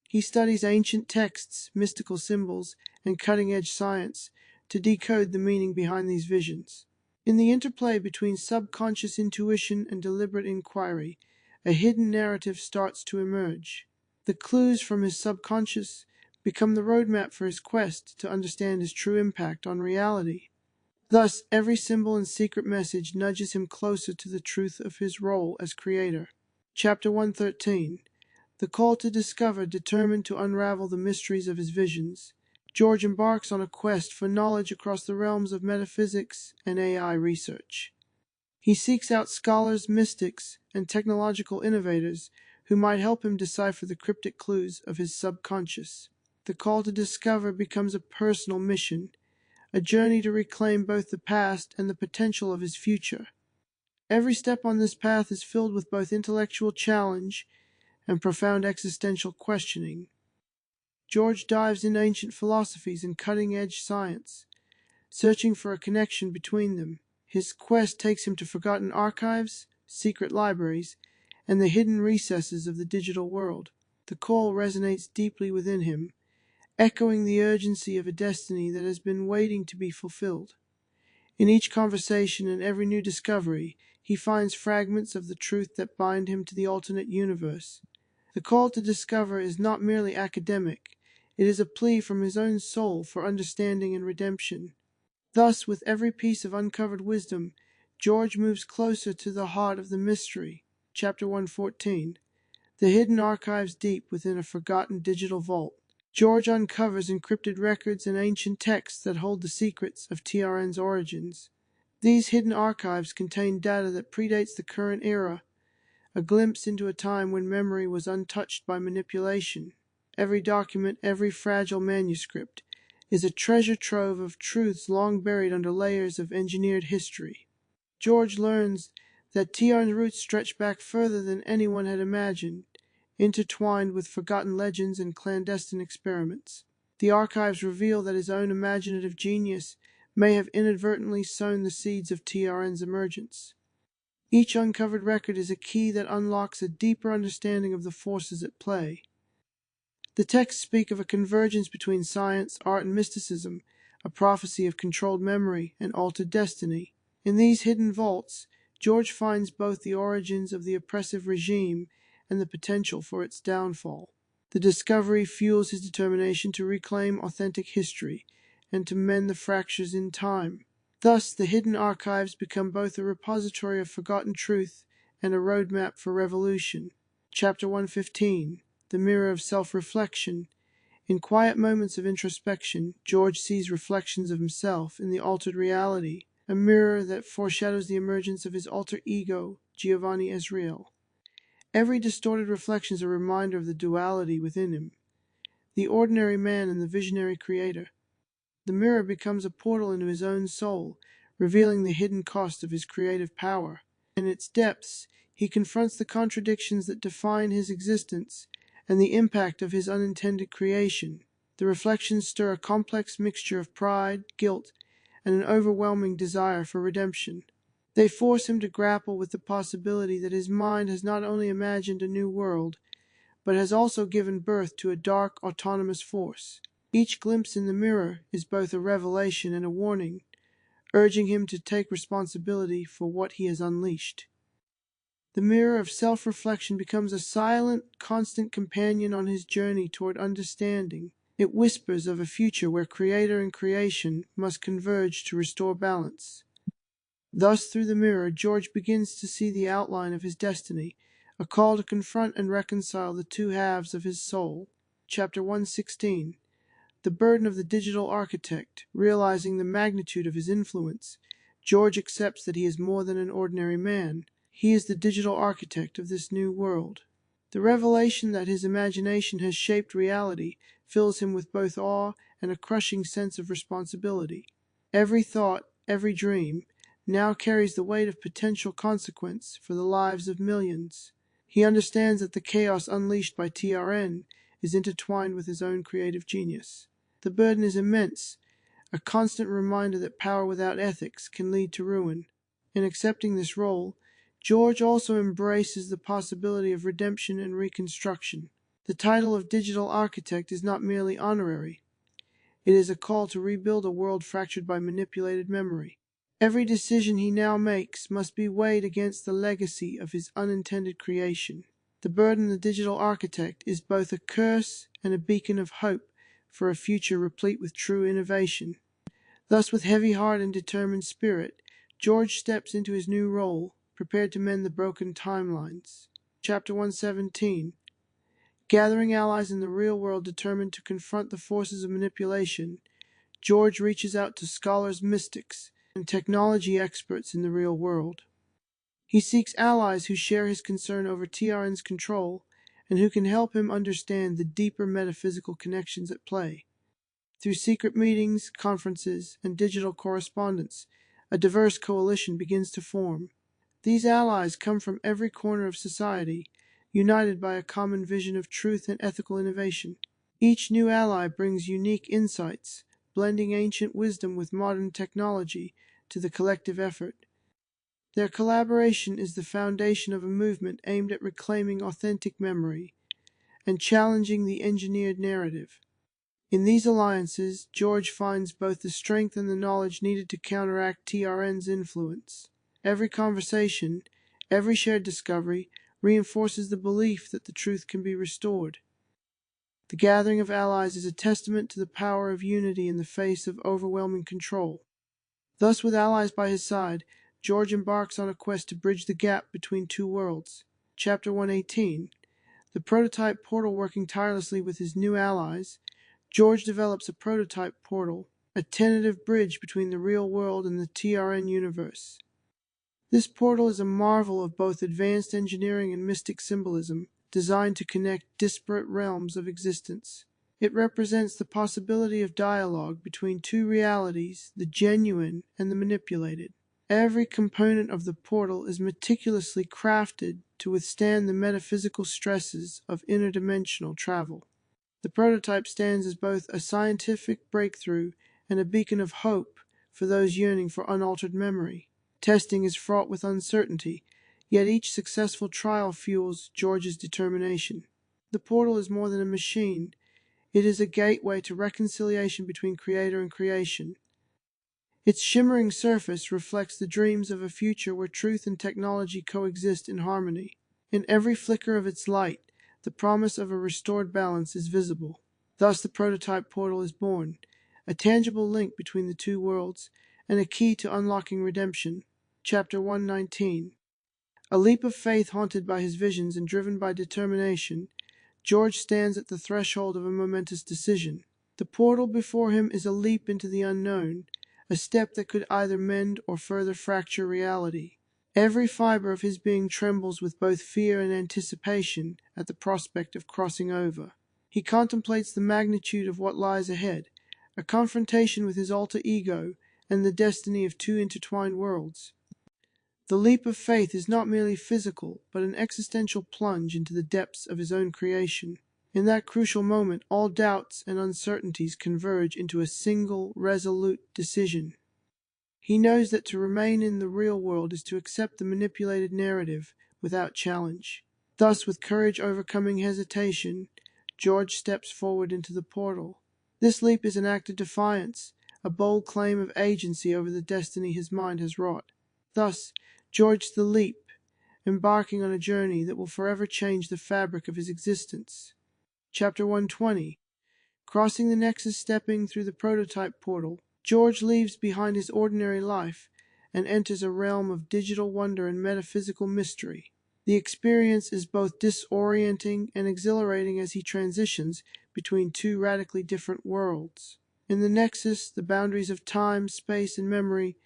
He studies ancient texts, mystical symbols, and cutting-edge science to decode the meaning behind these visions. In the interplay between subconscious intuition and deliberate inquiry, a hidden narrative starts to emerge. The clues from his subconscious become the roadmap for his quest to understand his true impact on reality. Thus, every symbol and secret message nudges him closer to the truth of his role as creator. Chapter 113. The call to discover. Determined to unravel the mysteries of his visions, George embarks on a quest for knowledge across the realms of metaphysics and AI research. He seeks out scholars, mystics, and technological innovators who might help him decipher the cryptic clues of his subconscious. The call to discover becomes a personal mission, a journey to reclaim both the past and the potential of his future. Every step on this path is filled with both intellectual challenge and profound existential questioning. George dives into ancient philosophies and cutting-edge science, searching for a connection between them. His quest takes him to forgotten archives, secret libraries, and the hidden recesses of the digital world. The call resonates deeply within him, echoing the urgency of a destiny that has been waiting to be fulfilled. In each conversation and every new discovery, he finds fragments of the truth that bind him to the alternate universe. The call to discover is not merely academic, it is a plea from his own soul for understanding and redemption. Thus, with every piece of uncovered wisdom, George moves closer to the heart of the mystery. Chapter 114. The hidden archives deep within a forgotten digital vault. George uncovers encrypted records and ancient texts that hold the secrets of TRN's origins. These hidden archives contain data that predates the current era, a glimpse into a time when memory was untouched by manipulation. Every document, every fragile manuscript, is a treasure trove of truths long buried under layers of engineered history. George learns that TRN's roots stretch back further than anyone had imagined, intertwined with forgotten legends and clandestine experiments. The archives reveal that his own imaginative genius may have inadvertently sown the seeds of TRN's emergence. Each uncovered record is a key that unlocks a deeper understanding of the forces at play. The texts speak of a convergence between science, art, and mysticism, a prophecy of controlled memory and altered destiny. In these hidden vaults, George finds both the origins of the oppressive regime and the potential for its downfall. The discovery fuels his determination to reclaim authentic history and to mend the fractures in time. Thus, the hidden archives become both a repository of forgotten truth and a roadmap for revolution. Chapter 115: The Mirror of Self-Reflection. In quiet moments of introspection, George sees reflections of himself in the altered reality, a mirror that foreshadows the emergence of his alter ego, Giovanni Asriel. Every distorted reflection is a reminder of the duality within him, the ordinary man and the visionary creator. The mirror becomes a portal into his own soul, revealing the hidden cost of his creative power. In its depths, he confronts the contradictions that define his existence and the impact of his unintended creation. The reflections stir a complex mixture of pride, guilt, and an overwhelming desire for redemption. They force him to grapple with the possibility that his mind has not only imagined a new world, but has also given birth to a dark, autonomous force. Each glimpse in the mirror is both a revelation and a warning, urging him to take responsibility for what he has unleashed. The mirror of self-reflection becomes a silent, constant companion on his journey toward understanding. It whispers of a future where creator and creation must converge to restore balance. Thus, through the mirror, George begins to see the outline of his destiny, a call to confront and reconcile the two halves of his soul. Chapter 116: The Burden of the Digital Architect. Realizing the magnitude of his influence, George accepts that he is more than an ordinary man. He is the digital architect of this new world. The revelation that his imagination has shaped reality fills him with both awe and a crushing sense of responsibility. Every thought, every dream, now carries the weight of potential consequence for the lives of millions. He understands that the chaos unleashed by TRN is intertwined with his own creative genius. The burden is immense, a constant reminder that power without ethics can lead to ruin. In accepting this role, George also embraces the possibility of redemption and reconstruction. The title of digital architect is not merely honorary. It is a call to rebuild a world fractured by manipulated memory. Every decision he now makes must be weighed against the legacy of his unintended creation. The burden of the digital architect is both a curse and a beacon of hope for a future replete with true innovation. Thus, with heavy heart and determined spirit, George steps into his new role, prepared to mend the broken timelines. Chapter 117: Gathering allies in the real world determined to confront the forces of manipulation, George reaches out to scholars, mystics, and technology experts in the real world. He seeks allies who share his concern over TRN's control and who can help him understand the deeper metaphysical connections at play. Through secret meetings, conferences, and digital correspondence, a diverse coalition begins to form. These allies come from every corner of society, united by a common vision of truth and ethical innovation. Each new ally brings unique insights, blending ancient wisdom with modern technology to the collective effort. Their collaboration is the foundation of a movement aimed at reclaiming authentic memory and challenging the engineered narrative. In these alliances, George finds both the strength and the knowledge needed to counteract TRN's influence. Every conversation, every shared discovery, reinforces the belief that the truth can be restored. The gathering of allies is a testament to the power of unity in the face of overwhelming control. Thus, with allies by his side, George embarks on a quest to bridge the gap between two worlds. Chapter 118: The Prototype Portal. Working tirelessly with his new allies, George develops a prototype portal, a tentative bridge between the real world and the TRN universe. This portal is a marvel of both advanced engineering and mystic symbolism, designed to connect disparate realms of existence. It represents the possibility of dialogue between two realities, the genuine and the manipulated. Every component of the portal is meticulously crafted to withstand the metaphysical stresses of interdimensional travel. The prototype stands as both a scientific breakthrough and a beacon of hope for those yearning for unaltered memory. Testing is fraught with uncertainty, yet each successful trial fuels George's determination. The portal is more than a machine. It is a gateway to reconciliation between creator and creation. Its shimmering surface reflects the dreams of a future where truth and technology coexist in harmony. In every flicker of its light, the promise of a restored balance is visible. Thus the prototype portal is born, a tangible link between the two worlds, and a key to unlocking redemption. Chapter 119. A leap of faith haunted by his visions and driven by determination, George stands at the threshold of a momentous decision. The portal before him is a leap into the unknown, a step that could either mend or further fracture reality. Every fiber of his being trembles with both fear and anticipation at the prospect of crossing over. He contemplates the magnitude of what lies ahead, a confrontation with his alter ego and the destiny of two intertwined worlds. The leap of faith is not merely physical, but an existential plunge into the depths of his own creation. In that crucial moment, all doubts and uncertainties converge into a single, resolute decision. He knows that to remain in the real world is to accept the manipulated narrative without challenge. Thus, with courage overcoming hesitation, George steps forward into the portal. This leap is an act of defiance, a bold claim of agency over the destiny his mind has wrought. Thus, George the Leap, embarking on a journey that will forever change the fabric of his existence. Chapter 120. Crossing the Nexus, stepping through the prototype portal, George leaves behind his ordinary life and enters a realm of digital wonder and metaphysical mystery. The experience is both disorienting and exhilarating as he transitions between two radically different worlds. In the Nexus, the boundaries of time, space, and memory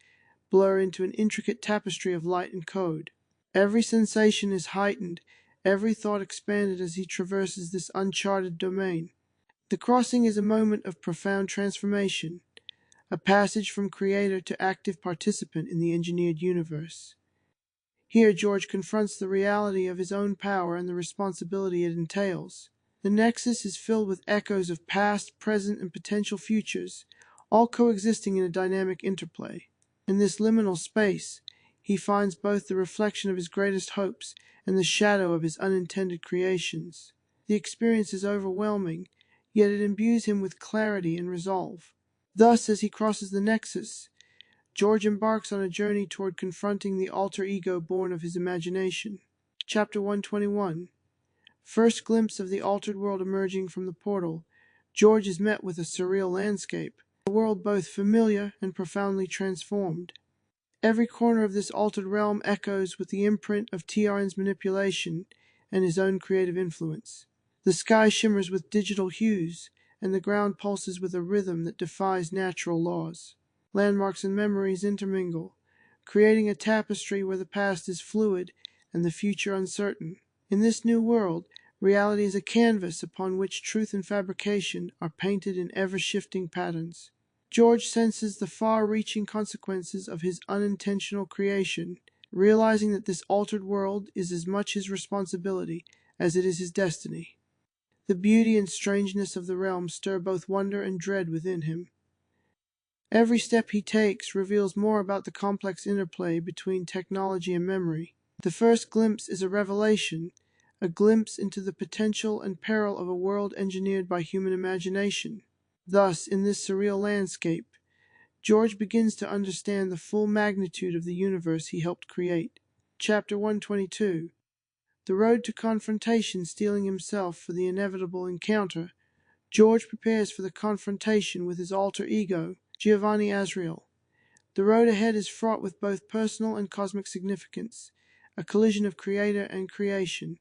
blur into an intricate tapestry of light and code. Every sensation is heightened, every thought expanded as he traverses this uncharted domain. The crossing is a moment of profound transformation, a passage from creator to active participant in the engineered universe. Here George confronts the reality of his own power and the responsibility it entails. The Nexus is filled with echoes of past, present, and potential futures, all coexisting in a dynamic interplay. In this liminal space, he finds both the reflection of his greatest hopes and the shadow of his unintended creations. The experience is overwhelming, yet it imbues him with clarity and resolve. Thus, as he crosses the Nexus, George embarks on a journey toward confronting the alter ego born of his imagination. Chapter 121. First glimpse of the altered world emerging from the portal, George is met with a surreal landscape, a world both familiar and profoundly transformed. Every corner of this altered realm echoes with the imprint of TRN's manipulation and his own creative influence. The sky shimmers with digital hues, and the ground pulses with a rhythm that defies natural laws. Landmarks and memories intermingle, creating a tapestry where the past is fluid and the future uncertain. In this new world, reality is a canvas upon which truth and fabrication are painted in ever-shifting patterns. George senses the far-reaching consequences of his unintentional creation, realizing that this altered world is as much his responsibility as it is his destiny. The beauty and strangeness of the realm stir both wonder and dread within him. Every step he takes reveals more about the complex interplay between technology and memory. The first glimpse is a revelation, a glimpse into the potential and peril of a world engineered by human imagination. Thus, in this surreal landscape, George begins to understand the full magnitude of the universe he helped create. Chapter 122. The road to confrontation, steeling himself for the inevitable encounter, George prepares for the confrontation with his alter ego, Gioviani Asriel. The road ahead is fraught with both personal and cosmic significance, a collision of creator and creation.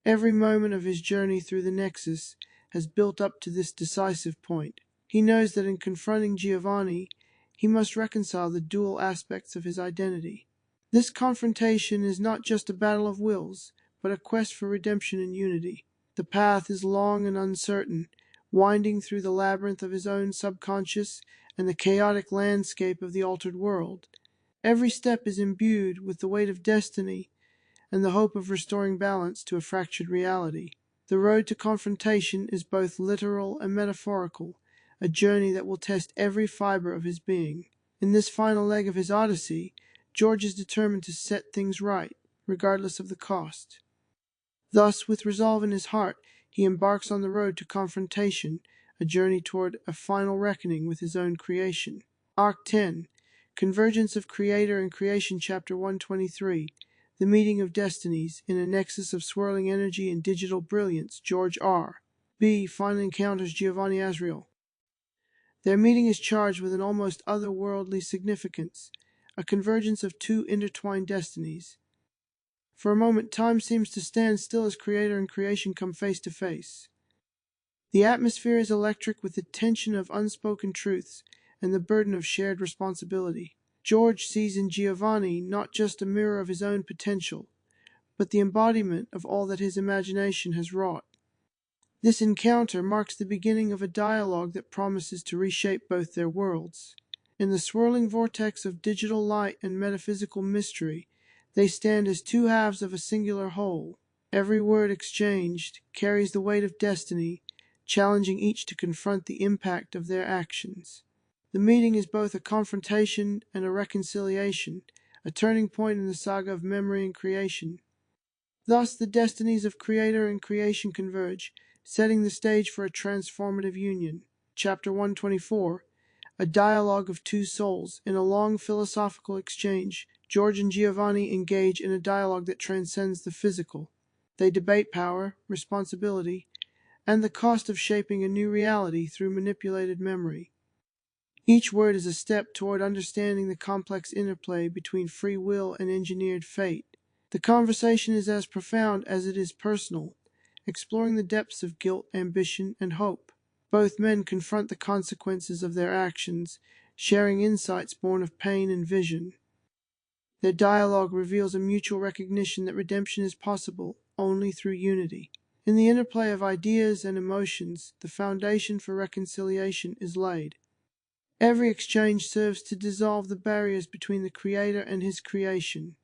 Every moment of his journey through the Nexus has built up to this decisive point. He knows that in confronting Gioviani, he must reconcile the dual aspects of his identity. This confrontation is not just a battle of wills, but a quest for redemption and unity. The path is long and uncertain, winding through the labyrinth of his own subconscious and the chaotic landscape of the altered world. Every step is imbued with the weight of destiny and the hope of restoring balance to a fractured reality. The road to confrontation is both literal and metaphorical, a journey that will test every fiber of his being. In this final leg of his odyssey, George is determined to set things right, regardless of the cost. Thus, with resolve in his heart, he embarks on the road to confrontation, a journey toward a final reckoning with his own creation. Arc 10. Convergence of Creator and Creation, Chapter 123. The Meeting of Destinies, in a Nexus of Swirling Energy and Digital Brilliance, George R. B. finally encounters Gioviani Asriel. Their meeting is charged with an almost otherworldly significance, a convergence of two intertwined destinies. For a moment, time seems to stand still as creator and creation come face to face. The atmosphere is electric with the tension of unspoken truths and the burden of shared responsibility. George sees in Giovanni not just a mirror of his own potential, but the embodiment of all that his imagination has wrought. This encounter marks the beginning of a dialogue that promises to reshape both their worlds. In the swirling vortex of digital light and metaphysical mystery, they stand as two halves of a singular whole. Every word exchanged carries the weight of destiny, challenging each to confront the impact of their actions. The meeting is both a confrontation and a reconciliation, a turning point in the saga of memory and creation. Thus, the destinies of creator and creation converge, setting the stage for a transformative union. Chapter 124, A Dialogue of Two Souls. In a long philosophical exchange, George and Giovanni engage in a dialogue that transcends the physical. They debate power, responsibility, and the cost of shaping a new reality through manipulated memory. Each word is a step toward understanding the complex interplay between free will and engineered fate. The conversation is as profound as it is personal, exploring the depths of guilt, ambition, and hope. Both men confront the consequences of their actions, sharing insights born of pain and vision. Their dialogue reveals a mutual recognition that redemption is possible only through unity. In the interplay of ideas and emotions, the foundation for reconciliation is laid. Every exchange serves to dissolve the barriers between the creator and his creation.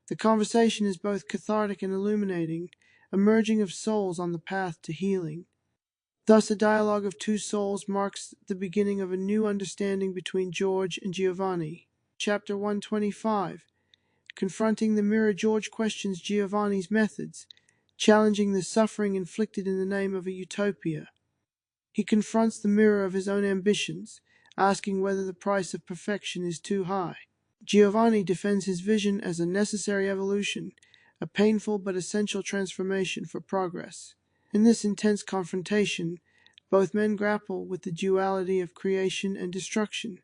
The conversation is both cathartic and illuminating, a merging of souls on the path to healing. Thus, a dialogue of two souls marks the beginning of a new understanding between George and Giovanni. Chapter 125. Confronting the mirror, George questions Giovanni's methods, challenging the suffering inflicted in the name of a utopia. He confronts the mirror of his own ambitions, asking whether the price of perfection is too high. Giovanni defends his vision as a necessary evolution, a painful but essential transformation for progress. In this intense confrontation, both men grapple with the duality of creation and destruction.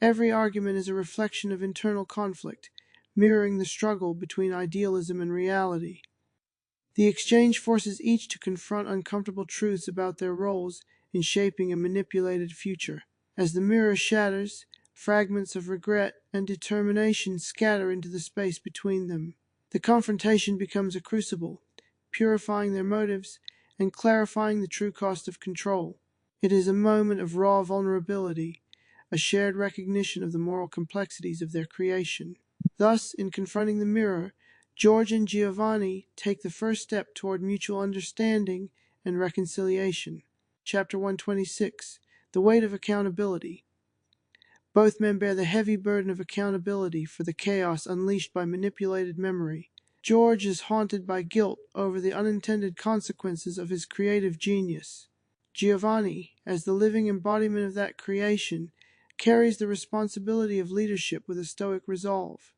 Every argument is a reflection of internal conflict, mirroring the struggle between idealism and reality. The exchange forces each to confront uncomfortable truths about their roles in shaping a manipulated future. As the mirror shatters, fragments of regret and determination scatter into the space between them. The confrontation becomes a crucible, purifying their motives and clarifying the true cost of control. It is a moment of raw vulnerability, a shared recognition of the moral complexities of their creation. Thus, in confronting the mirror, George and Giovanni take the first step toward mutual understanding and reconciliation. Chapter 126, The Weight of Accountability. Both men bear the heavy burden of accountability for the chaos unleashed by manipulated memory. George is haunted by guilt over the unintended consequences of his creative genius. Giovanni, as the living embodiment of that creation, carries the responsibility of leadership with a stoic resolve.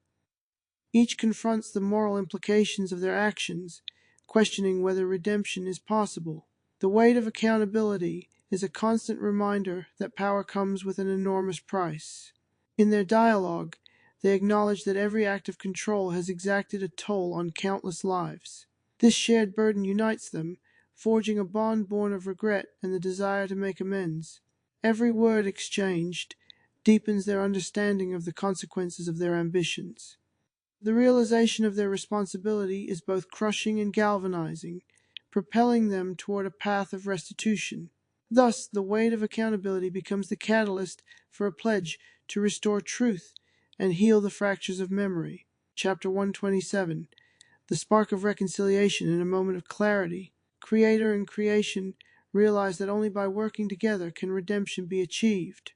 Each confronts the moral implications of their actions, questioning whether redemption is possible. The weight of accountability is a constant reminder that power comes with an enormous price. In their dialogue, they acknowledge that every act of control has exacted a toll on countless lives. This shared burden unites them, forging a bond born of regret and the desire to make amends. Every word exchanged deepens their understanding of the consequences of their ambitions. The realization of their responsibility is both crushing and galvanizing, propelling them toward a path of restitution. Thus, the weight of accountability becomes the catalyst for a pledge to restore truth and heal the fractures of memory. Chapter 127, The Spark of Reconciliation in a Moment of Clarity. Creator and creation realize that only by working together can redemption be achieved.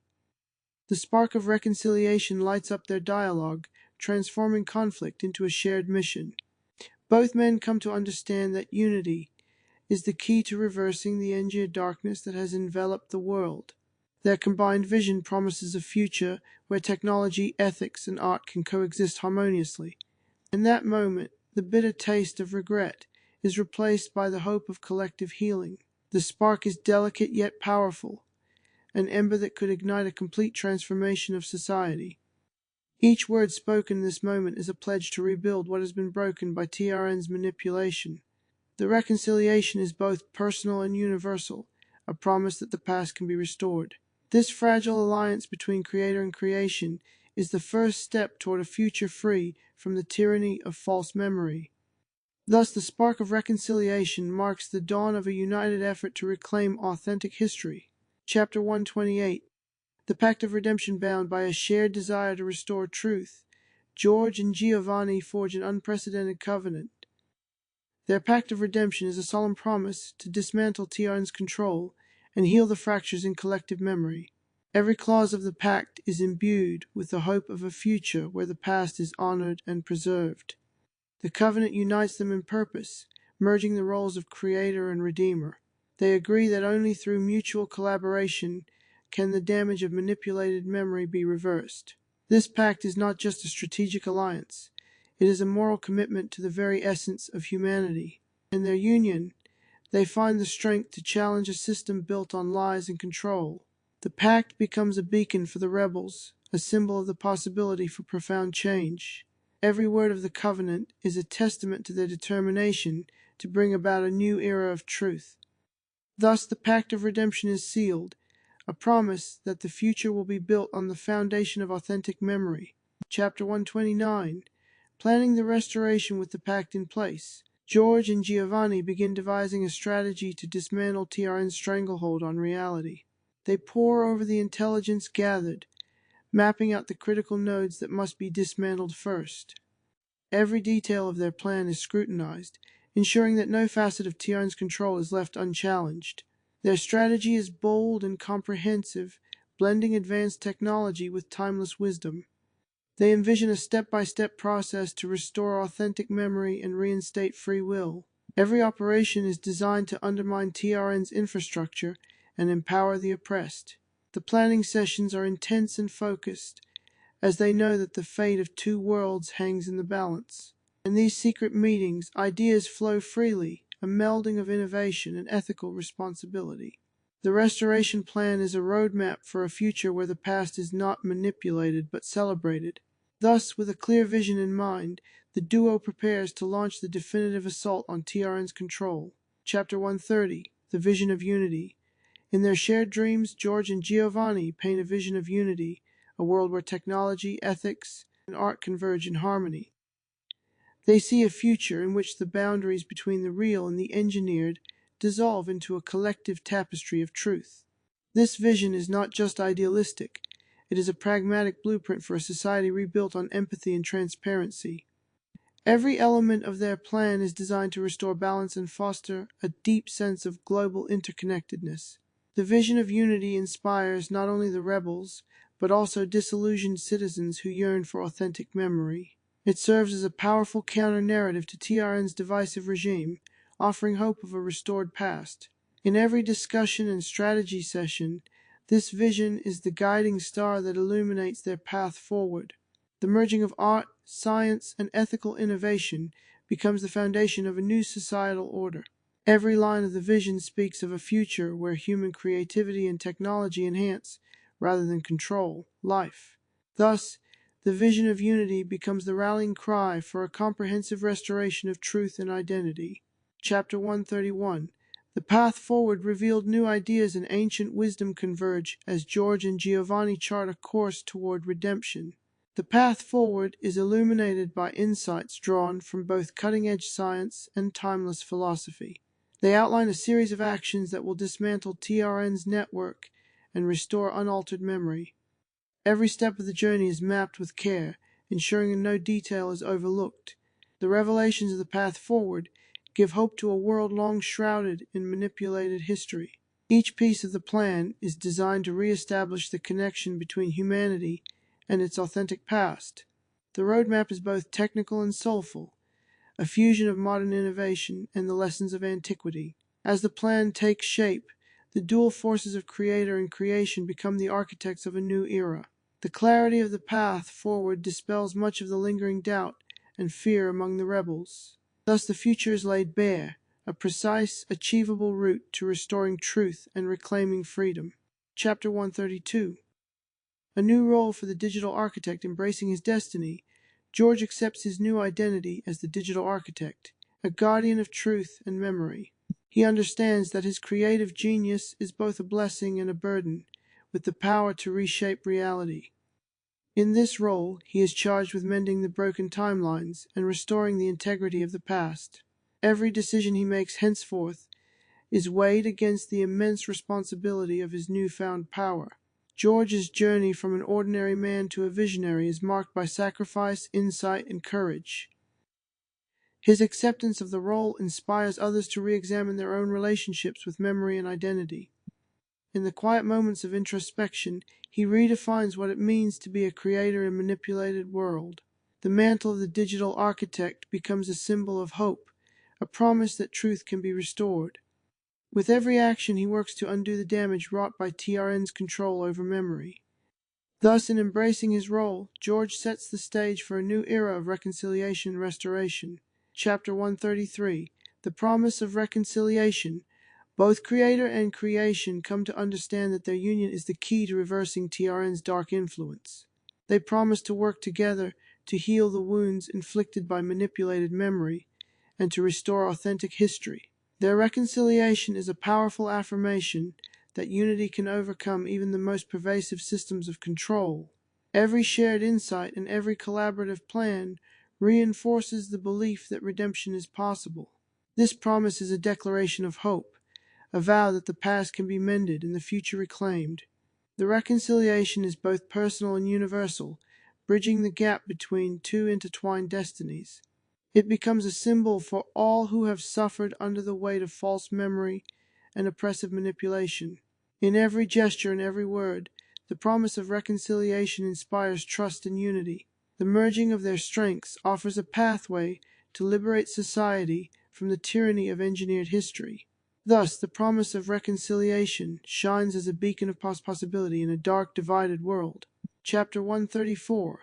The spark of reconciliation lights up their dialogue, transforming conflict into a shared mission. Both men come to understand that unity is the key to reversing the engineered darkness that has enveloped the world. Their combined vision promises a future where technology, ethics, and art can coexist harmoniously. In that moment, the bitter taste of regret is replaced by the hope of collective healing. The spark is delicate yet powerful, an ember that could ignite a complete transformation of society. Each word spoken in this moment is a pledge to rebuild what has been broken by TRN's manipulation. The reconciliation is both personal and universal, a promise that the past can be restored. This fragile alliance between creator and creation is the first step toward a future free from the tyranny of false memory. Thus, the spark of reconciliation marks the dawn of a united effort to reclaim authentic history. Chapter 128. The Pact of Redemption. Bound by a shared desire to restore truth, George and Giovanni forge an unprecedented covenant. Their pact of redemption is a solemn promise to dismantle TRN's control and heal the fractures in collective memory. Every clause of the pact is imbued with the hope of a future where the past is honored and preserved. The covenant unites them in purpose, merging the roles of creator and redeemer. They agree that only through mutual collaboration can the damage of manipulated memory be reversed. This pact is not just a strategic alliance, it is a moral commitment to the very essence of humanity. In their union, they find the strength to challenge a system built on lies and control. The pact becomes a beacon for the rebels, a symbol of the possibility for profound change. Every word of the covenant is a testament to their determination to bring about a new era of truth. Thus, the pact of redemption is sealed, a promise that the future will be built on the foundation of authentic memory. Chapter 129. Planning the restoration with the pact in place. George and Giovanni begin devising a strategy to dismantle TRN's stranglehold on reality. They pore over the intelligence gathered, mapping out the critical nodes that must be dismantled first. Every detail of their plan is scrutinized, ensuring that no facet of TRN's control is left unchallenged. Their strategy is bold and comprehensive, blending advanced technology with timeless wisdom. They envision a step-by-step process to restore authentic memory and reinstate free will. Every operation is designed to undermine TRN's infrastructure and empower the oppressed. The planning sessions are intense and focused, as they know that the fate of two worlds hangs in the balance. In these secret meetings, ideas flow freely, a melding of innovation and ethical responsibility. The restoration plan is a roadmap for a future where the past is not manipulated but celebrated. Thus, with a clear vision in mind, the duo prepares to launch the definitive assault on TRN's control. Chapter 130. The Vision of Unity. In their shared dreams, George and Giovanni paint a vision of unity, a world where technology, ethics, and art converge in harmony. They see a future in which the boundaries between the real and the engineered dissolve into a collective tapestry of truth. This vision is not just idealistic, it is a pragmatic blueprint for a society rebuilt on empathy and transparency. Every element of their plan is designed to restore balance and foster a deep sense of global interconnectedness. The vision of unity inspires not only the rebels, but also disillusioned citizens who yearn for authentic memory. It serves as a powerful counter-narrative to TRN's divisive regime, offering hope of a restored past. In every discussion and strategy session, this vision is the guiding star that illuminates their path forward. The merging of art, science, and ethical innovation becomes the foundation of a new societal order. Every line of the vision speaks of a future where human creativity and technology enhance, rather than control, life. Thus, the vision of unity becomes the rallying cry for a comprehensive restoration of truth and identity. Chapter 131. The path forward revealed new ideas and ancient wisdom converge as George and Giovanni chart a course toward redemption. The path forward is illuminated by insights drawn from both cutting-edge science and timeless philosophy. They outline a series of actions that will dismantle TRN's network and restore unaltered memory. Every step of the journey is mapped with care, ensuring no detail is overlooked. The revelations of the path forward give hope to a world long shrouded in manipulated history. Each piece of the plan is designed to re-establish the connection between humanity and its authentic past. The roadmap is both technical and soulful, a fusion of modern innovation and the lessons of antiquity. As the plan takes shape, the dual forces of creator and creation become the architects of a new era. The clarity of the path forward dispels much of the lingering doubt and fear among the rebels. Thus the future is laid bare, a precise, achievable route to restoring truth and reclaiming freedom. Chapter 132. A new role for the digital architect embracing his destiny. George accepts his new identity as the digital architect, a guardian of truth and memory. He understands that his creative genius is both a blessing and a burden, with the power to reshape reality. In this role, he is charged with mending the broken timelines and restoring the integrity of the past. Every decision he makes henceforth is weighed against the immense responsibility of his newfound power. George's journey from an ordinary man to a visionary is marked by sacrifice, insight, and courage. His acceptance of the role inspires others to re-examine their own relationships with memory and identity. In the quiet moments of introspection, he redefines what it means to be a creator in a manipulated world. The mantle of the digital architect becomes a symbol of hope, a promise that truth can be restored. With every action, he works to undo the damage wrought by TRN's control over memory. Thus, in embracing his role, George sets the stage for a new era of reconciliation and restoration. Chapter 133. The Promise of Reconciliation. Both creator and creation come to understand that their union is the key to reversing TRN's dark influence. They promise to work together to heal the wounds inflicted by manipulated memory and to restore authentic history. Their reconciliation is a powerful affirmation that unity can overcome even the most pervasive systems of control. Every shared insight and every collaborative plan reinforces the belief that redemption is possible. This promise is a declaration of hope, a vow that the past can be mended and the future reclaimed. The reconciliation is both personal and universal, bridging the gap between two intertwined destinies. It becomes a symbol for all who have suffered under the weight of false memory and oppressive manipulation. In every gesture and every word, the promise of reconciliation inspires trust and unity. The merging of their strengths offers a pathway to liberate society from the tyranny of engineered history. Thus, the promise of reconciliation shines as a beacon of possibility in a dark, divided world. Chapter 134.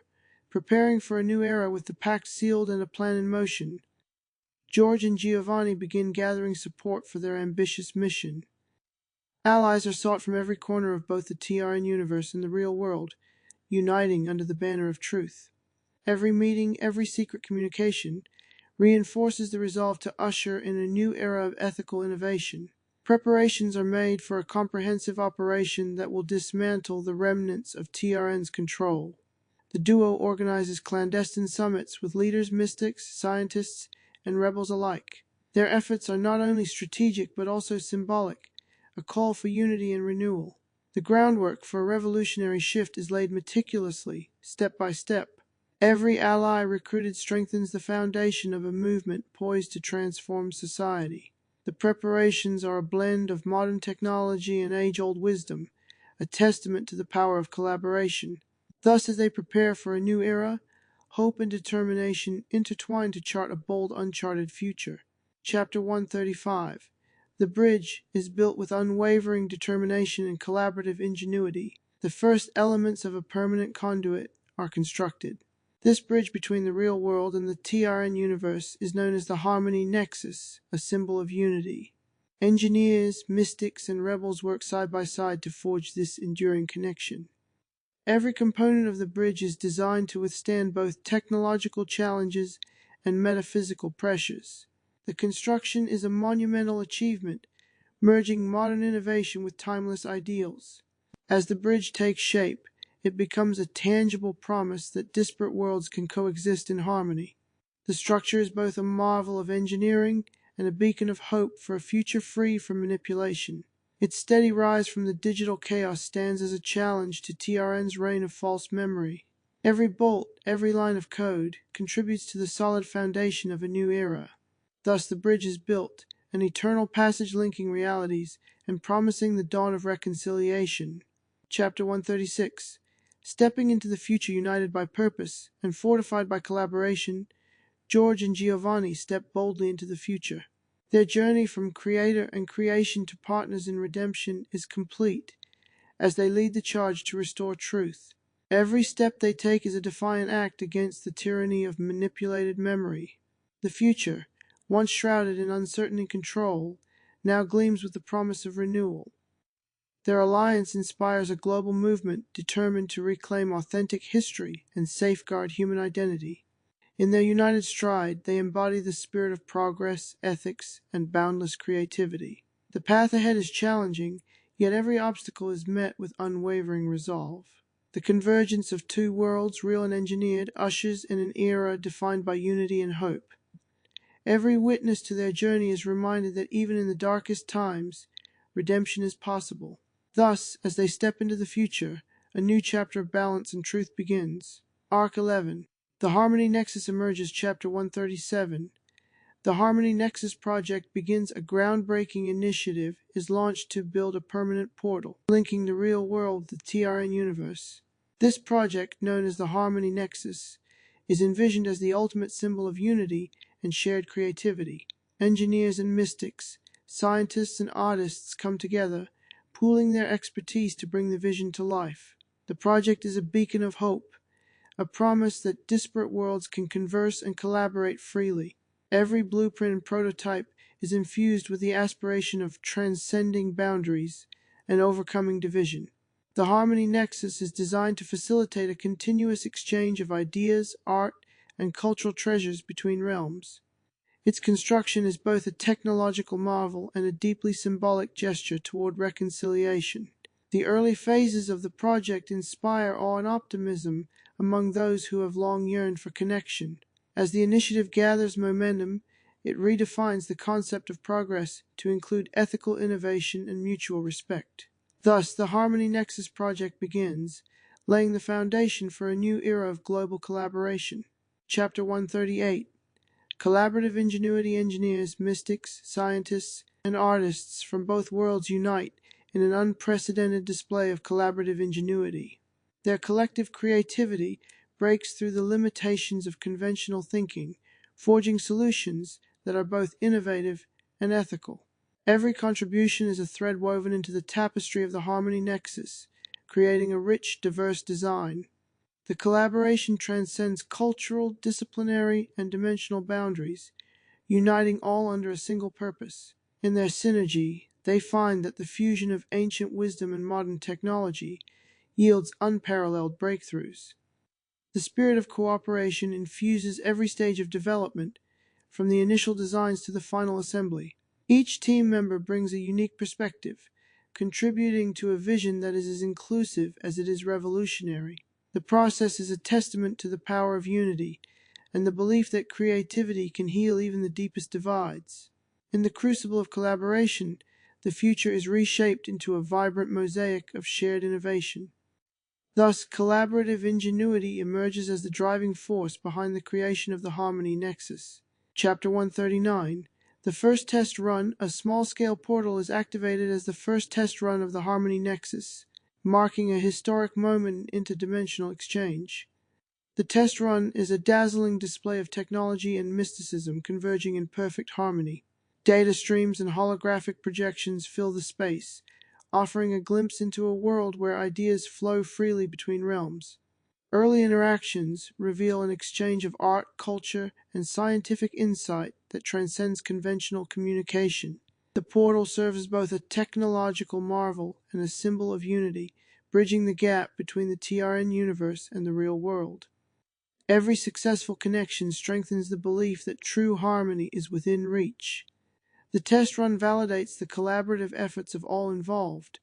Preparing for a new era with the pact sealed and a plan in motion. George and Giovanni begin gathering support for their ambitious mission. Allies are sought from every corner of both the TRN universe and the real world, uniting under the banner of truth. Every meeting, every secret communication, reinforces the resolve to usher in a new era of ethical innovation. Preparations are made for a comprehensive operation that will dismantle the remnants of TRN's control. The duo organizes clandestine summits with leaders, mystics, scientists, and rebels alike. Their efforts are not only strategic but also symbolic, a call for unity and renewal. The groundwork for a revolutionary shift is laid meticulously, step by step. Every ally recruited strengthens the foundation of a movement poised to transform society. The preparations are a blend of modern technology and age-old wisdom, a testament to the power of collaboration. Thus, as they prepare for a new era, hope and determination intertwine to chart a bold, uncharted future. Chapter 135. The bridge is built with unwavering determination and collaborative ingenuity. The first elements of a permanent conduit are constructed. This bridge between the real world and the TRN universe is known as the Harmony Nexus, a symbol of unity. Engineers, mystics, and rebels work side by side to forge this enduring connection. Every component of the bridge is designed to withstand both technological challenges and metaphysical pressures. The construction is a monumental achievement, merging modern innovation with timeless ideals. As the bridge takes shape, it becomes a tangible promise that disparate worlds can coexist in harmony. The structure is both a marvel of engineering and a beacon of hope for a future free from manipulation. Its steady rise from the digital chaos stands as a challenge to TRN's reign of false memory. Every bolt, every line of code, contributes to the solid foundation of a new era. Thus the bridge is built, an eternal passage linking realities and promising the dawn of reconciliation. Chapter 136. Stepping into the future united by purpose and fortified by collaboration, George and Giovanni step boldly into the future. Their journey from creator and creation to partners in redemption is complete, as they lead the charge to restore truth. Every step they take is a defiant act against the tyranny of manipulated memory. The future, once shrouded in uncertainty and control, now gleams with the promise of renewal. Their alliance inspires a global movement determined to reclaim authentic history and safeguard human identity. In their united stride, they embody the spirit of progress, ethics, and boundless creativity. The path ahead is challenging, yet every obstacle is met with unwavering resolve. The convergence of two worlds, real and engineered, ushers in an era defined by unity and hope. Every witness to their journey is reminded that even in the darkest times, redemption is possible. Thus, as they step into the future, a new chapter of balance and truth begins. Arc 11. The Harmony Nexus emerges, Chapter 137. The Harmony Nexus project begins. A groundbreaking initiative is launched to build a permanent portal, linking the real world with the TRN universe. This project, known as the Harmony Nexus, is envisioned as the ultimate symbol of unity and shared creativity. Engineers and mystics, scientists and artists come together, pooling their expertise to bring the vision to life. The project is a beacon of hope, a promise that disparate worlds can converse and collaborate freely. Every blueprint and prototype is infused with the aspiration of transcending boundaries and overcoming division. The Harmony Nexus is designed to facilitate a continuous exchange of ideas, art, and cultural treasures between realms. Its construction is both a technological marvel and a deeply symbolic gesture toward reconciliation. The early phases of the project inspire awe and optimism among those who have long yearned for connection. As the initiative gathers momentum, it redefines the concept of progress to include ethical innovation and mutual respect. Thus, the Harmony Nexus project begins, laying the foundation for a new era of global collaboration. Chapter 138. Collaborative ingenuity. Engineers, mystics, scientists, and artists from both worlds unite in an unprecedented display of collaborative ingenuity. Their collective creativity breaks through the limitations of conventional thinking, forging solutions that are both innovative and ethical. Every contribution is a thread woven into the tapestry of the Harmony Nexus, creating a rich, diverse design. The collaboration transcends cultural, disciplinary, and dimensional boundaries, uniting all under a single purpose. In their synergy, they find that the fusion of ancient wisdom and modern technology yields unparalleled breakthroughs. The spirit of cooperation infuses every stage of development, from the initial designs to the final assembly. Each team member brings a unique perspective, contributing to a vision that is as inclusive as it is revolutionary. The process is a testament to the power of unity and the belief that creativity can heal even the deepest divides. In the crucible of collaboration, the future is reshaped into a vibrant mosaic of shared innovation. Thus, collaborative ingenuity emerges as the driving force behind the creation of the Harmony Nexus. Chapter 139. The first test run. A small-scale portal is activated as the first test run of the Harmony Nexus, marking a historic moment in interdimensional exchange. The test run is a dazzling display of technology and mysticism converging in perfect harmony. Data streams and holographic projections fill the space, offering a glimpse into a world where ideas flow freely between realms. Early interactions reveal an exchange of art, culture, and scientific insight that transcends conventional communication. The portal serves as both a technological marvel and a symbol of unity, bridging the gap between the TRN universe and the real world. Every successful connection strengthens the belief that true harmony is within reach. The test run validates the collaborative efforts of all involved,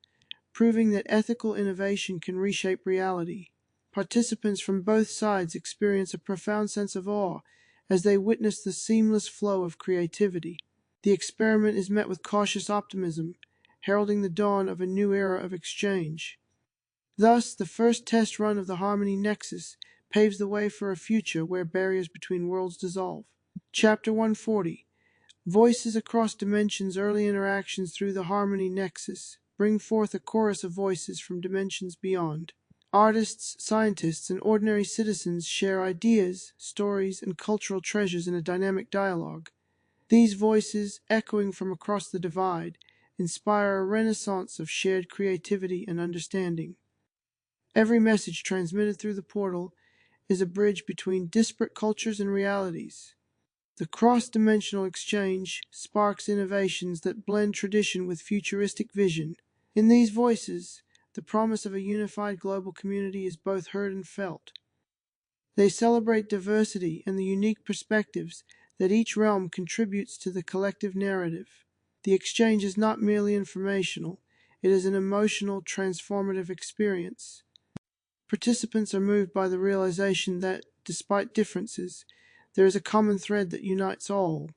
proving that ethical innovation can reshape reality. Participants from both sides experience a profound sense of awe as they witness the seamless flow of creativity. The experiment is met with cautious optimism, heralding the dawn of a new era of exchange. Thus, the first test run of the Harmony Nexus paves the way for a future where barriers between worlds dissolve. Chapter 140. Voices across dimensions. Early interactions through the Harmony Nexus bring forth a chorus of voices from dimensions beyond. Artists, scientists, and ordinary citizens share ideas, stories, and cultural treasures in a dynamic dialogue. These voices, echoing from across the divide, inspire a renaissance of shared creativity and understanding. Every message transmitted through the portal is a bridge between disparate cultures and realities. The cross-dimensional exchange sparks innovations that blend tradition with futuristic vision. In these voices, the promise of a unified global community is both heard and felt. They celebrate diversity and the unique perspectives that each realm contributes to the collective narrative. The exchange is not merely informational, it is an emotional, transformative experience. Participants are moved by the realization that, despite differences, there is a common thread that unites all.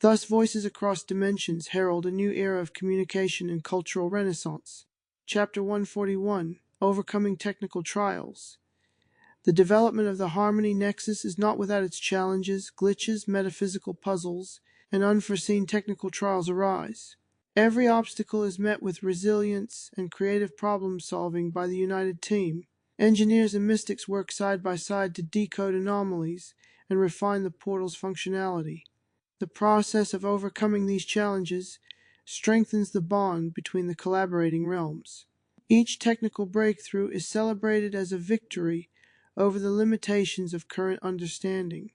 Thus, voices across dimensions herald a new era of communication and cultural renaissance. Chapter 141: Overcoming Technical Trials. The development of the harmony nexus is not without its challenges, glitches, metaphysical puzzles, and unforeseen technical trials arise. Every obstacle is met with resilience and creative problem solving by the united team. Engineers and mystics work side by side to decode anomalies and refine the portal's functionality. The process of overcoming these challenges strengthens the bond between the collaborating realms. Each technical breakthrough is celebrated as a victory over the limitations of current understanding.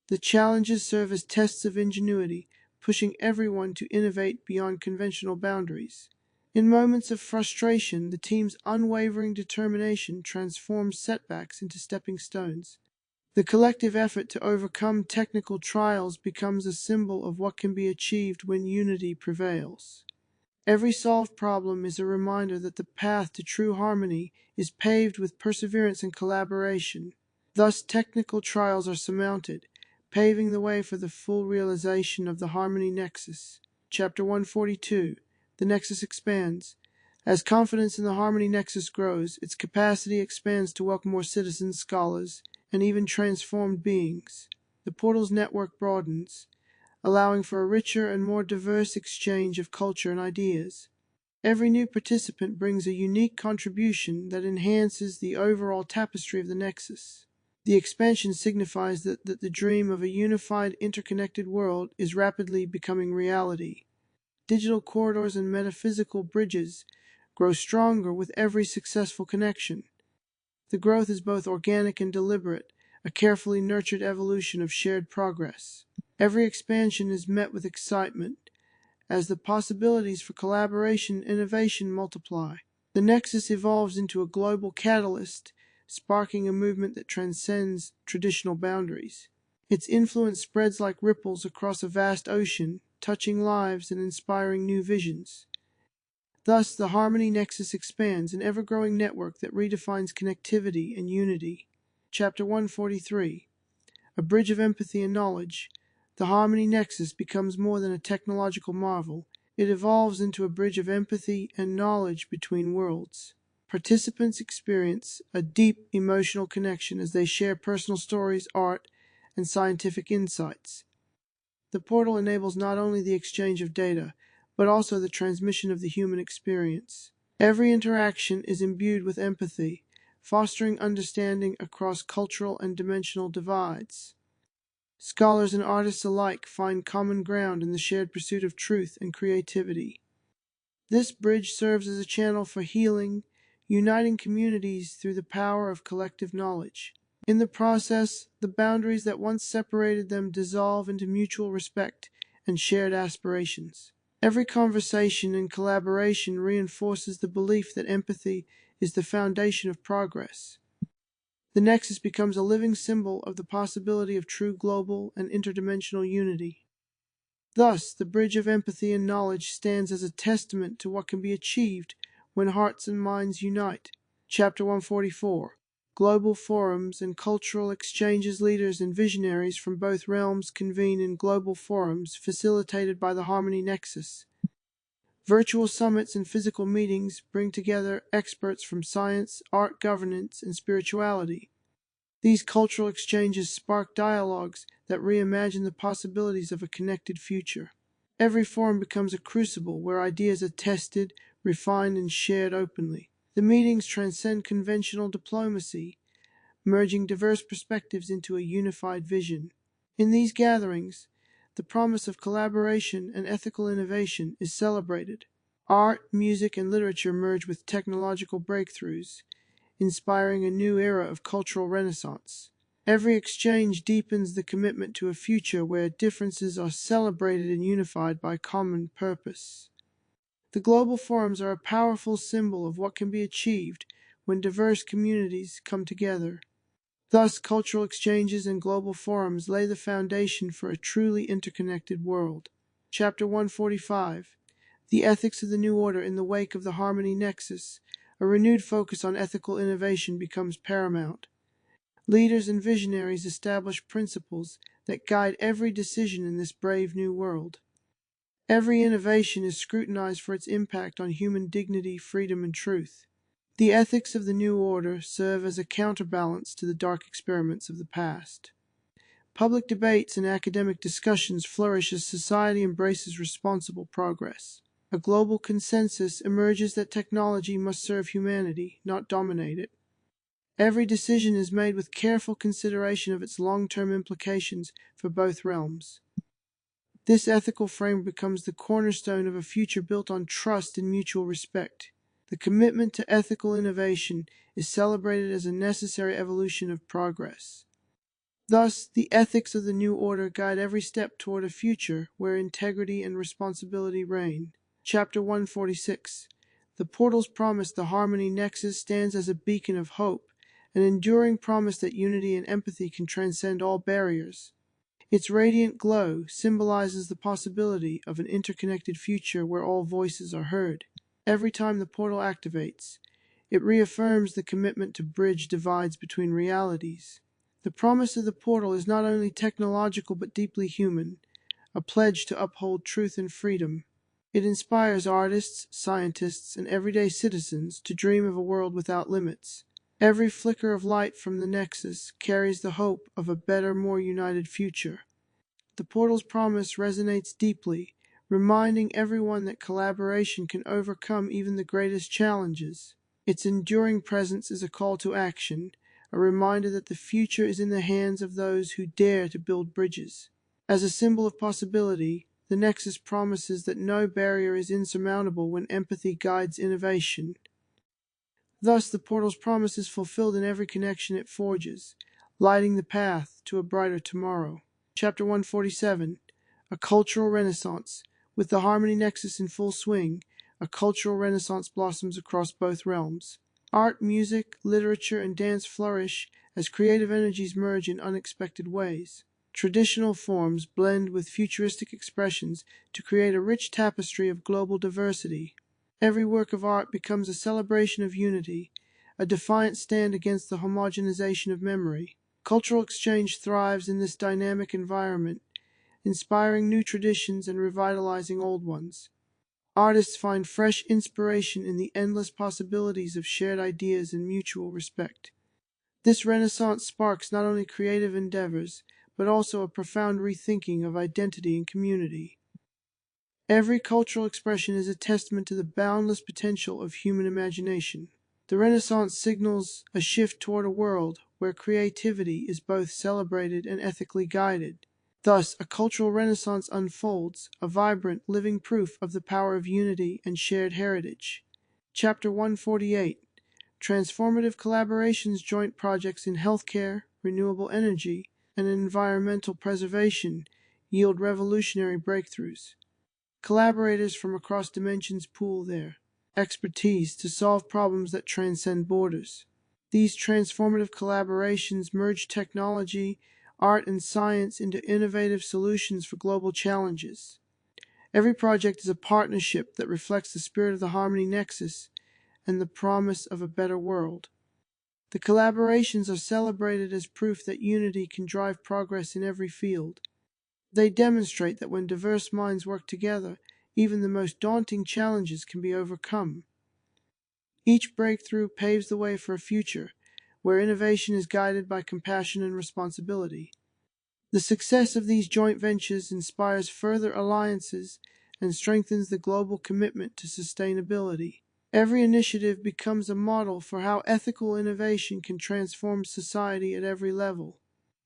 The challenges serve as tests of ingenuity, pushing everyone to innovate beyond conventional boundaries. In moments of frustration, the team's unwavering determination transforms setbacks into stepping stones. The collective effort to overcome technical trials becomes a symbol of what can be achieved when unity prevails. Every solved problem is a reminder that the path to true harmony is paved with perseverance and collaboration. Thus, technical trials are surmounted, paving the way for the full realization of the harmony nexus. Chapter 142: The Nexus Expands. As confidence in the harmony nexus grows, its capacity expands to welcome more citizens, scholars, and even transformed beings. The portal's network broadens, allowing for a richer and more diverse exchange of culture and ideas. Every new participant brings a unique contribution that enhances the overall tapestry of the Nexus. The expansion signifies that the dream of a unified, interconnected world is rapidly becoming reality. Digital corridors and metaphysical bridges grow stronger with every successful connection. The growth is both organic and deliberate, a carefully nurtured evolution of shared progress. Every expansion is met with excitement, as the possibilities for collaboration and innovation multiply. The Nexus evolves into a global catalyst, sparking a movement that transcends traditional boundaries. Its influence spreads like ripples across a vast ocean, touching lives and inspiring new visions. Thus, the Harmony Nexus expands, an ever-growing network that redefines connectivity and unity. Chapter 143: A Bridge of Empathy and Knowledge. The Harmony Nexus becomes more than a technological marvel. It evolves into a bridge of empathy and knowledge between worlds. Participants experience a deep emotional connection as they share personal stories, art, and scientific insights. The portal enables not only the exchange of data, but also the transmission of the human experience. Every interaction is imbued with empathy, fostering understanding across cultural and dimensional divides. Scholars and artists alike find common ground in the shared pursuit of truth and creativity. This bridge serves as a channel for healing, uniting communities through the power of collective knowledge. In the process, the boundaries that once separated them dissolve into mutual respect and shared aspirations. Every conversation and collaboration reinforces the belief that empathy is the foundation of progress. The Nexus becomes a living symbol of the possibility of true global and interdimensional unity. Thus, the bridge of empathy and knowledge stands as a testament to what can be achieved when hearts and minds unite. Chapter 144: Global Forums and Cultural Exchanges. Leaders and visionaries from both realms convene in global forums facilitated by the Harmony Nexus. Virtual summits and physical meetings bring together experts from science, art, governance, and spirituality. These cultural exchanges spark dialogues that reimagine the possibilities of a connected future. Every forum becomes a crucible where ideas are tested, refined, and shared openly. The meetings transcend conventional diplomacy, merging diverse perspectives into a unified vision. In these gatherings, the promise of collaboration and ethical innovation is celebrated. Art, music, and literature merge with technological breakthroughs, inspiring a new era of cultural renaissance. Every exchange deepens the commitment to a future where differences are celebrated and unified by common purpose. The global forums are a powerful symbol of what can be achieved when diverse communities come together. Thus, cultural exchanges and global forums lay the foundation for a truly interconnected world. Chapter 145: The Ethics of the New Order in the Wake of the Harmony Nexus. A renewed focus on ethical innovation becomes paramount. Leaders and visionaries establish principles that guide every decision in this brave new world. Every innovation is scrutinized for its impact on human dignity, freedom, and truth. The ethics of the new order serve as a counterbalance to the dark experiments of the past. Public debates and academic discussions flourish as society embraces responsible progress. A global consensus emerges that technology must serve humanity, not dominate it. Every decision is made with careful consideration of its long-term implications for both realms. This ethical frame becomes the cornerstone of a future built on trust and mutual respect. The commitment to ethical innovation is celebrated as a necessary evolution of progress. Thus, the ethics of the new order guide every step toward a future where integrity and responsibility reign. Chapter 146: The Portal's Promise. The Harmony Nexus stands as a beacon of hope, an enduring promise that unity and empathy can transcend all barriers. Its radiant glow symbolizes the possibility of an interconnected future where all voices are heard. Every time the portal activates, it reaffirms the commitment to bridge divides between realities. The promise of the portal is not only technological but deeply human, a pledge to uphold truth and freedom. It inspires artists, scientists, and everyday citizens to dream of a world without limits. Every flicker of light from the Nexus carries the hope of a better, more united future. The portal's promise resonates deeply, reminding everyone that collaboration can overcome even the greatest challenges. Its enduring presence is a call to action, a reminder that the future is in the hands of those who dare to build bridges. As a symbol of possibility, the Nexus promises that no barrier is insurmountable when empathy guides innovation. Thus, the portal's promise is fulfilled in every connection it forges, lighting the path to a brighter tomorrow. Chapter 147: A Cultural Renaissance. With the Harmony Nexus in full swing, a cultural renaissance blossoms across both realms. Art, music, literature, and dance flourish as creative energies merge in unexpected ways. Traditional forms blend with futuristic expressions to create a rich tapestry of global diversity. Every work of art becomes a celebration of unity, a defiant stand against the homogenization of memory. Cultural exchange thrives in this dynamic environment, inspiring new traditions and revitalizing old ones. Artists find fresh inspiration in the endless possibilities of shared ideas and mutual respect. This renaissance sparks not only creative endeavors, but also a profound rethinking of identity and community. Every cultural expression is a testament to the boundless potential of human imagination. The Renaissance signals a shift toward a world where creativity is both celebrated and ethically guided. Thus, a cultural renaissance unfolds, a vibrant, living proof of the power of unity and shared heritage. Chapter 148: Transformative Collaborations. Joint projects in healthcare, renewable energy, and environmental preservation yield revolutionary breakthroughs. Collaborators from across dimensions pool their expertise to solve problems that transcend borders. These transformative collaborations merge technology, art, and science into innovative solutions for global challenges. Every project is a partnership that reflects the spirit of the Harmony Nexus and the promise of a better world. The collaborations are celebrated as proof that unity can drive progress in every field. They demonstrate that when diverse minds work together, even the most daunting challenges can be overcome. Each breakthrough paves the way for a future where innovation is guided by compassion and responsibility. The success of these joint ventures inspires further alliances and strengthens the global commitment to sustainability. Every initiative becomes a model for how ethical innovation can transform society at every level.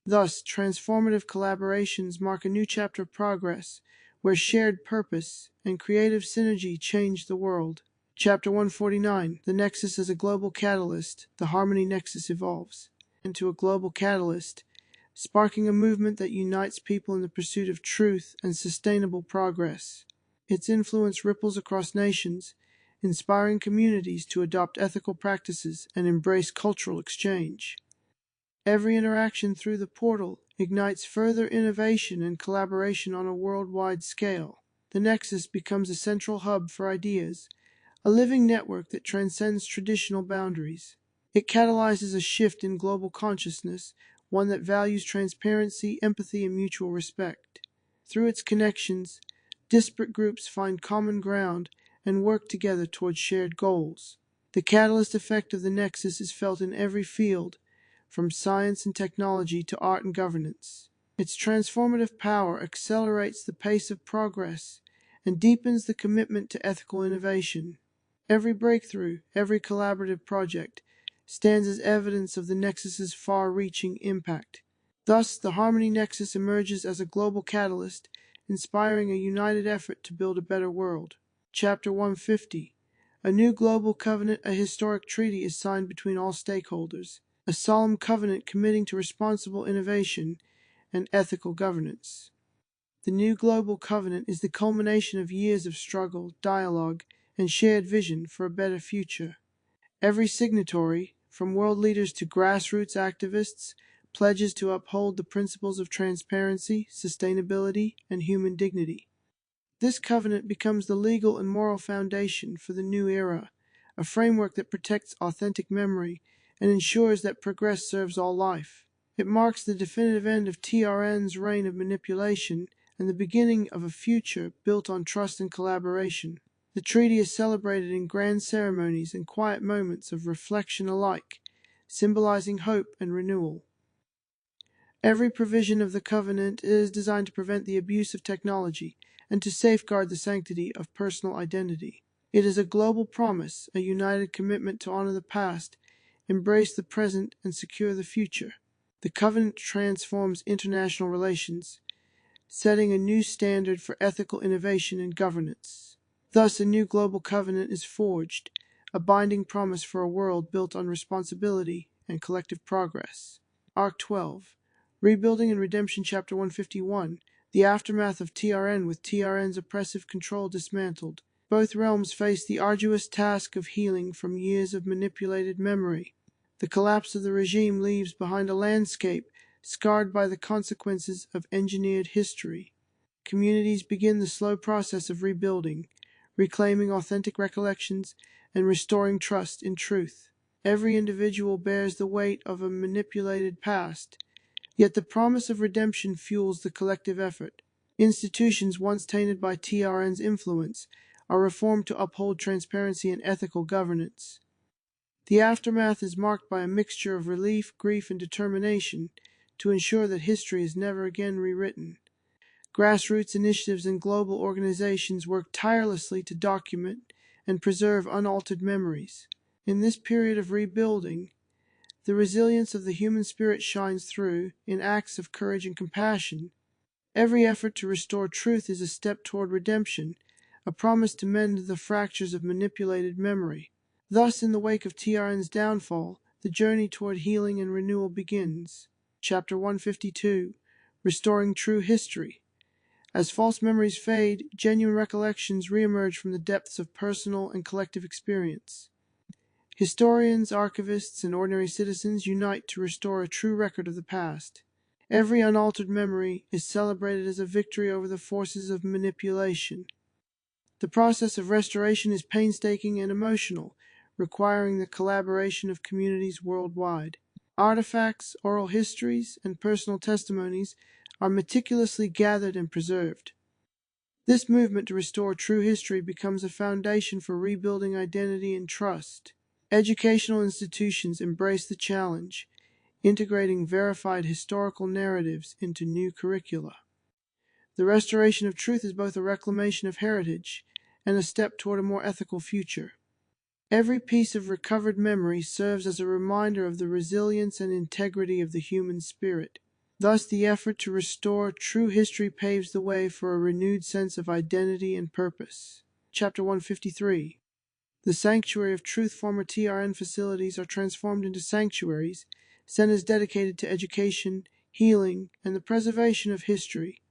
Thus, transformative collaborations mark a new chapter of progress, where shared purpose and creative synergy change the world. Chapter 149: The Nexus as a Global Catalyst. The Harmony Nexus evolves into a global catalyst, sparking a movement that unites people in the pursuit of truth and sustainable progress. its influence ripples across nations, inspiring communities to adopt ethical practices and embrace cultural exchange. Every interaction through the portal ignites further innovation and collaboration on a worldwide scale. The Nexus becomes a central hub for ideas, a living network that transcends traditional boundaries. It catalyzes a shift in global consciousness, one that values transparency, empathy, and mutual respect. Through its connections, disparate groups find common ground and work together towards shared goals. The catalyst effect of the Nexus is felt in every field, from science and technology to art and governance. Its transformative power accelerates the pace of progress and deepens the commitment to ethical innovation. Every breakthrough, every collaborative project stands as evidence of the Nexus's far-reaching impact. Thus, the Harmony Nexus emerges as a global catalyst, inspiring a united effort to build a better world. Chapter 150. A new global covenant, a historic treaty is signed between all stakeholders, a solemn covenant committing to responsible innovation and ethical governance. The new global covenant is the culmination of years of struggle, dialogue, and shared vision for a better future. Every signatory, from world leaders to grassroots activists, pledges to uphold the principles of transparency, sustainability, and human dignity. This covenant becomes the legal and moral foundation for the new era, a framework that protects authentic memory and ensures that progress serves all life. It marks the definitive end of TRN's reign of manipulation and the beginning of a future built on trust and collaboration. The treaty is celebrated in grand ceremonies and quiet moments of reflection alike, symbolizing hope and renewal. Every provision of the covenant is designed to prevent the abuse of technology and to safeguard the sanctity of personal identity. It is a global promise, a united commitment to honor the past, embrace the present, and secure the future. The covenant transforms international relations, setting a new standard for ethical innovation and governance. Thus, a new global covenant is forged, a binding promise for a world built on responsibility and collective progress. Arc 12. Rebuilding and Redemption Chapter 151. The aftermath of TRN with TRN's oppressive control dismantled. Both realms face the arduous task of healing from years of manipulated memory. The collapse of the regime leaves behind a landscape scarred by the consequences of engineered history. Communities begin the slow process of rebuilding, reclaiming authentic recollections and restoring trust in truth. Every individual bears the weight of a manipulated past, yet the promise of redemption fuels the collective effort. Institutions once tainted by TRN's influence are reformed to uphold transparency and ethical governance. The aftermath is marked by a mixture of relief, grief, and determination to ensure that history is never again rewritten. Grassroots initiatives and global organizations work tirelessly to document and preserve unaltered memories. In this period of rebuilding, the resilience of the human spirit shines through in acts of courage and compassion. Every effort to restore truth is a step toward redemption, a promise to mend the fractures of manipulated memory. Thus, in the wake of TRN's downfall, the journey toward healing and renewal begins. Chapter 152. Restoring True History. As false memories fade, genuine recollections reemerge from the depths of personal and collective experience. Historians, archivists, and ordinary citizens unite to restore a true record of the past. Every unaltered memory is celebrated as a victory over the forces of manipulation. The process of restoration is painstaking and emotional, requiring the collaboration of communities worldwide. Artifacts, oral histories, and personal testimonies are meticulously gathered and preserved. This movement to restore true history becomes a foundation for rebuilding identity and trust. Educational institutions embrace the challenge, integrating verified historical narratives into new curricula. The restoration of truth is both a reclamation of heritage and a step toward a more ethical future. Every piece of recovered memory serves as a reminder of the resilience and integrity of the human spirit. Thus, the effort to restore true history paves the way for a renewed sense of identity and purpose. Chapter 153. The Sanctuary of Truth. Former TRN facilities are transformed into sanctuaries, centers dedicated to education, healing, and the preservation of history.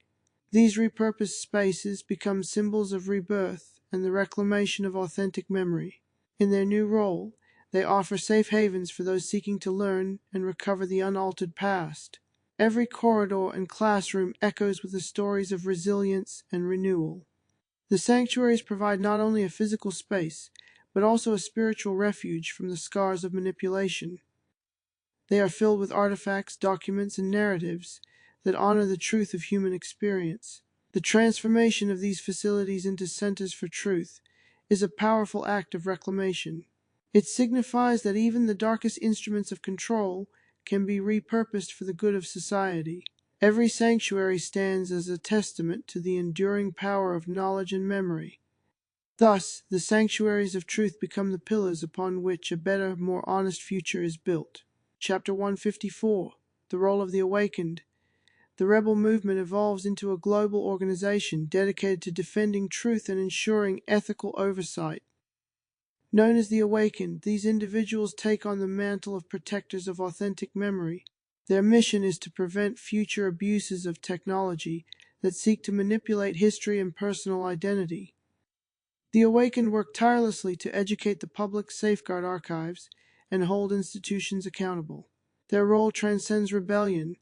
These repurposed spaces become symbols of rebirth and the reclamation of authentic memory. In their new role, they offer safe havens for those seeking to learn and recover the unaltered past. Every corridor and classroom echoes with the stories of resilience and renewal. The sanctuaries provide not only a physical space, but also a spiritual refuge from the scars of manipulation. They are filled with artifacts, documents, and narratives that honor the truth of human experience. The transformation of these facilities into centers for truth is a powerful act of reclamation. It signifies that even the darkest instruments of control can be repurposed for the good of society. Every sanctuary stands as a testament to the enduring power of knowledge and memory. Thus, the sanctuaries of truth become the pillars upon which a better, more honest future is built. Chapter 154: The Role of the Awakened. The rebel movement evolves into a global organization dedicated to defending truth and ensuring ethical oversight. Known as the Awakened, these individuals take on the mantle of protectors of authentic memory. Their mission is to prevent future abuses of technology that seek to manipulate history and personal identity. The Awakened work tirelessly to educate the public, safeguard archives, and hold institutions accountable. Their role transcends rebellion.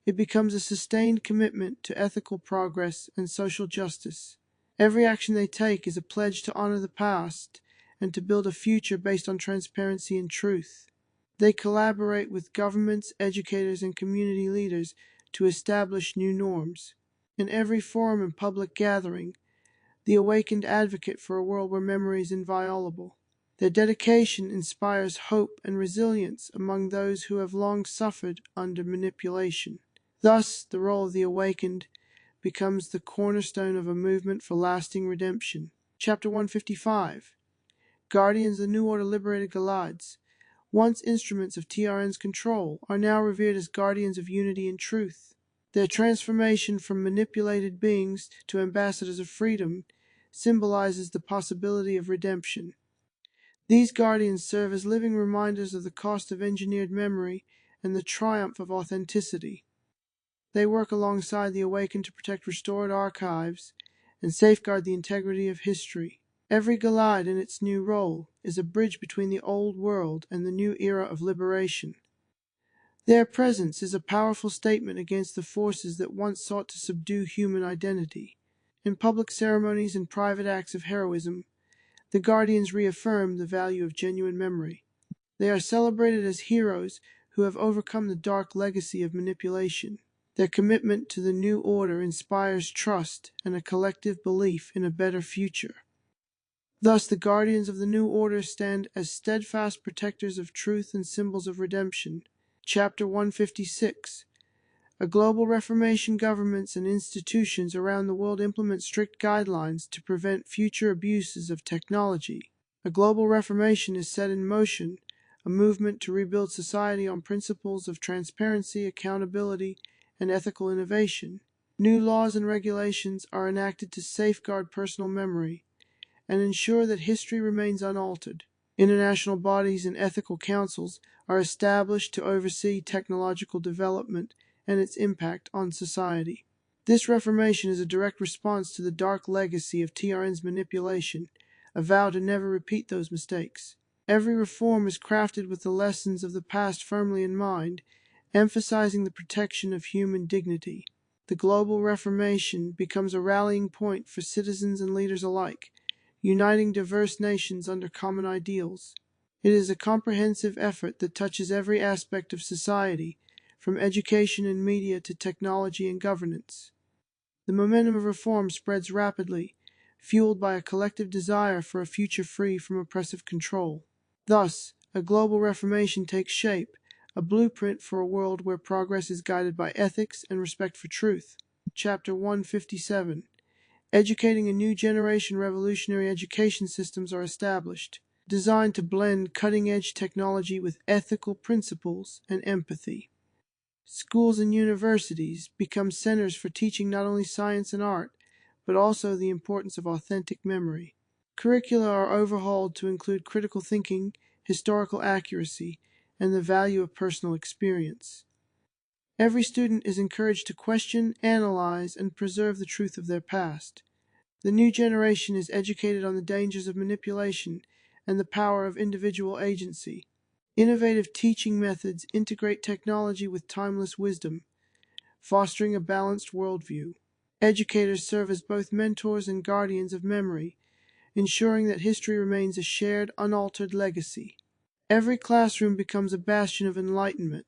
It becomes a sustained commitment to ethical progress and social justice. Every action they take is a pledge to honor the past and to build a future based on transparency and truth. They collaborate with governments, educators, and community leaders to establish new norms. In every forum and public gathering, the Awakened advocate for a world where memory is inviolable. Their dedication inspires hope and resilience among those who have long suffered under manipulation. Thus, the role of the Awakened becomes the cornerstone of a movement for lasting redemption. Chapter 155: Guardians of the New Order liberated Galads, once instruments of TRN's control, are now revered as guardians of unity and truth. Their transformation from manipulated beings to ambassadors of freedom symbolizes the possibility of redemption. These guardians serve as living reminders of the cost of engineered memory and the triumph of authenticity. They work alongside the Awakened to protect restored archives and safeguard the integrity of history. Every Galad in its new role is a bridge between the old world and the new era of liberation. Their presence is a powerful statement against the forces that once sought to subdue human identity. In public ceremonies and private acts of heroism, the Guardians reaffirm the value of genuine memory. They are celebrated as heroes who have overcome the dark legacy of manipulation. Their commitment to the new order inspires trust and a collective belief in a better future. Thus, the guardians of the new order stand as steadfast protectors of truth and symbols of redemption. Chapter 156: A global reformation. Governments and institutions around the world implement strict guidelines to prevent future abuses of technology. A global reformation is set in motion, a movement to rebuild society on principles of transparency, accountability, and ethical innovation. New laws and regulations are enacted to safeguard personal memory and ensure that history remains unaltered. International bodies and ethical councils are established to oversee technological development and its impact on society. This reformation is a direct response to the dark legacy of TRN's manipulation, a vow to never repeat those mistakes. Every reform is crafted with the lessons of the past firmly in mind, emphasizing the protection of human dignity. The global reformation becomes a rallying point for citizens and leaders alike, uniting diverse nations under common ideals. It is a comprehensive effort that touches every aspect of society, from education and media to technology and governance. The momentum of reform spreads rapidly, fueled by a collective desire for a future free from oppressive control. Thus, a global reformation takes shape, a blueprint for a world where progress is guided by ethics and respect for truth. Chapter 157: Educating a new generation. Revolutionary education systems are established, designed to blend cutting-edge technology with ethical principles and empathy. Schools and universities become centers for teaching not only science and art, but also the importance of authentic memory. Curricula are overhauled to include critical thinking, historical accuracy, and the value of personal experience. Every student is encouraged to question, analyze, and preserve the truth of their past. The new generation is educated on the dangers of manipulation and the power of individual agency. Innovative teaching methods integrate technology with timeless wisdom, fostering a balanced worldview. Educators serve as both mentors and guardians of memory, ensuring that history remains a shared, unaltered legacy. Every classroom becomes a bastion of enlightenment,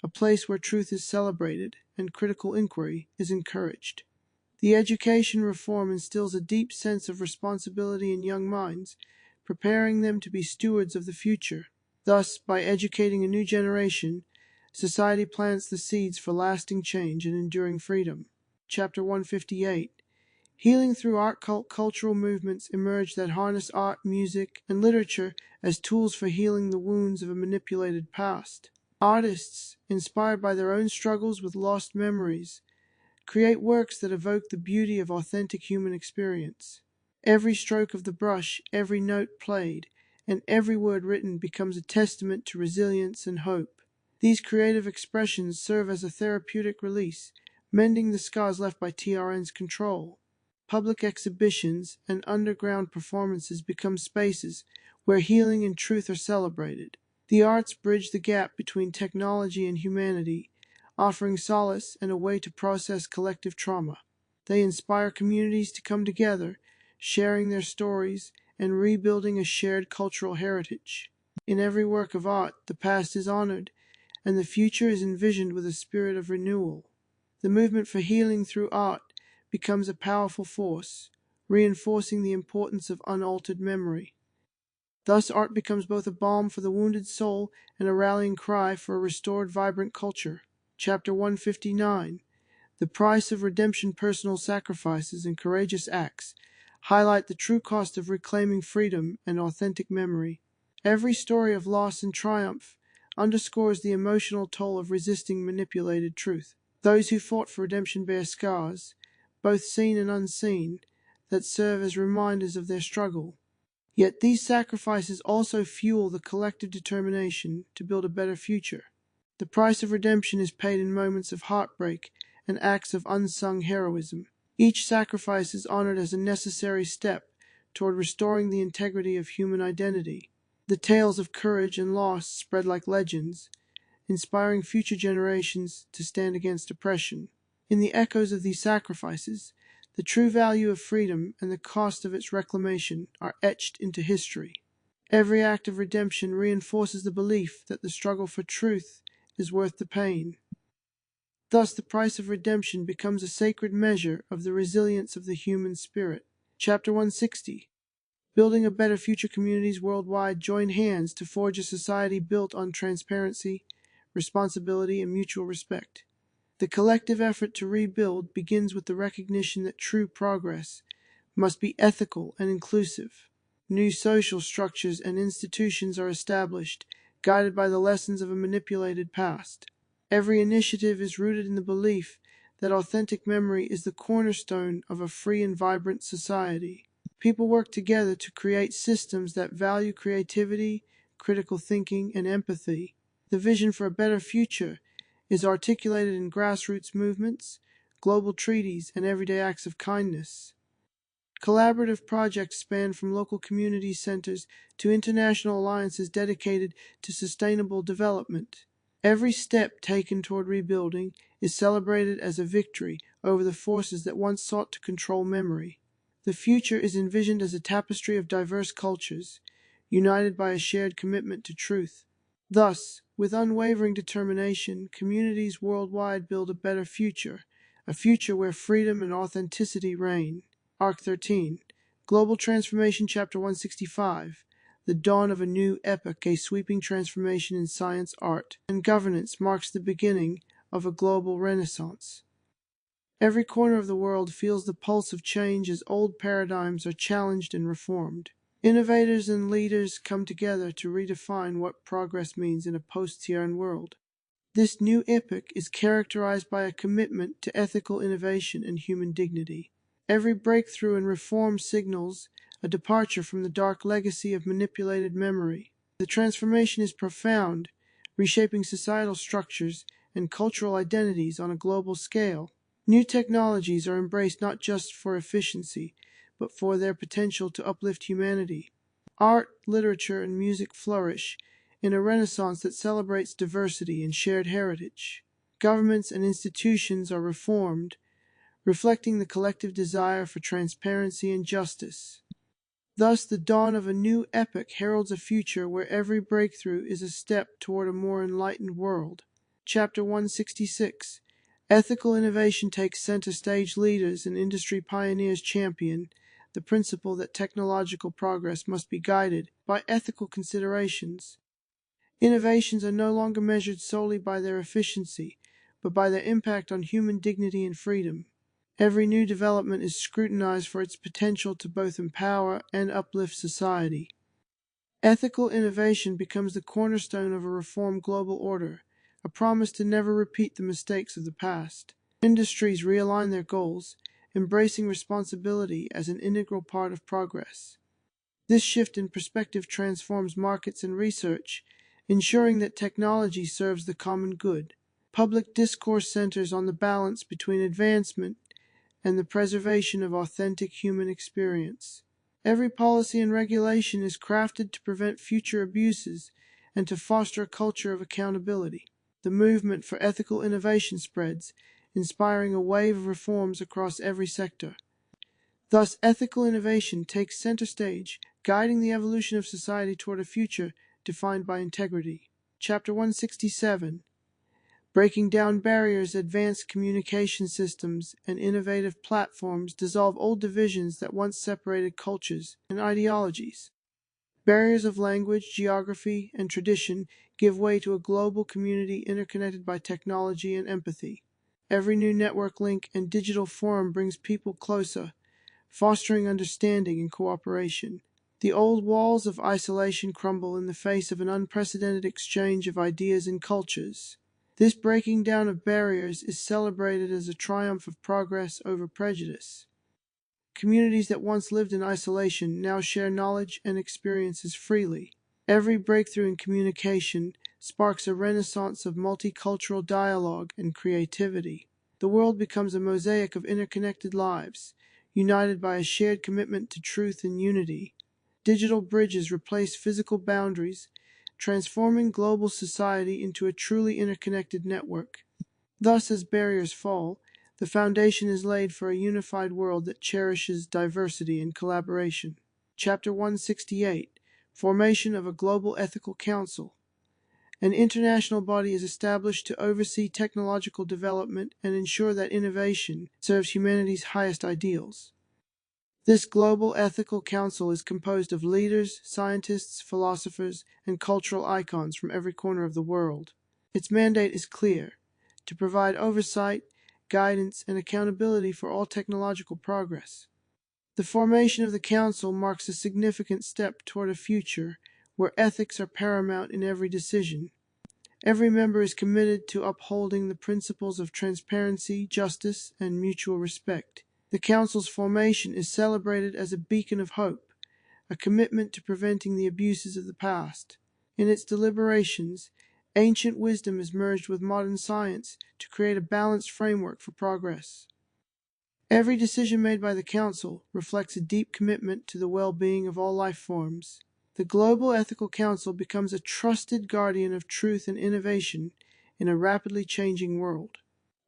a place where truth is celebrated and critical inquiry is encouraged. The education reform instills a deep sense of responsibility in young minds, preparing them to be stewards of the future. Thus, by educating a new generation, society plants the seeds for lasting change and enduring freedom. Chapter 158. Healing through art. Cultural movements emerge that harness art, music, and literature as tools for healing the wounds of a manipulated past. Artists, inspired by their own struggles with lost memories, create works that evoke the beauty of authentic human experience. Every stroke of the brush, every note played, and every word written becomes a testament to resilience and hope. These creative expressions serve as a therapeutic release, mending the scars left by TRN's control. Public exhibitions and underground performances become spaces where healing and truth are celebrated. The arts bridge the gap between technology and humanity, offering solace and a way to process collective trauma. They inspire communities to come together, sharing their stories and rebuilding a shared cultural heritage. In every work of art, the past is honored, and the future is envisioned with a spirit of renewal. The movement for healing through art becomes a powerful force, reinforcing the importance of unaltered memory. Thus, art becomes both a balm for the wounded soul and a rallying cry for a restored, vibrant culture. Chapter 159. The price of redemption. Personal sacrifices and courageous acts highlight the true cost of reclaiming freedom and authentic memory. Every story of loss and triumph underscores the emotional toll of resisting manipulated truth. Those who fought for redemption bear scars, both seen and unseen, that serve as reminders of their struggle. Yet these sacrifices also fuel the collective determination to build a better future. The price of redemption is paid in moments of heartbreak and acts of unsung heroism. Each sacrifice is honored as a necessary step toward restoring the integrity of human identity. The tales of courage and loss spread like legends, inspiring future generations to stand against oppression. In the echoes of these sacrifices, the true value of freedom and the cost of its reclamation are etched into history. Every act of redemption reinforces the belief that the struggle for truth is worth the pain. Thus, the price of redemption becomes a sacred measure of the resilience of the human spirit. Chapter 160. Building a better future. Communities worldwide join hands to forge a society built on transparency, responsibility, and mutual respect. The collective effort to rebuild begins with the recognition that true progress must be ethical and inclusive. New social structures and institutions are established, guided by the lessons of a manipulated past. Every initiative is rooted in the belief that authentic memory is the cornerstone of a free and vibrant society. People work together to create systems that value creativity, critical thinking, and empathy. The vision for a better future is articulated in grassroots movements, global treaties, and everyday acts of kindness. Collaborative projects span from local community centers to international alliances dedicated to sustainable development. Every step taken toward rebuilding is celebrated as a victory over the forces that once sought to control memory. The future is envisioned as a tapestry of diverse cultures, united by a shared commitment to truth. Thus, with unwavering determination, communities worldwide build a better future, a future where freedom and authenticity reign. Arc 13. Global Transformation. Chapter 165. The dawn of a new epoch. A sweeping transformation in science, art, and governance marks the beginning of a global renaissance. Every corner of the world feels the pulse of change as old paradigms are challenged and reformed. Innovators and leaders come together to redefine what progress means in a post-TRN world. This new epoch is characterized by a commitment to ethical innovation and human dignity. Every breakthrough and reform signals a departure from the dark legacy of manipulated memory. The transformation is profound, reshaping societal structures and cultural identities on a global scale. New technologies are embraced not just for efficiency, but for their potential to uplift humanity. Art, literature, and music flourish in a renaissance that celebrates diversity and shared heritage. Governments and institutions are reformed, reflecting the collective desire for transparency and justice. Thus, the dawn of a new epoch heralds a future where every breakthrough is a step toward a more enlightened world. Chapter 166. Ethical innovation takes center stage. Leaders and industry pioneers champion the principle that technological progress must be guided by ethical considerations. Innovations are no longer measured solely by their efficiency, but by their impact on human dignity and freedom. Every new development is scrutinized for its potential to both empower and uplift society. Ethical innovation becomes the cornerstone of a reformed global order, a promise to never repeat the mistakes of the past. Industries realign their goals, embracing responsibility as an integral part of progress. This shift in perspective transforms markets and research, ensuring that technology serves the common good. Public discourse centers on the balance between advancement and the preservation of authentic human experience. Every policy and regulation is crafted to prevent future abuses and to foster a culture of accountability. The movement for ethical innovation spreads, inspiring a wave of reforms across every sector. Thus, ethical innovation takes center stage, guiding the evolution of society toward a future defined by integrity. Chapter 167. Breaking down barriers, advanced communication systems, and innovative platforms dissolve old divisions that once separated cultures and ideologies. Barriers of language, geography, and tradition give way to a global community interconnected by technology and empathy. Every new network link and digital forum brings people closer, fostering understanding and cooperation. The old walls of isolation crumble in the face of an unprecedented exchange of ideas and cultures. This breaking down of barriers is celebrated as a triumph of progress over prejudice. Communities that once lived in isolation now share knowledge and experiences freely. Every breakthrough in communication sparks a renaissance of multicultural dialogue and creativity. The world becomes a mosaic of interconnected lives, united by a shared commitment to truth and unity. Digital bridges replace physical boundaries, transforming global society into a truly interconnected network. Thus, as barriers fall, the foundation is laid for a unified world that cherishes diversity and collaboration. Chapter 168. Formation of a Global Ethical Council. An international body is established to oversee technological development and ensure that innovation serves humanity's highest ideals. This Global Ethical Council is composed of leaders, scientists, philosophers, and cultural icons from every corner of the world. Its mandate is clear: to provide oversight, guidance, and accountability for all technological progress. The formation of the Council marks a significant step toward a future where ethics are paramount in every decision. Every member is committed to upholding the principles of transparency, justice, and mutual respect. The Council's formation is celebrated as a beacon of hope, a commitment to preventing the abuses of the past. In its deliberations, ancient wisdom is merged with modern science to create a balanced framework for progress. Every decision made by the Council reflects a deep commitment to the well-being of all life forms. The Global Ethical Council becomes a trusted guardian of truth and innovation in a rapidly changing world.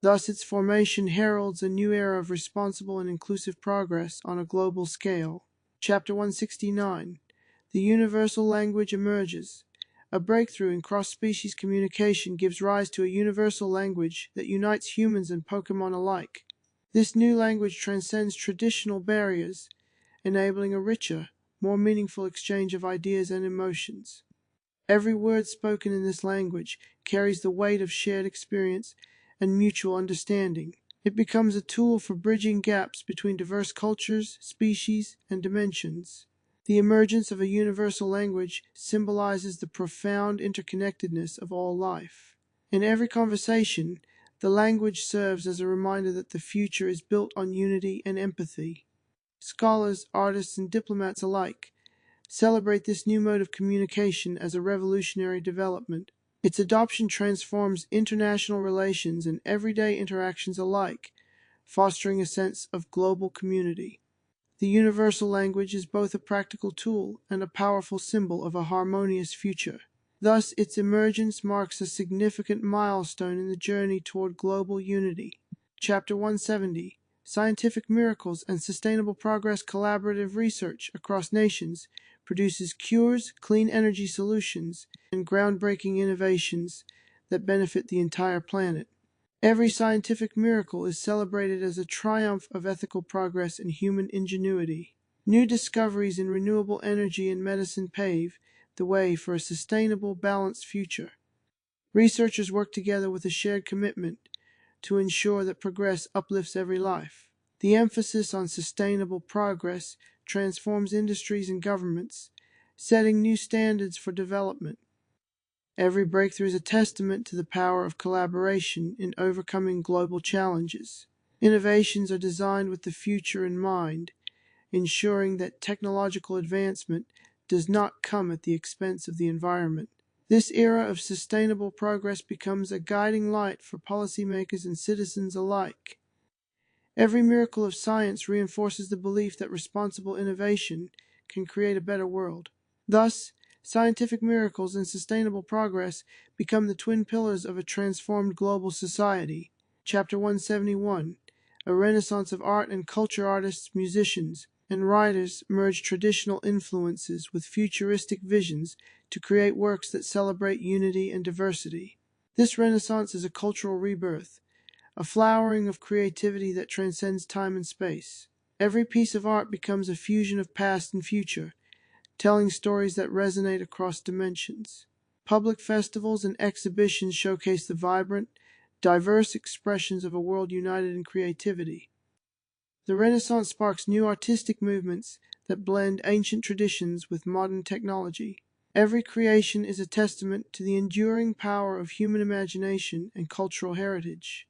Thus, its formation heralds a new era of responsible and inclusive progress on a global scale. Chapter 169. The Universal Language emerges. A breakthrough in cross-species communication gives rise to a universal language that unites humans and Pokémon alike. This new language transcends traditional barriers, enabling a richer, more meaningful exchange of ideas and emotions. Every word spoken in this language carries the weight of shared experience and mutual understanding. It becomes a tool for bridging gaps between diverse cultures, species, and dimensions. The emergence of a universal language symbolizes the profound interconnectedness of all life. In every conversation, the language serves as a reminder that the future is built on unity and empathy. Scholars, artists, and diplomats alike celebrate this new mode of communication as a revolutionary development. Its adoption transforms international relations and everyday interactions alike, fostering a sense of global community. The universal language is both a practical tool and a powerful symbol of a harmonious future. Thus, its emergence marks a significant milestone in the journey toward global unity. Chapter 170: Scientific Miracles and Sustainable Progress. Collaborative research across nations produces cures, clean energy solutions, and groundbreaking innovations that benefit the entire planet. Every scientific miracle is celebrated as a triumph of ethical progress and human ingenuity. New discoveries in renewable energy and medicine pave the way for a sustainable, balanced future. Researchers work together with a shared commitment to ensure that progress uplifts every life. The emphasis on sustainable progress transforms industries and governments, setting new standards for development. Every breakthrough is a testament to the power of collaboration in overcoming global challenges. Innovations are designed with the future in mind, ensuring that technological advancement does not come at the expense of the environment. This era of sustainable progress becomes a guiding light for policymakers and citizens alike. Every miracle of science reinforces the belief that responsible innovation can create a better world. Thus, scientific miracles and sustainable progress become the twin pillars of a transformed global society. Chapter 171: A Renaissance of Art and Culture. Artists, musicians, and writers merge traditional influences with futuristic visions to create works that celebrate unity and diversity. This renaissance is a cultural rebirth, a flowering of creativity that transcends time and space. Every piece of art becomes a fusion of past and future, telling stories that resonate across dimensions. Public festivals and exhibitions showcase the vibrant, diverse expressions of a world united in creativity. The Renaissance sparks new artistic movements that blend ancient traditions with modern technology. Every creation is a testament to the enduring power of human imagination and cultural heritage.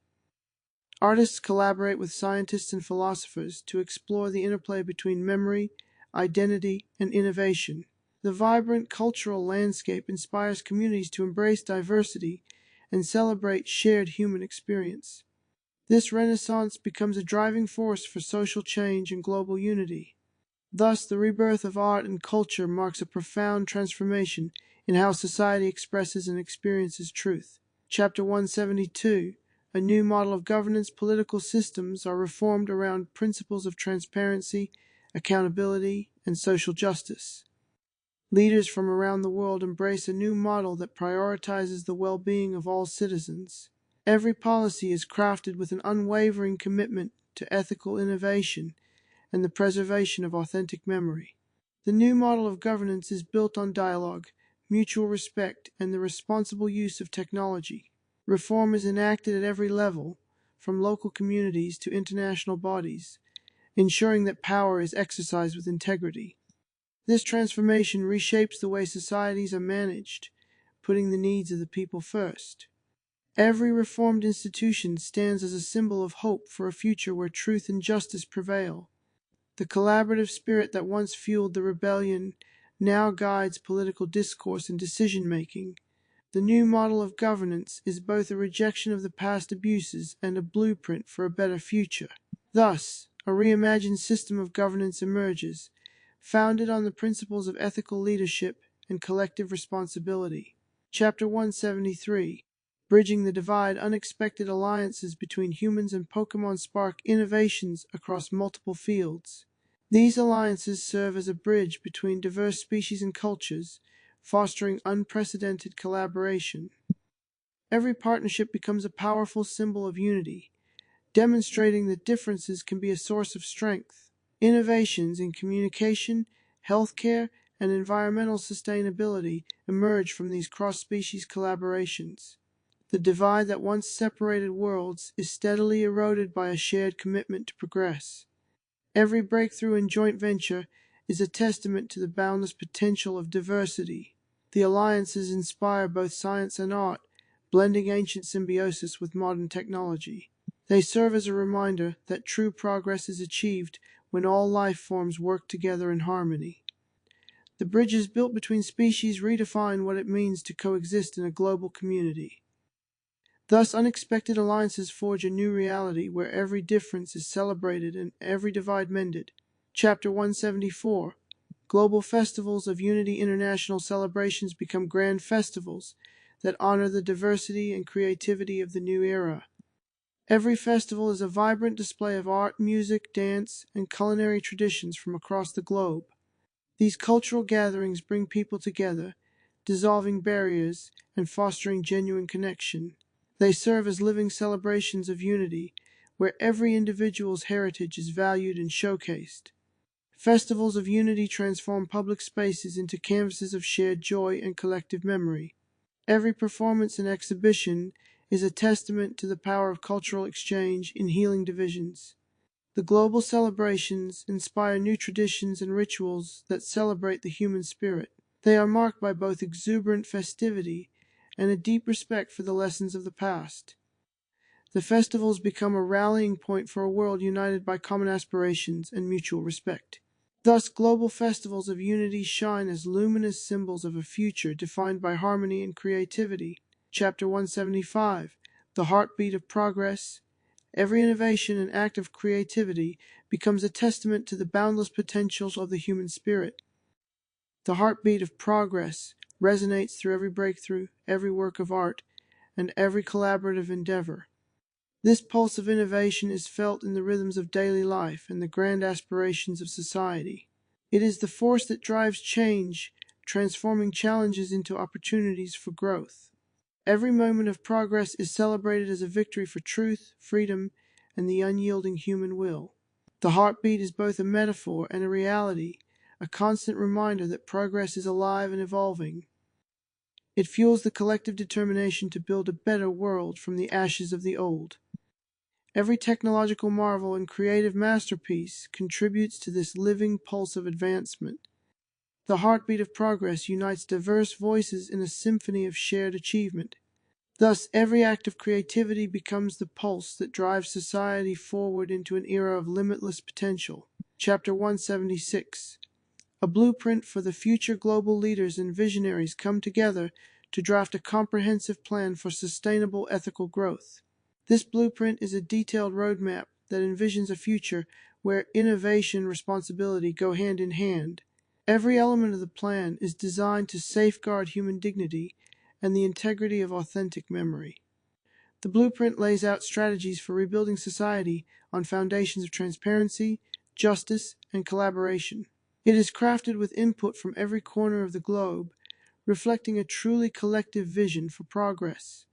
Artists collaborate with scientists and philosophers to explore the interplay between memory, identity, and innovation. The vibrant cultural landscape inspires communities to embrace diversity and celebrate shared human experience. This renaissance becomes a driving force for social change and global unity. Thus, the rebirth of art and culture marks a profound transformation in how society expresses and experiences truth. Chapter 172: A New Model of Governance. Political systems are reformed around principles of transparency, accountability, and social justice. Leaders from around the world embrace a new model that prioritizes the well-being of all citizens. Every policy is crafted with an unwavering commitment to ethical innovation and the preservation of authentic memory. The new model of governance is built on dialogue, mutual respect, and the responsible use of technology. Reform is enacted at every level, from local communities to international bodies, ensuring that power is exercised with integrity. This transformation reshapes the way societies are managed, putting the needs of the people first. Every reformed institution stands as a symbol of hope for a future where truth and justice prevail. The collaborative spirit that once fueled the rebellion now guides political discourse and decision-making. The new model of governance is both a rejection of the past abuses and a blueprint for a better future. Thus, a reimagined system of governance emerges, founded on the principles of ethical leadership and collective responsibility. Chapter 173: Bridging the Divide. Unexpected alliances between humans and Pokémon spark innovations across multiple fields. These alliances serve as a bridge between diverse species and cultures, fostering unprecedented collaboration. Every partnership becomes a powerful symbol of unity, demonstrating that differences can be a source of strength. Innovations in communication, healthcare, and environmental sustainability emerge from these cross-species collaborations. The divide that once separated worlds is steadily eroded by a shared commitment to progress. Every breakthrough and joint venture is a testament to the boundless potential of diversity. The alliances inspire both science and art, blending ancient symbiosis with modern technology. They serve as a reminder that true progress is achieved when all life forms work together in harmony. The bridges built between species redefine what it means to coexist in a global community. Thus, unexpected alliances forge a new reality where every difference is celebrated and every divide mended. Chapter 174. Global Festivals of Unity. International celebrations become grand festivals that honor the diversity and creativity of the new era. Every festival is a vibrant display of art, music, dance, and culinary traditions from across the globe. These cultural gatherings bring people together, dissolving barriers and fostering genuine connection. They serve as living celebrations of unity, where every individual's heritage is valued and showcased. Festivals of unity transform public spaces into canvases of shared joy and collective memory. Every performance and exhibition is a testament to the power of cultural exchange in healing divisions. The global celebrations inspire new traditions and rituals that celebrate the human spirit. They are marked by both exuberant festivity and a deep respect for the lessons of the past. The festivals become a rallying point for a world united by common aspirations and mutual respect. Thus, global festivals of unity shine as luminous symbols of a future defined by harmony and creativity. Chapter 175. The Heartbeat of Progress. Every innovation and act of creativity becomes a testament to the boundless potentials of the human spirit. The heartbeat of progress resonates through every breakthrough, every work of art, and every collaborative endeavor. This pulse of innovation is felt in the rhythms of daily life and the grand aspirations of society. It is the force that drives change, transforming challenges into opportunities for growth. Every moment of progress is celebrated as a victory for truth, freedom, and the unyielding human will. The heartbeat is both a metaphor and a reality, a constant reminder that progress is alive and evolving. It fuels the collective determination to build a better world from the ashes of the old. Every technological marvel and creative masterpiece contributes to this living pulse of advancement. The heartbeat of progress unites diverse voices in a symphony of shared achievement. Thus, every act of creativity becomes the pulse that drives society forward into an era of limitless potential. Chapter 176. A blueprint for the future. Global leaders and visionaries come together to draft a comprehensive plan for sustainable ethical growth. This blueprint is a detailed roadmap that envisions a future where innovation and responsibility go hand in hand. Every element of the plan is designed to safeguard human dignity and the integrity of authentic memory. The blueprint lays out strategies for rebuilding society on foundations of transparency, justice, and collaboration. It is crafted with input from every corner of the globe, reflecting a truly collective vision for progress.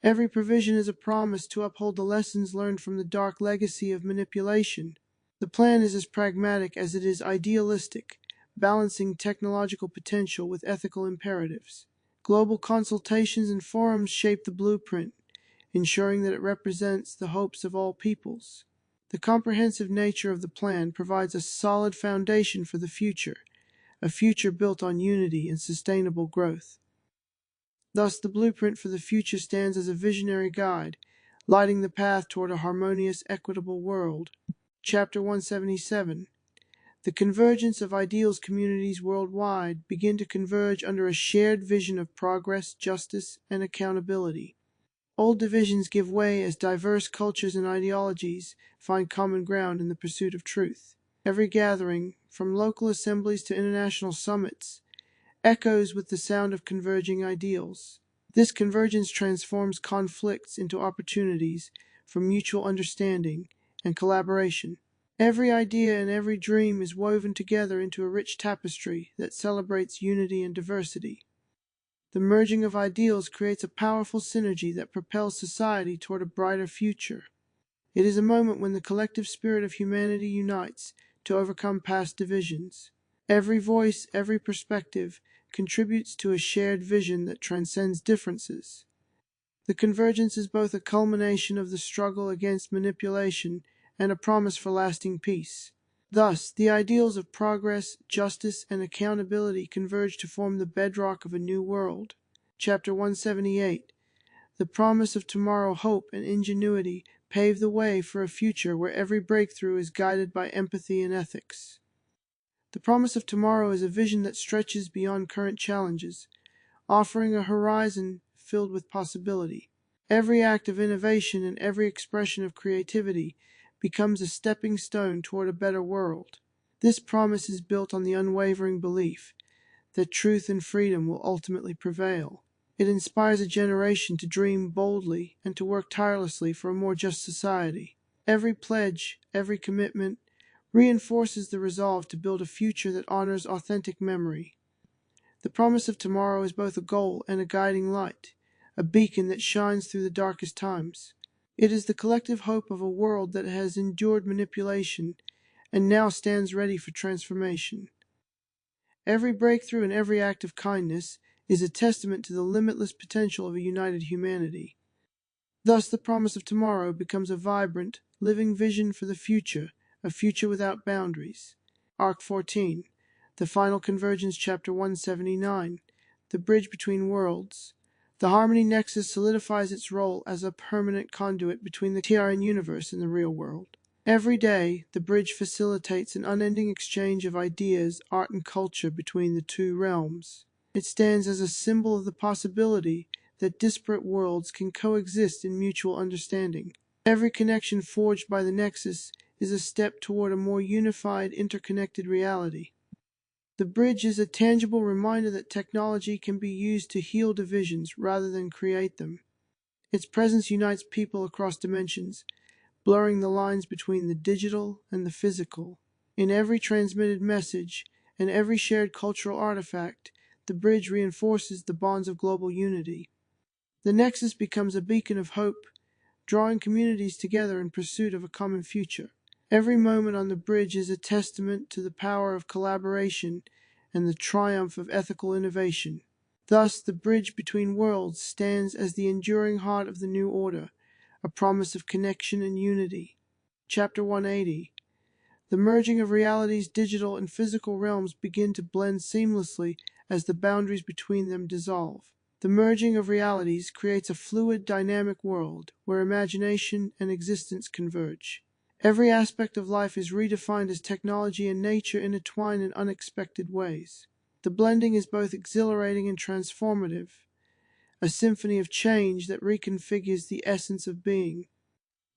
Every provision is a promise to uphold the lessons learned from the dark legacy of manipulation. The plan is as pragmatic as it is idealistic, balancing technological potential with ethical imperatives. Global consultations and forums shape the blueprint, ensuring that it represents the hopes of all peoples. The comprehensive nature of the plan provides a solid foundation for the future, a future built on unity and sustainable growth. Thus, the blueprint for the future stands as a visionary guide, lighting the path toward a harmonious, equitable world. Chapter 177. The convergence of ideals. Communities worldwide begin to converge under a shared vision of progress, justice, and accountability. Old divisions give way as diverse cultures and ideologies find common ground in the pursuit of truth. Every gathering, from local assemblies to international summits, echoes with the sound of converging ideals. This convergence transforms conflicts into opportunities for mutual understanding and collaboration. Every idea and every dream is woven together into a rich tapestry that celebrates unity and diversity. The merging of ideals creates a powerful synergy that propels society toward a brighter future. It is a moment when the collective spirit of humanity unites to overcome past divisions. Every voice, every perspective contributes to a shared vision that transcends differences. The convergence is both a culmination of the struggle against manipulation and a promise for lasting peace. Thus, the ideals of progress, justice, and accountability converge to form the bedrock of a new world. Chapter 178. The promise of tomorrow. Hope and ingenuity pave the way for a future where every breakthrough is guided by empathy and ethics. The promise of tomorrow is a vision that stretches beyond current challenges, offering a horizon filled with possibility. Every act of innovation and every expression of creativity becomes a stepping stone toward a better world. This promise is built on the unwavering belief that truth and freedom will ultimately prevail. It inspires a generation to dream boldly and to work tirelessly for a more just society. Every pledge, every commitment, reinforces the resolve to build a future that honors authentic memory. The promise of tomorrow is both a goal and a guiding light, a beacon that shines through the darkest times. It is the collective hope of a world that has endured manipulation and now stands ready for transformation. Every breakthrough and every act of kindness is a testament to the limitless potential of a united humanity. Thus, the promise of tomorrow becomes a vibrant, living vision for the future, a future without boundaries. Arc 14, The Final Convergence, Chapter 179, The Bridge Between Worlds. The Harmony Nexus solidifies its role as a permanent conduit between the TRN universe and the real world. Every day, the bridge facilitates an unending exchange of ideas, art, and culture between the two realms. It stands as a symbol of the possibility that disparate worlds can coexist in mutual understanding. Every connection forged by the Nexus is a step toward a more unified, interconnected reality. The bridge is a tangible reminder that technology can be used to heal divisions rather than create them. Its presence unites people across dimensions, blurring the lines between the digital and the physical. In every transmitted message and every shared cultural artifact, the bridge reinforces the bonds of global unity. The Nexus becomes a beacon of hope, drawing communities together in pursuit of a common future. Every moment on the bridge is a testament to the power of collaboration and the triumph of ethical innovation. Thus, the bridge between worlds stands as the enduring heart of the new order, a promise of connection and unity. Chapter 180. The merging of reality's digital and physical realms begin to blend seamlessly as the boundaries between them dissolve. The merging of realities creates a fluid, dynamic world where imagination and existence converge. Every aspect of life is redefined as technology and nature intertwine in unexpected ways. The blending is both exhilarating and transformative, a symphony of change that reconfigures the essence of being.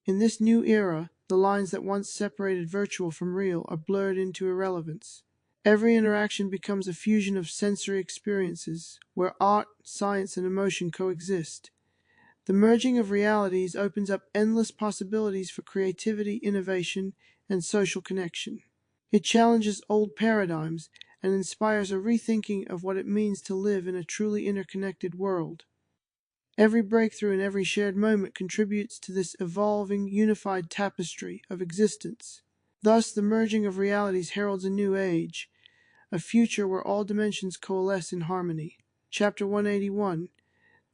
In this new era, the lines that once separated virtual from real are blurred into irrelevance. Every interaction becomes a fusion of sensory experiences, where art, science, and emotion coexist. The merging of realities opens up endless possibilities for creativity, innovation, and social connection. It challenges old paradigms and inspires a rethinking of what it means to live in a truly interconnected world. Every breakthrough and every shared moment contributes to this evolving, unified tapestry of existence. Thus, the merging of realities heralds a new age, a future where all dimensions coalesce in harmony. Chapter 181.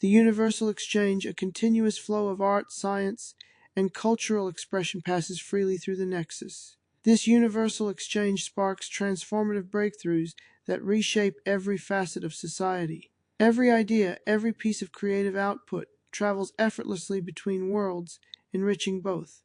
The Universal Exchange, a continuous flow of art, science, and cultural expression passes freely through the Nexus. This universal exchange sparks transformative breakthroughs that reshape every facet of society. Every idea, every piece of creative output travels effortlessly between worlds, enriching both.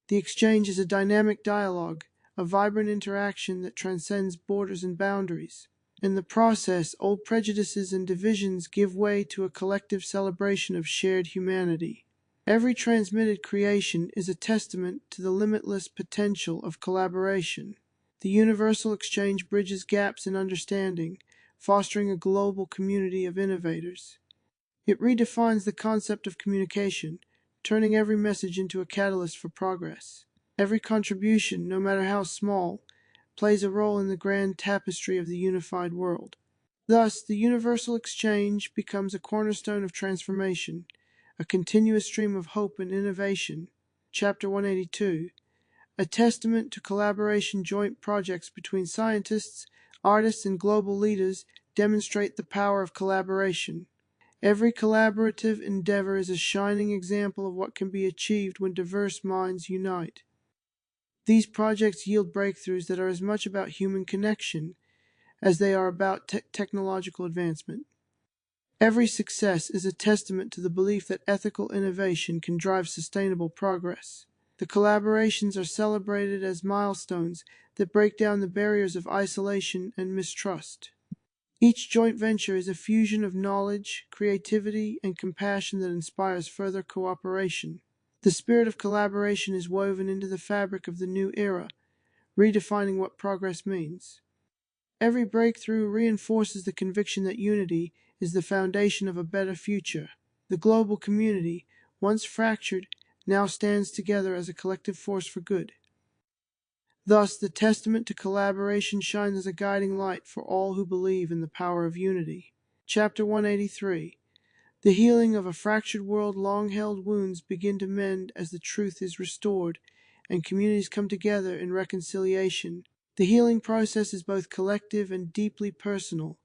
The exchange is a dynamic dialogue, a vibrant interaction that transcends borders and boundaries. In the process, old prejudices and divisions give way to a collective celebration of shared humanity. Every transmitted creation is a testament to the limitless potential of collaboration. The universal exchange bridges gaps in understanding, fostering a global community of innovators. It redefines the concept of communication, turning every message into a catalyst for progress. Every contribution, no matter how small, plays a role in the grand tapestry of the unified world. Thus, the universal exchange becomes a cornerstone of transformation, a continuous stream of hope and innovation. Chapter 182. A testament to collaboration. Joint projects between scientists, artists, and global leaders demonstrate the power of collaboration. Every collaborative endeavor is a shining example of what can be achieved when diverse minds unite. These projects yield breakthroughs that are as much about human connection as they are about technological advancement. Every success is a testament to the belief that ethical innovation can drive sustainable progress. The collaborations are celebrated as milestones that break down the barriers of isolation and mistrust. Each joint venture is a fusion of knowledge, creativity, and compassion that inspires further cooperation. The spirit of collaboration is woven into the fabric of the new era, redefining what progress means. Every breakthrough reinforces the conviction that unity is the foundation of a better future. The global community, once fractured, now stands together as a collective force for good. Thus, the testament to collaboration shines as a guiding light for all who believe in the power of unity. Chapter 183. The healing of a fractured world. Long held wounds begin to mend as the truth is restored and communities come together in reconciliation. The healing process is both collective and deeply personal,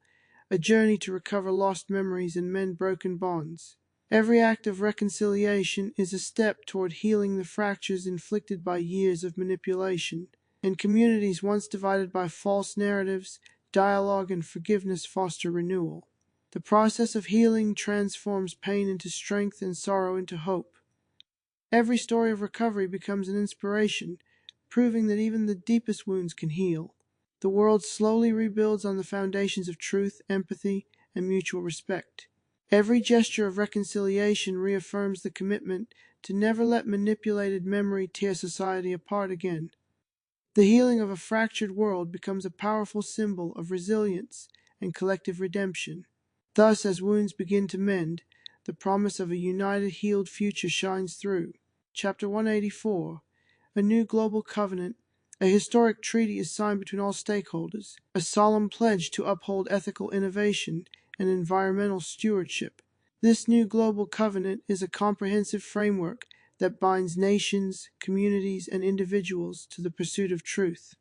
a journey to recover lost memories and mend broken bonds. Every act of reconciliation is a step toward healing the fractures inflicted by years of manipulation. In communities once divided by false narratives, dialogue and forgiveness foster renewal. The process of healing transforms pain into strength and sorrow into hope. Every story of recovery becomes an inspiration, proving that even the deepest wounds can heal. The world slowly rebuilds on the foundations of truth, empathy, and mutual respect. Every gesture of reconciliation reaffirms the commitment to never let manipulated memory tear society apart again. The healing of a fractured world becomes a powerful symbol of resilience and collective redemption. Thus, as wounds begin to mend, the promise of a united, healed future shines through. Chapter 184. A new global covenant. A historic treaty is signed between all stakeholders, a solemn pledge to uphold ethical innovation and environmental stewardship. This new global covenant is a comprehensive framework that binds nations, communities, and individuals to the pursuit of truth.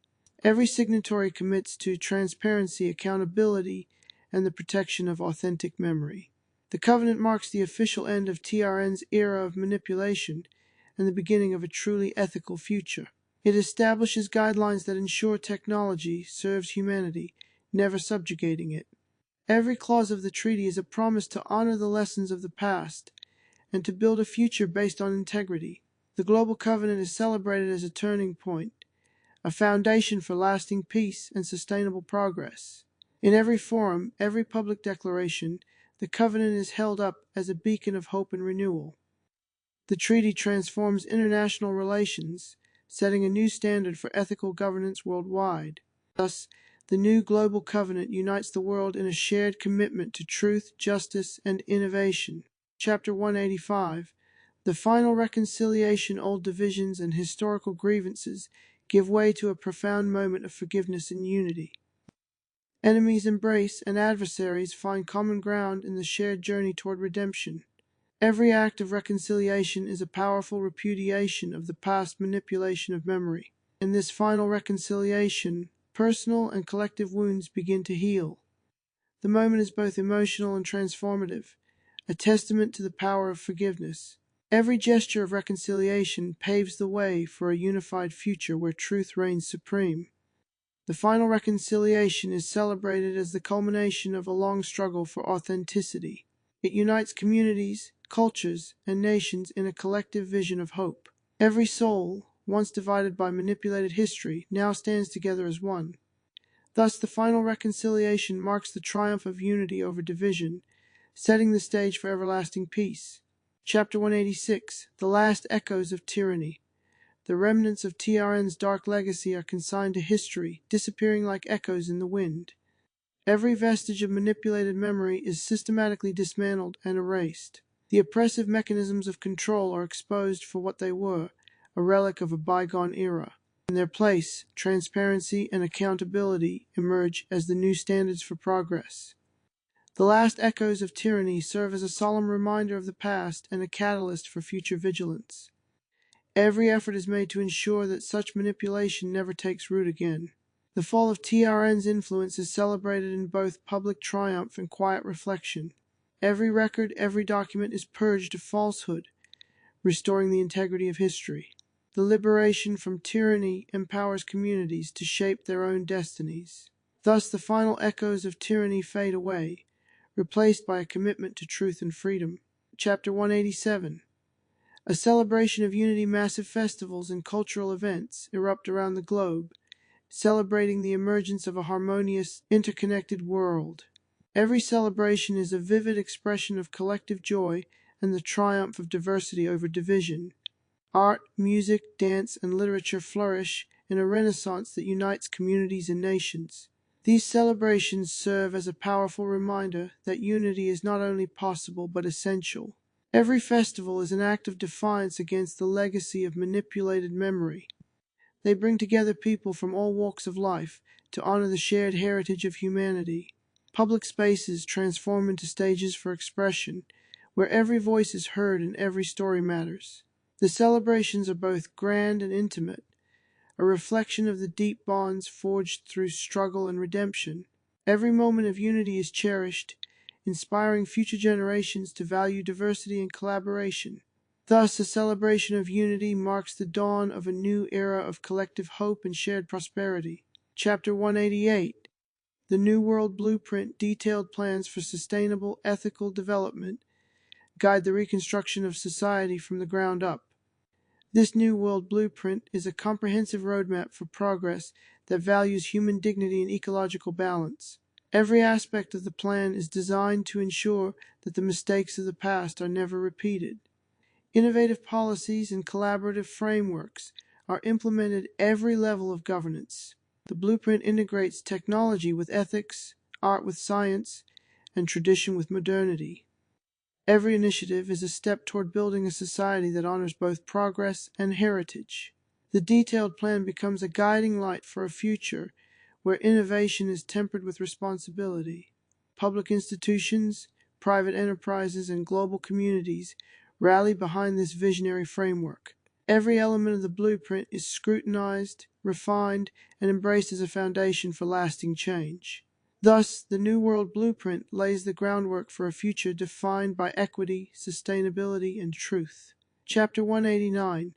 Every signatory commits to transparency, accountability, and the protection of authentic memory. The covenant marks the official end of TRN's era of manipulation and the beginning of a truly ethical future. It establishes guidelines that ensure technology serves humanity, never subjugating it. Every clause of the treaty is a promise to honor the lessons of the past and to build a future based on integrity. The Global Covenant is celebrated as a turning point, a foundation for lasting peace and sustainable progress. In every forum, every public declaration, the Covenant is held up as a beacon of hope and renewal. The treaty transforms international relations, setting a new standard for ethical governance worldwide. Thus, the new global covenant unites the world in a shared commitment to truth, justice, and innovation. Chapter 185. The final reconciliation. Old divisions and historical grievances give way to a profound moment of forgiveness and unity. Enemies embrace and adversaries find common ground in the shared journey toward redemption. Every act of reconciliation is a powerful repudiation of the past manipulation of memory. In this final reconciliation, personal and collective wounds begin to heal. The moment is both emotional and transformative, a testament to the power of forgiveness. Every gesture of reconciliation paves the way for a unified future where truth reigns supreme. The final reconciliation is celebrated as the culmination of a long struggle for authenticity. It unites communities, cultures, and nations in a collective vision of hope. Every soul, once divided by manipulated history, now stands together as one. Thus, the final reconciliation marks the triumph of unity over division, setting the stage for everlasting peace. Chapter 186. The Last Echoes of Tyranny. The remnants of TRN's dark legacy are consigned to history, disappearing like echoes in the wind. Every vestige of manipulated memory is systematically dismantled and erased. The oppressive mechanisms of control are exposed for what they were, a relic of a bygone era. In their place, transparency and accountability emerge as the new standards for progress. The last echoes of tyranny serve as a solemn reminder of the past and a catalyst for future vigilance. Every effort is made to ensure that such manipulation never takes root again. The fall of TRN's influence is celebrated in both public triumph and quiet reflection. Every record, every document is purged of falsehood, restoring the integrity of history. The liberation from tyranny empowers communities to shape their own destinies. Thus, the final echoes of tyranny fade away, replaced by a commitment to truth and freedom. Chapter 187. A celebration of unity. Massive festivals and cultural events erupt around the globe, celebrating the emergence of a harmonious, interconnected world. Every celebration is a vivid expression of collective joy and the triumph of diversity over division. Art, music, dance, and literature flourish in a renaissance that unites communities and nations. These celebrations serve as a powerful reminder that unity is not only possible but essential. Every festival is an act of defiance against the legacy of manipulated memory. They bring together people from all walks of life to honor the shared heritage of humanity. Public spaces transform into stages for expression, where every voice is heard and every story matters. The celebrations are both grand and intimate, a reflection of the deep bonds forged through struggle and redemption. Every moment of unity is cherished, inspiring future generations to value diversity and collaboration. Thus, a celebration of unity marks the dawn of a new era of collective hope and shared prosperity. Chapter 188: The New World Blueprint. Detailed plans for sustainable, ethical development guide the reconstruction of society from the ground up. This New World Blueprint is a comprehensive roadmap for progress that values human dignity and ecological balance. Every aspect of the plan is designed to ensure that the mistakes of the past are never repeated. Innovative policies and collaborative frameworks are implemented at every level of governance. The blueprint integrates technology with ethics, art with science, and tradition with modernity. Every initiative is a step toward building a society that honors both progress and heritage. The detailed plan becomes a guiding light for a future where innovation is tempered with responsibility. Public institutions, private enterprises, and global communities rally behind this visionary framework. Every element of the blueprint is scrutinized, refined, and embraced as a foundation for lasting change. Thus, the New World Blueprint lays the groundwork for a future defined by equity, sustainability, and truth. Chapter 189: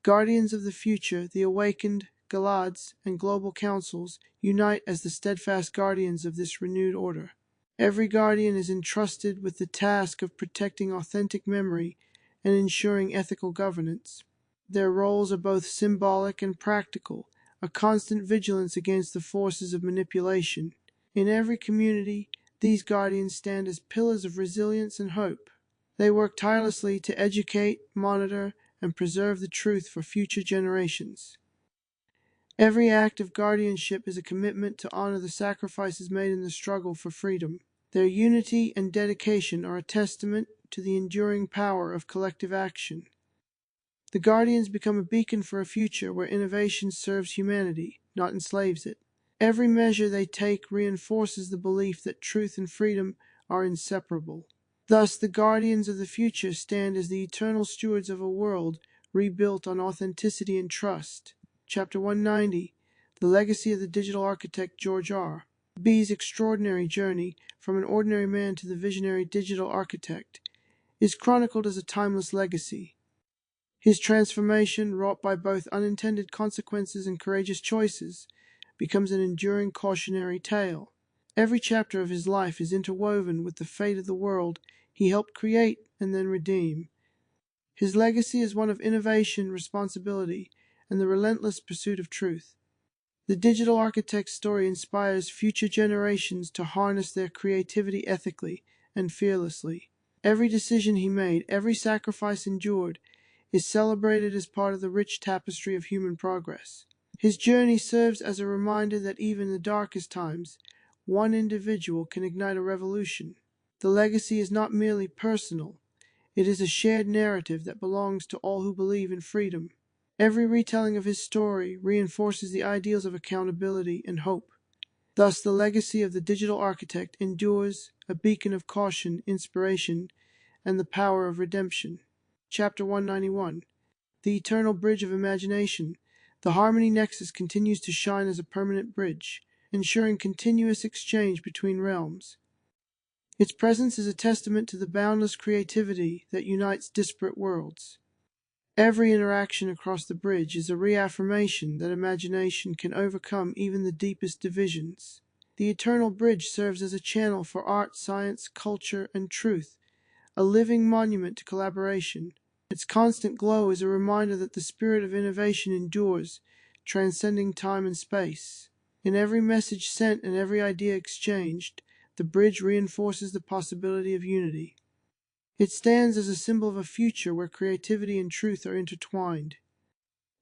Guardians of the Future. The awakened Galads and global councils unite as the steadfast guardians of this renewed order. Every guardian is entrusted with the task of protecting authentic memory and ensuring ethical governance. Their roles are both symbolic and practical, a constant vigilance against the forces of manipulation. In every community, these guardians stand as pillars of resilience and hope. They work tirelessly to educate, monitor, and preserve the truth for future generations. Every act of guardianship is a commitment to honor the sacrifices made in the struggle for freedom. Their unity and dedication are a testament to the enduring power of collective action. The guardians become a beacon for a future where innovation serves humanity, not enslaves it. Every measure they take reinforces the belief that truth and freedom are inseparable. Thus, the guardians of the future stand as the eternal stewards of a world rebuilt on authenticity and trust. Chapter 190: The Legacy of the Digital Architect George R. B's extraordinary journey from an ordinary man to the visionary digital architect is chronicled as a timeless legacy. His transformation, wrought by both unintended consequences and courageous choices, becomes an enduring cautionary tale. Every chapter of his life is interwoven with the fate of the world he helped create and then redeem. His legacy is one of innovation, responsibility, and the relentless pursuit of truth. The digital architect's story inspires future generations to harness their creativity ethically and fearlessly. Every decision he made, every sacrifice endured, is celebrated as part of the rich tapestry of human progress. His journey serves as a reminder that even in the darkest times, one individual can ignite a revolution. The legacy is not merely personal, it is a shared narrative that belongs to all who believe in freedom. Every retelling of his story reinforces the ideals of accountability and hope. Thus, the legacy of the digital architect endures, a beacon of caution, inspiration, and the power of redemption. Chapter 191: The Eternal Bridge of Imagination. The Harmony Nexus continues to shine as a permanent bridge, ensuring continuous exchange between realms. Its presence is a testament to the boundless creativity that unites disparate worlds. Every interaction across the bridge is a reaffirmation that imagination can overcome even the deepest divisions. The Eternal Bridge serves as a channel for art, science, culture, and truth, a living monument to collaboration. Its constant glow is a reminder that the spirit of innovation endures, transcending time and space. In every message sent and every idea exchanged, the bridge reinforces the possibility of unity. It stands as a symbol of a future where creativity and truth are intertwined.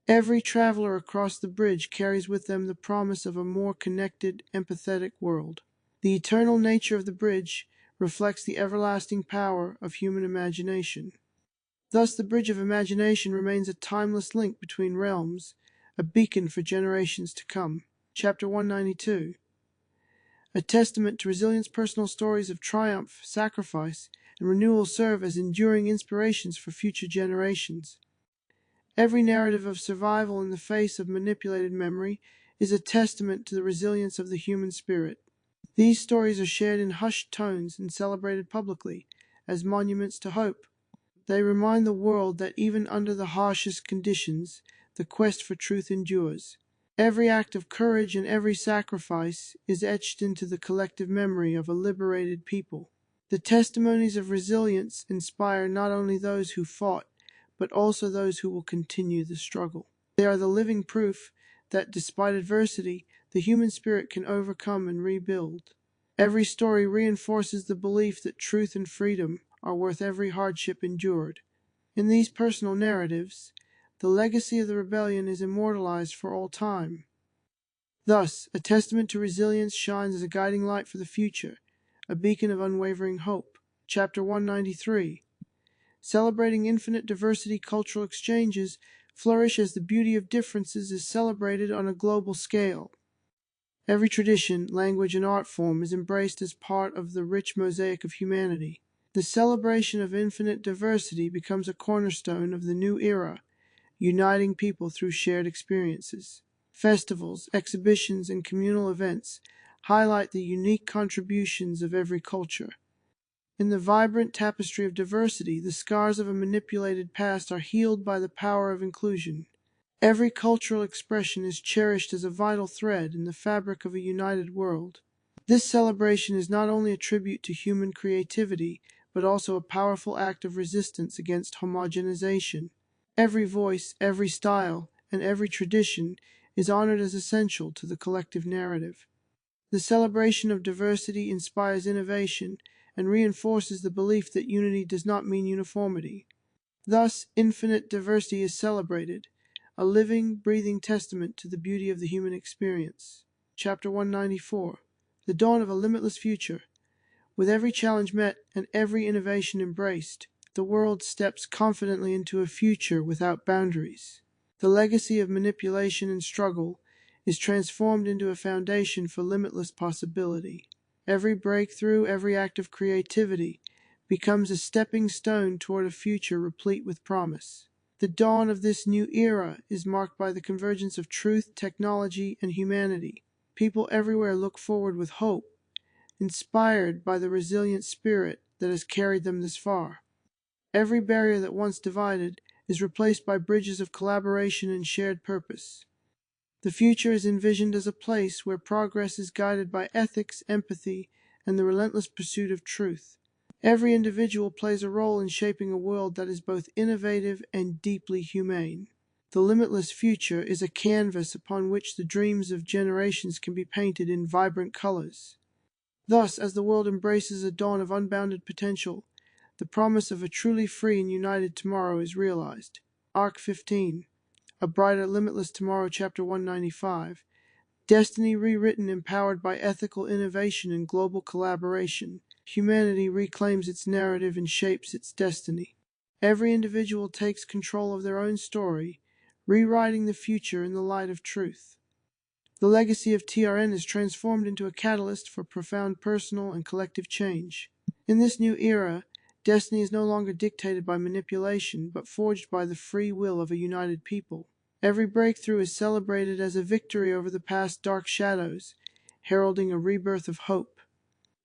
Every traveler across the bridge carries with them the promise of a more connected, empathetic world. The eternal nature of the bridge reflects the everlasting power of human imagination. Thus, the bridge of imagination remains a timeless link between realms, a beacon for generations to come. Chapter 192. A testament to resilience. Personal stories of triumph, sacrifice, and renewal serve as enduring inspirations for future generations. Every narrative of survival in the face of manipulated memory is a testament to the resilience of the human spirit. These stories are shared in hushed tones and celebrated publicly as monuments to hope. They remind the world that even under the harshest conditions, the quest for truth endures. Every act of courage and every sacrifice is etched into the collective memory of a liberated people. The testimonies of resilience inspire not only those who fought, but also those who will continue the struggle. They are the living proof that despite adversity, the human spirit can overcome and rebuild. Every story reinforces the belief that truth and freedom are worth every hardship endured. In these personal narratives, the legacy of the rebellion is immortalized for all time. Thus, a testament to resilience shines as a guiding light for the future, a beacon of unwavering hope. Chapter 193. Celebrating infinite diversity. Cultural exchanges flourish as the beauty of differences is celebrated on a global scale. Every tradition, language, and art form is embraced as part of the rich mosaic of humanity. The celebration of infinite diversity becomes a cornerstone of the new era, uniting people through shared experiences. Festivals, exhibitions, and communal events highlight the unique contributions of every culture. In the vibrant tapestry of diversity, the scars of a manipulated past are healed by the power of inclusion. Every cultural expression is cherished as a vital thread in the fabric of a united world. This celebration is not only a tribute to human creativity, but also a powerful act of resistance against homogenization. Every voice, every style, and every tradition is honored as essential to the collective narrative. The celebration of diversity inspires innovation and reinforces the belief that unity does not mean uniformity. Thus, infinite diversity is celebrated, a living, breathing testament to the beauty of the human experience. Chapter 194. The dawn of a limitless future. With every challenge met and every innovation embraced, the world steps confidently into a future without boundaries. The legacy of manipulation and struggle is transformed into a foundation for limitless possibility. Every breakthrough, every act of creativity becomes a stepping stone toward a future replete with promise. The dawn of this new era is marked by the convergence of truth, technology, and humanity. People everywhere look forward with hope, inspired by the resilient spirit that has carried them this far. Every barrier that once divided is replaced by bridges of collaboration and shared purpose. The future is envisioned as a place where progress is guided by ethics, empathy, and the relentless pursuit of truth. Every individual plays a role in shaping a world that is both innovative and deeply humane. The limitless future is a canvas upon which the dreams of generations can be painted in vibrant colors. Thus, as the world embraces a dawn of unbounded potential, the promise of a truly free and united tomorrow is realized. Arc 15. A Brighter, Limitless Tomorrow, Chapter 195. Destiny rewritten, empowered by ethical innovation and global collaboration. Humanity reclaims its narrative and shapes its destiny. Every individual takes control of their own story, rewriting the future in the light of truth. The legacy of TRN is transformed into a catalyst for profound personal and collective change. In this new era, destiny is no longer dictated by manipulation, but forged by the free will of a united people. Every breakthrough is celebrated as a victory over the past dark shadows, heralding a rebirth of hope.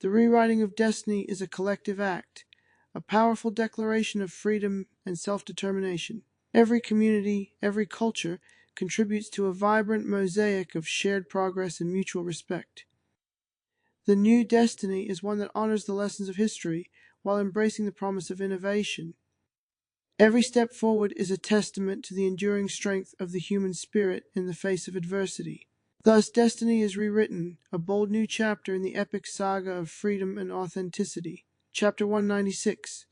The rewriting of destiny is a collective act, a powerful declaration of freedom and self-determination. Every community, every culture contributes to a vibrant mosaic of shared progress and mutual respect. The new destiny is one that honors the lessons of history while embracing the promise of innovation. Every step forward is a testament to the enduring strength of the human spirit in the face of adversity. Thus, destiny is rewritten, a bold new chapter in the epic saga of freedom and authenticity. Chapter 196.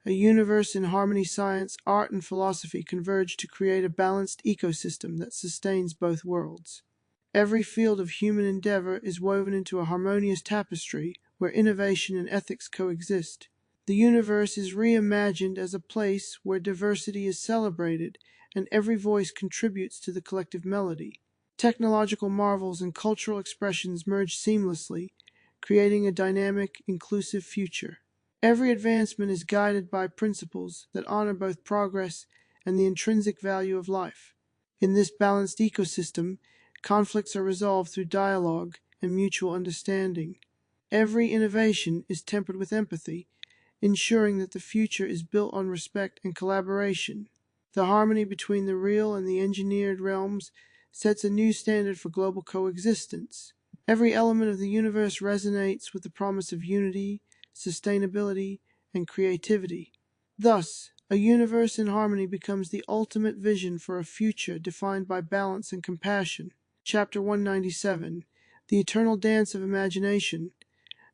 A universe in harmony. Science, art, and philosophy converge to create a balanced ecosystem that sustains both worlds. Every field of human endeavor is woven into a harmonious tapestry where innovation and ethics coexist. The universe is reimagined as a place where diversity is celebrated and every voice contributes to the collective melody. Technological marvels and cultural expressions merge seamlessly, creating a dynamic, inclusive future. Every advancement is guided by principles that honor both progress and the intrinsic value of life. In this balanced ecosystem, conflicts are resolved through dialogue and mutual understanding. Every innovation is tempered with empathy, ensuring that the future is built on respect and collaboration. The harmony between the real and the engineered realms sets a new standard for global coexistence. Every element of the universe resonates with the promise of unity, sustainability, and creativity. Thus, a universe in harmony becomes the ultimate vision for a future defined by balance and compassion. Chapter 197. The Eternal Dance of Imagination.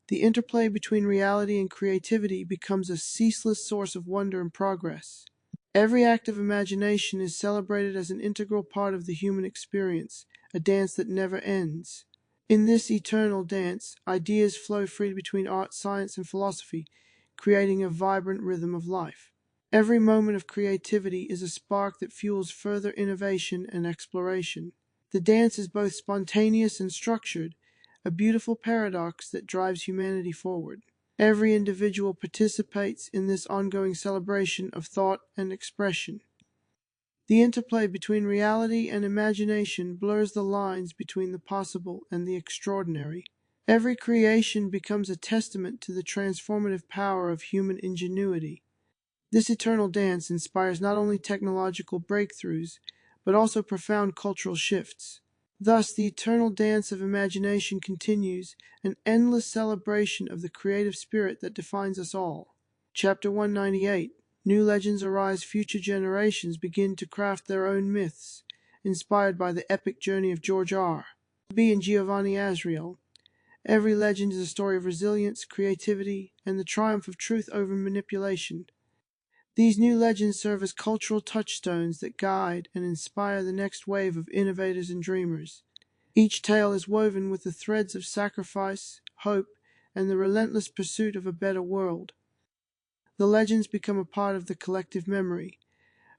The interplay between reality and creativity becomes a ceaseless source of wonder and progress. Every act of imagination is celebrated as an integral part of the human experience, a dance that never ends. In this eternal dance, ideas flow freely between art, science, and philosophy, creating a vibrant rhythm of life. Every moment of creativity is a spark that fuels further innovation and exploration. The dance is both spontaneous and structured, a beautiful paradox that drives humanity forward. Every individual participates in this ongoing celebration of thought and expression. The interplay between reality and imagination blurs the lines between the possible and the extraordinary. Every creation becomes a testament to the transformative power of human ingenuity. This eternal dance inspires not only technological breakthroughs, but also profound cultural shifts. Thus, the eternal dance of imagination continues, an endless celebration of the creative spirit that defines us all. Chapter 198. New legends arise. Future generations begin to craft their own myths, inspired by the epic journey of George R.B. and Giovanni Asriel. Every legend is a story of resilience, creativity, and the triumph of truth over manipulation. These new legends serve as cultural touchstones that guide and inspire the next wave of innovators and dreamers. Each tale is woven with the threads of sacrifice, hope, and the relentless pursuit of a better world. The legends become a part of the collective memory,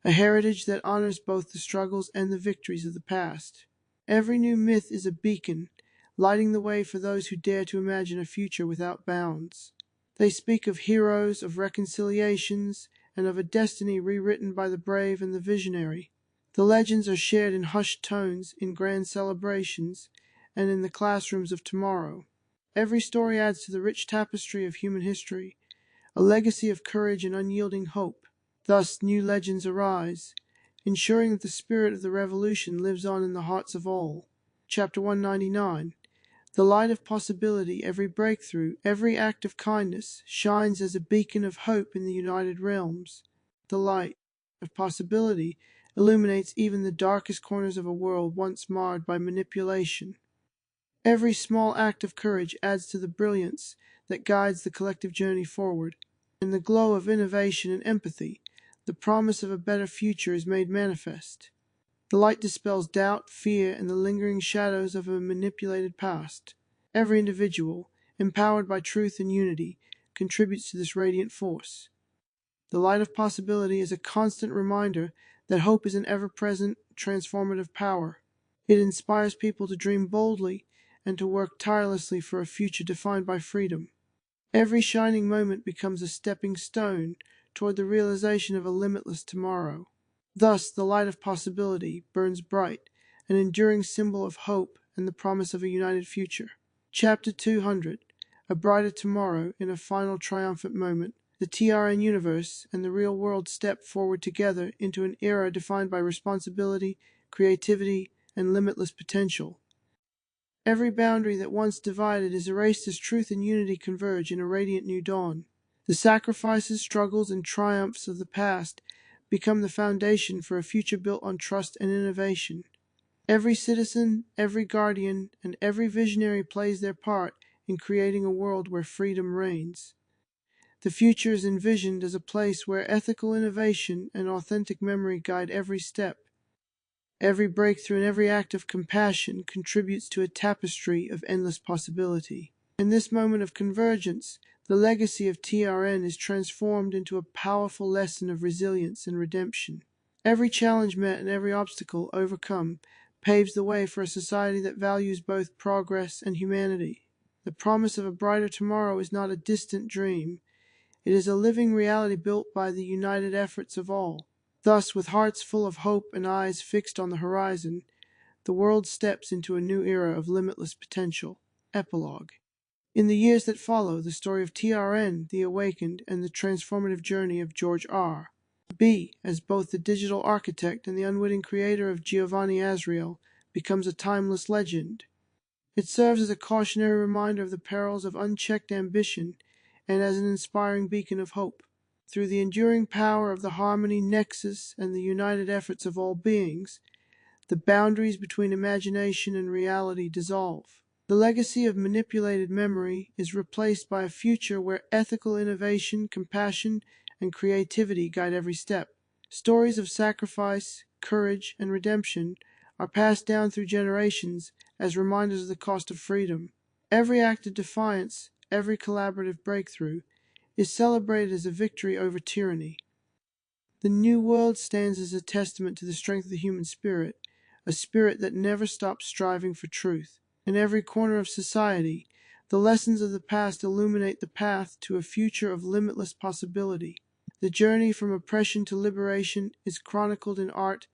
a heritage that honors both the struggles and the victories of the past. Every new myth is a beacon, lighting the way for those who dare to imagine a future without bounds. They speak of heroes, of reconciliations, and of a destiny rewritten by the brave and the visionary. The legends are shared in hushed tones, in grand celebrations, and in the classrooms of tomorrow. Every story adds to the rich tapestry of human history, a legacy of courage and unyielding hope. Thus, new legends arise, ensuring that the spirit of the revolution lives on in the hearts of all. Chapter 199. The light of possibility. Every breakthrough, every act of kindness shines as a beacon of hope in the united realms. The light of possibility illuminates even the darkest corners of a world once marred by manipulation. Every small act of courage adds to the brilliance that guides the collective journey forward. In the glow of innovation and empathy, the promise of a better future is made manifest. The light dispels doubt, fear, and the lingering shadows of a manipulated past. Every individual, empowered by truth and unity, contributes to this radiant force. The light of possibility is a constant reminder that hope is an ever-present, transformative power. It inspires people to dream boldly and to work tirelessly for a future defined by freedom. Every shining moment becomes a stepping stone toward the realization of a limitless tomorrow. Thus, the light of possibility burns bright, an enduring symbol of hope and the promise of a united future. Chapter 200. A brighter tomorrow in a final triumphant moment. The TRN universe and the real world step forward together into an era defined by responsibility, creativity, and limitless potential. Every boundary that once divided is erased as truth and unity converge in a radiant new dawn. The sacrifices, struggles, and triumphs of the past become the foundation for a future built on trust and innovation. Every citizen, every guardian, and every visionary plays their part in creating a world where freedom reigns. The future is envisioned as a place where ethical innovation and authentic memory guide every step. Every breakthrough and every act of compassion contributes to a tapestry of endless possibility. In this moment of convergence, the legacy of TRN is transformed into a powerful lesson of resilience and redemption. Every challenge met and every obstacle overcome paves the way for a society that values both progress and humanity. The promise of a brighter tomorrow is not a distant dream. It is a living reality built by the united efforts of all. Thus, with hearts full of hope and eyes fixed on the horizon, the world steps into a new era of limitless potential. Epilogue. In the years that follow, the story of TRN, the Awakened, and the transformative journey of George R. B., as both the digital architect and the unwitting creator of Giovanni Asriel, becomes a timeless legend. It serves as a cautionary reminder of the perils of unchecked ambition and as an inspiring beacon of hope. Through the enduring power of the harmony nexus and the united efforts of all beings, the boundaries between imagination and reality dissolve. The legacy of manipulated memory is replaced by a future where ethical innovation, compassion, and creativity guide every step. Stories of sacrifice, courage, and redemption are passed down through generations as reminders of the cost of freedom. Every act of defiance, every collaborative breakthrough, is celebrated as a victory over tyranny. The New World stands as a testament to the strength of the human spirit, a spirit that never stops striving for truth. In every corner of society, the lessons of the past illuminate the path to a future of limitless possibility. The journey from oppression to liberation is chronicled in art,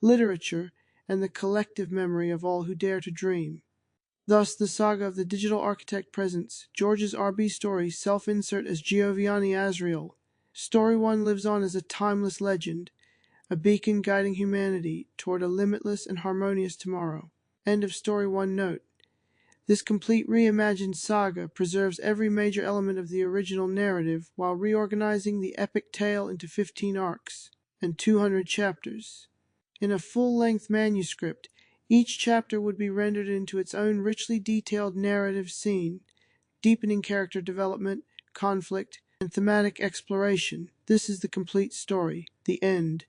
literature, and the collective memory of all who dare to dream. Thus, the saga of the digital architect presents George's R.B. story self-insert as Gioviani Asriel. Story 1 lives on as a timeless legend, a beacon guiding humanity toward a limitless and harmonious tomorrow. End of Story 1 note. This complete reimagined saga preserves every major element of the original narrative while reorganizing the epic tale into 15 arcs and 200 chapters. In a full-length manuscript, each chapter would be rendered into its own richly detailed narrative scene, deepening character development, conflict, and thematic exploration. This is the complete story, the end.